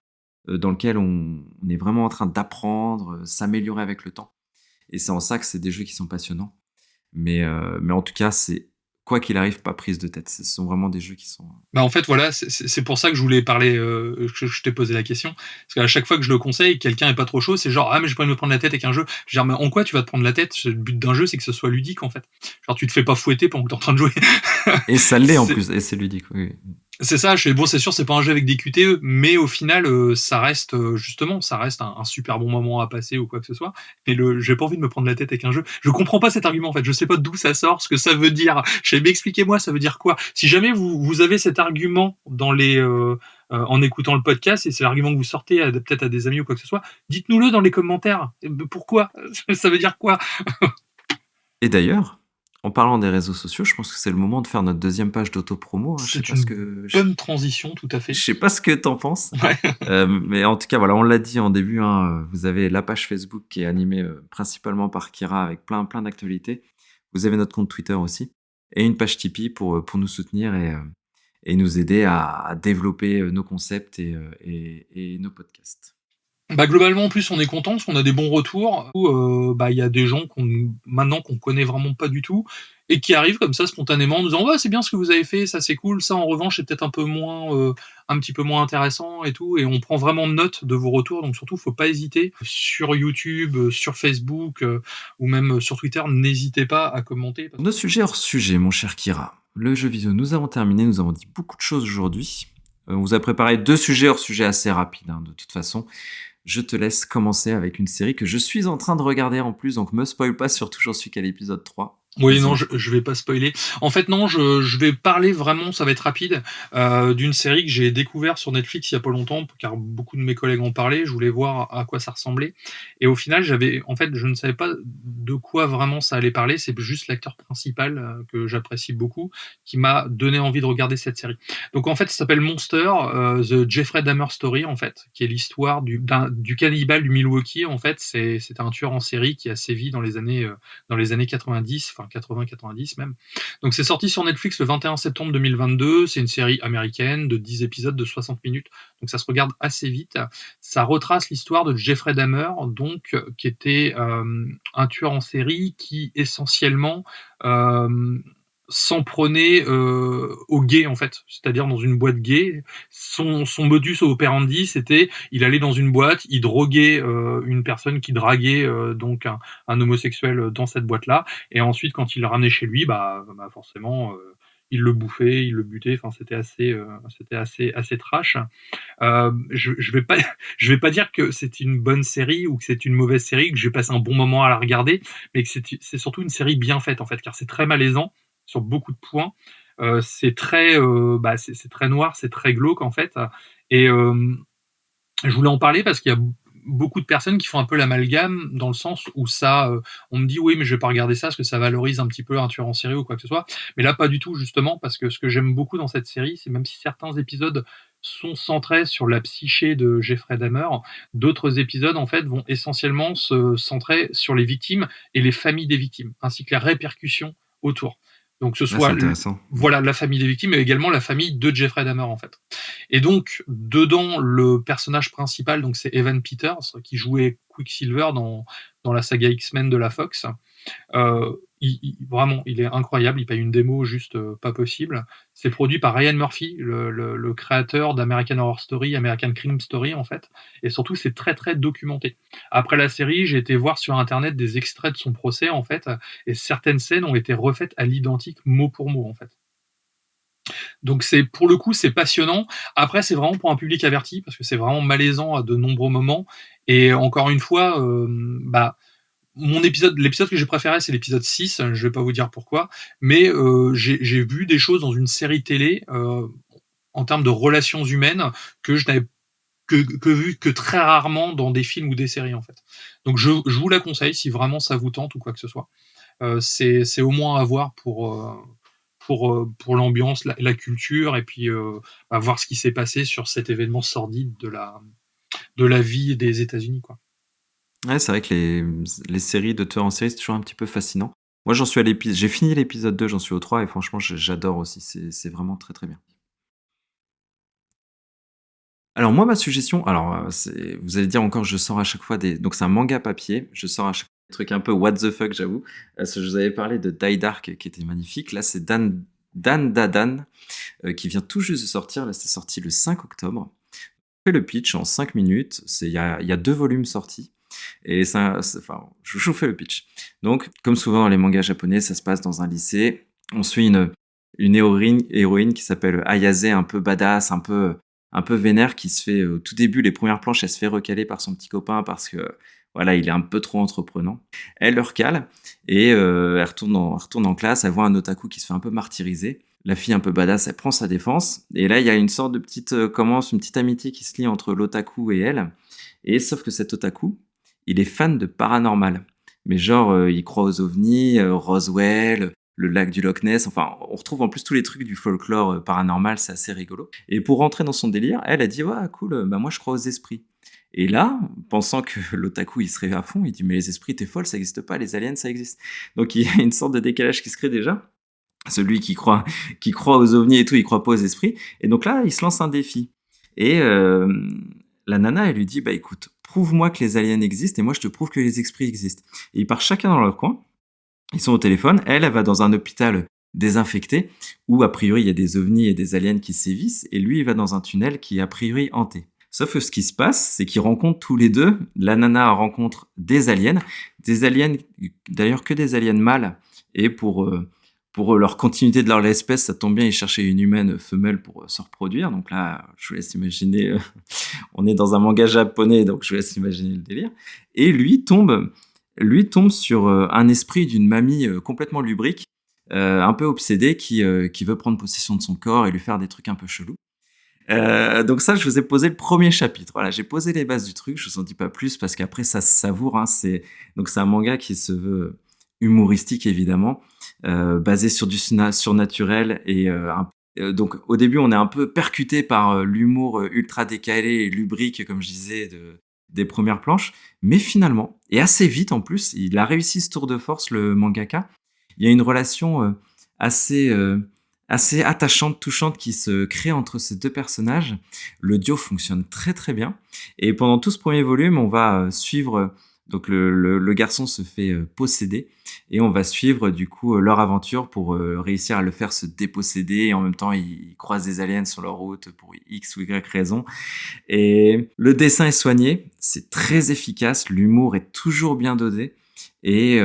dans lequel on est vraiment en train d'apprendre, s'améliorer avec le temps. Et c'est en ça que c'est des jeux qui sont passionnants. Mais en tout cas, c'est quoi qu'il arrive, pas prise de tête. Ce sont vraiment des jeux qui sont. Bah en fait voilà, c'est pour ça que je voulais parler, que je t'ai posé la question. Parce qu'à chaque fois que je le conseille, quelqu'un est pas trop chaud, c'est genre ah mais j'ai pas envie de me prendre la tête avec un jeu. Je veux dire mais en quoi tu vas te prendre la tête? Le but d'un jeu c'est que ce soit ludique en fait. Genre tu te fais pas fouetter pendant que t'es en train de jouer. Et ça l'est en c'est plus, et c'est ludique. Oui. C'est ça, bon, c'est sûr, c'est pas un jeu avec des QTE, mais au final, ça reste, justement, ça reste un super bon moment à passer ou quoi que ce soit. Et j'ai pas envie de me prendre la tête avec un jeu. Je comprends pas cet argument, en fait. Je sais pas d'où ça sort, ce que ça veut dire. Mais expliquez-moi, ça veut dire quoi? Si jamais vous avez cet argument en écoutant le podcast, et c'est l'argument que vous sortez peut-être à des amis ou quoi que ce soit, dites-nous-le dans les commentaires. Pourquoi? Ça veut dire quoi? Et d'ailleurs, en parlant des réseaux sociaux, je pense que c'est le moment de faire notre deuxième page d'auto-promo, hein. C'est une bonne transition, tout à fait. Je sais pas ce que t'en penses. Ouais. Mais en tout cas, voilà, on l'a dit en début, hein, vous avez la page Facebook qui est animée principalement par Kira avec plein d'actualités. Vous avez notre compte Twitter aussi. Et une page Tipeee pour nous soutenir et nous aider à développer nos concepts et nos podcasts. Bah, globalement, en plus, on est content parce qu'on a des bons retours. Bah, il y a des gens maintenant qu'on connaît vraiment pas du tout et qui arrivent comme ça spontanément en nous disant ouais, c'est bien ce que vous avez fait, ça c'est cool. Ça, en revanche, c'est peut-être un petit peu moins intéressant et tout. Et on prend vraiment note de vos retours. Donc surtout, faut pas hésiter sur YouTube, sur Facebook ou même sur Twitter. N'hésitez pas à commenter. Nos sujets hors sujet, mon cher Kira. Le jeu vidéo, nous avons terminé. Nous avons dit beaucoup de choses aujourd'hui. On vous a préparé 2 sujets hors sujet assez rapides, hein, de toute façon. Je te laisse commencer avec une série que je suis en train de regarder en plus, donc me spoil pas, surtout j'en suis qu'à l'épisode 3. Oui, Vas-y, non, mon je vais pas spoiler. En fait, non, je vais parler vraiment, ça va être rapide, d'une série que j'ai découvert sur Netflix il y a pas longtemps, car beaucoup de mes collègues en parlaient. Je voulais voir à quoi ça ressemblait. Et au final, en fait, je ne savais pas de quoi vraiment ça allait parler. C'est juste l'acteur principal que j'apprécie beaucoup qui m'a donné envie de regarder cette série. Donc, en fait, ça s'appelle Monster, The Jeffrey Dahmer Story, en fait, qui est l'histoire du cannibale du Milwaukee. En fait, c'est un tueur en série qui a sévi dans les années 90, enfin 80-90 même. Donc c'est sorti sur Netflix le 21 septembre 2022. C'est une série américaine de 10 épisodes de 60 minutes. Donc ça se regarde assez vite. Ça retrace l'histoire de Jeffrey Dahmer, donc qui était un tueur en série qui essentiellement s'en prenait aux gays en fait, c'est-à-dire dans une boîte gay. Son modus operandi, c'était il allait dans une boîte, il droguait une personne qui draguait donc un homosexuel dans cette boîte-là, et ensuite quand il le ramenait chez lui, bah forcément il le bouffait, il le butait. Enfin, c'était assez trash. Je vais pas je vais pas dire que c'est une bonne série ou que c'est une mauvaise série, que j'ai passé un bon moment à la regarder, mais que c'est surtout une série bien faite en fait, car c'est très malaisant sur beaucoup de points. C'est c'est très noir, c'est très glauque en fait. Et je voulais en parler parce qu'il y a beaucoup de personnes qui font un peu l'amalgame dans le sens où on me dit oui, mais je vais pas regarder ça parce que ça valorise un petit peu un tueur en série ou quoi que ce soit. Mais là, pas du tout, justement, parce que ce que j'aime beaucoup dans cette série, c'est même si certains épisodes sont centrés sur la psyché de Jeffrey Dahmer, d'autres épisodes, en fait, vont essentiellement se centrer sur les victimes et les familles des victimes, ainsi que les répercussions autour. Donc, ce Ah, soit c'est intéressant. voilà, la famille des victimes, mais également la famille de Jeffrey Dahmer, en fait. Et donc, dedans, le personnage principal, donc c'est Evan Peters, qui jouait Quicksilver dans la saga X-Men de la Fox. Vraiment, il est incroyable. Il paye une démo juste pas possible. C'est produit par Ryan Murphy, le créateur d'American Horror Story, American Crime Story, en fait. Et surtout, c'est très, très documenté. Après la série, j'ai été voir sur Internet des extraits de son procès, en fait. Et certaines scènes ont été refaites à l'identique, mot pour mot, en fait. Donc pour le coup, c'est passionnant. Après, c'est vraiment pour un public averti parce que c'est vraiment malaisant à de nombreux moments. Et encore une fois, l'épisode que j'ai préféré, c'est l'épisode 6. Je vais pas vous dire pourquoi, mais j'ai vu des choses dans une série télé en termes de relations humaines que je n'avais vu que très rarement dans des films ou des séries en fait. Donc je vous la conseille si vraiment ça vous tente ou quoi que ce soit. C'est au moins à voir pour l'ambiance, la culture, et puis voir ce qui s'est passé sur cet événement sordide de la vie des États-Unis, quoi. Ouais, c'est vrai que les séries de tueurs en série, c'est toujours un petit peu fascinant. Moi, j'ai fini l'épisode 2, j'en suis au 3 et franchement, j'adore aussi. C'est vraiment très, très bien. Alors moi, ma suggestion, vous allez dire encore, je sors à chaque fois donc c'est un manga papier, je sors à chaque fois des trucs un peu what the fuck, j'avoue. Je vous avais parlé de Die Dark qui était magnifique. Là, c'est Dan Dadan qui vient tout juste de sortir. Là, c'est sorti le 5 octobre. Je fais le pitch en 5 minutes. Il y a 2 volumes sortis. Et je vous fais le pitch. Donc, comme souvent dans les mangas japonais, ça se passe dans un lycée. On suit une héroïne qui s'appelle Ayase, un peu badass, un peu vénère, qui se fait au tout début, les premières planches, elle se fait recaler par son petit copain parce que voilà, il est un peu trop entreprenant. Elle le recale et elle retourne en classe, elle voit un otaku qui se fait un peu martyriser. La fille un peu badass, elle prend sa défense. Et là, il y a une sorte de petite une petite amitié qui se lie entre l'otaku et elle. Et sauf que cet otaku, il est fan de paranormal. Mais genre, il croit aux ovnis, Roswell, le lac du Loch Ness. Enfin, on retrouve en plus tous les trucs du folklore paranormal, c'est assez rigolo. Et pour rentrer dans son délire, elle a dit, ouais, cool, bah moi je crois aux esprits. Et là, pensant que l'otaku il serait à fond, il dit, mais les esprits, t'es folle, ça n'existe pas, les aliens, ça existe. Donc il y a une sorte de décalage qui se crée déjà. Celui qui croit aux ovnis et tout, il croit pas aux esprits. Et donc là, il se lance un défi. Et la nana, elle lui dit, bah écoute, prouve-moi que les aliens existent et moi je te prouve que les esprits existent. Et ils partent chacun dans leur coin. Ils sont au téléphone. Elle va dans un hôpital désinfecté où a priori il y a des ovnis et des aliens qui sévissent. Et lui, il va dans un tunnel qui est a priori hanté. Sauf que ce qui se passe, c'est qu'ils rencontrent tous les deux. La nana rencontre des aliens d'ailleurs que des aliens mâles. Et pour leur continuité de leur espèce, ça tombe bien, ils cherchaient une humaine femelle pour se reproduire. Donc là, je vous laisse imaginer, on est dans un manga japonais, donc je vous laisse imaginer le délire. Et lui tombe sur un esprit d'une mamie complètement lubrique, un peu obsédée, qui veut prendre possession de son corps et lui faire des trucs un peu chelous. Donc ça, je vous ai posé le premier chapitre. Voilà, j'ai posé les bases du truc. Je vous en dis pas plus parce qu'après ça se savoure. Hein, c'est un manga qui se veut humoristique évidemment, basé sur du surnaturel et donc au début on est un peu percuté par l'humour ultra décalé et lubrique comme je disais des premières planches, mais finalement et assez vite en plus, il a réussi ce tour de force le mangaka. Il y a une relation assez assez attachante, touchante qui se crée entre ces deux personnages. Le duo fonctionne très très bien. Et pendant tout ce premier volume, on va suivre. Donc le garçon se fait posséder et on va suivre du coup leur aventure pour réussir à le faire se déposséder et en même temps ils croisent des aliens sur leur route pour X ou Y raison. Et le dessin est soigné, c'est très efficace, l'humour est toujours bien dosé. Et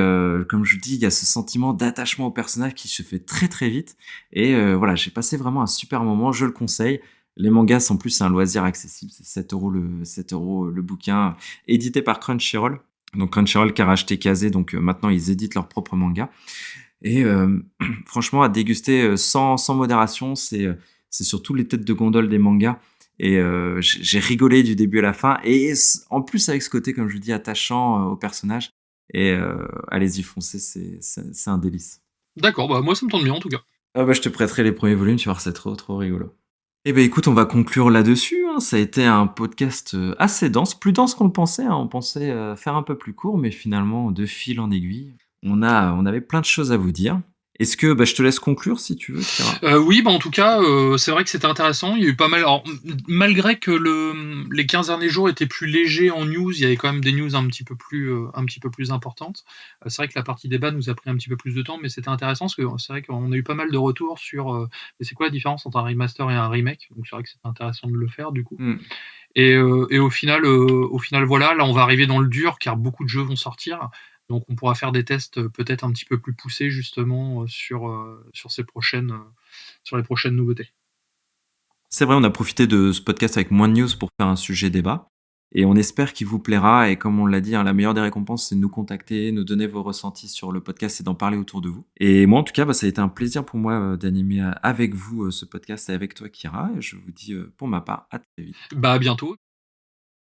comme je vous dis, il y a ce sentiment d'attachement au personnage qui se fait très très vite. Et voilà, j'ai passé vraiment un super moment, je le conseille. Les mangas, en plus, c'est un loisir accessible. C'est 7 euros le bouquin, édité par Crunchyroll. Donc Crunchyroll qui a racheté Kazé, donc maintenant ils éditent leurs propres mangas. Et franchement, à déguster sans modération, c'est surtout les têtes de gondole des mangas. Et j'ai rigolé du début à la fin. Et en plus, avec ce côté, comme je vous dis, attachant au personnage. Et allez-y, foncez, c'est un délice. D'accord, bah moi ça me tente bien en tout cas. Ah bah, je te prêterai les premiers volumes, tu vas voir, c'est trop, trop rigolo. Eh ben écoute, on va conclure là-dessus. Hein. Ça a été un podcast assez dense, plus dense qu'on le pensait. Hein. On pensait faire un peu plus court, mais finalement, de fil en aiguille, on avait plein de choses à vous dire. Est-ce que je te laisse conclure si tu veux, Kira? Oui, bah en tout cas, c'est vrai que c'était intéressant. Il y a eu pas mal. Alors, malgré que les 15 derniers jours étaient plus légers en news, il y avait quand même des news un petit peu plus importantes. C'est vrai que la partie débat nous a pris un petit peu plus de temps, mais c'était intéressant parce que c'est vrai qu'on a eu pas mal de retours sur mais c'est quoi la différence entre un remaster et un remake. Donc c'est vrai que c'était intéressant de le faire du coup. Hmm. Et au final, voilà, là on va arriver dans le dur car beaucoup de jeux vont sortir. Donc on pourra faire des tests peut-être un petit peu plus poussés justement sur sur les prochaines nouveautés. C'est vrai, on a profité de ce podcast avec moins de news pour faire un sujet débat. Et on espère qu'il vous plaira. Et comme on l'a dit, hein, la meilleure des récompenses, c'est de nous contacter, nous donner vos ressentis sur le podcast et d'en parler autour de vous. Et moi, en tout cas, ça a été un plaisir pour moi d'animer avec vous ce podcast et avec toi, Kira. Et je vous dis pour ma part, à très vite. Bah à bientôt.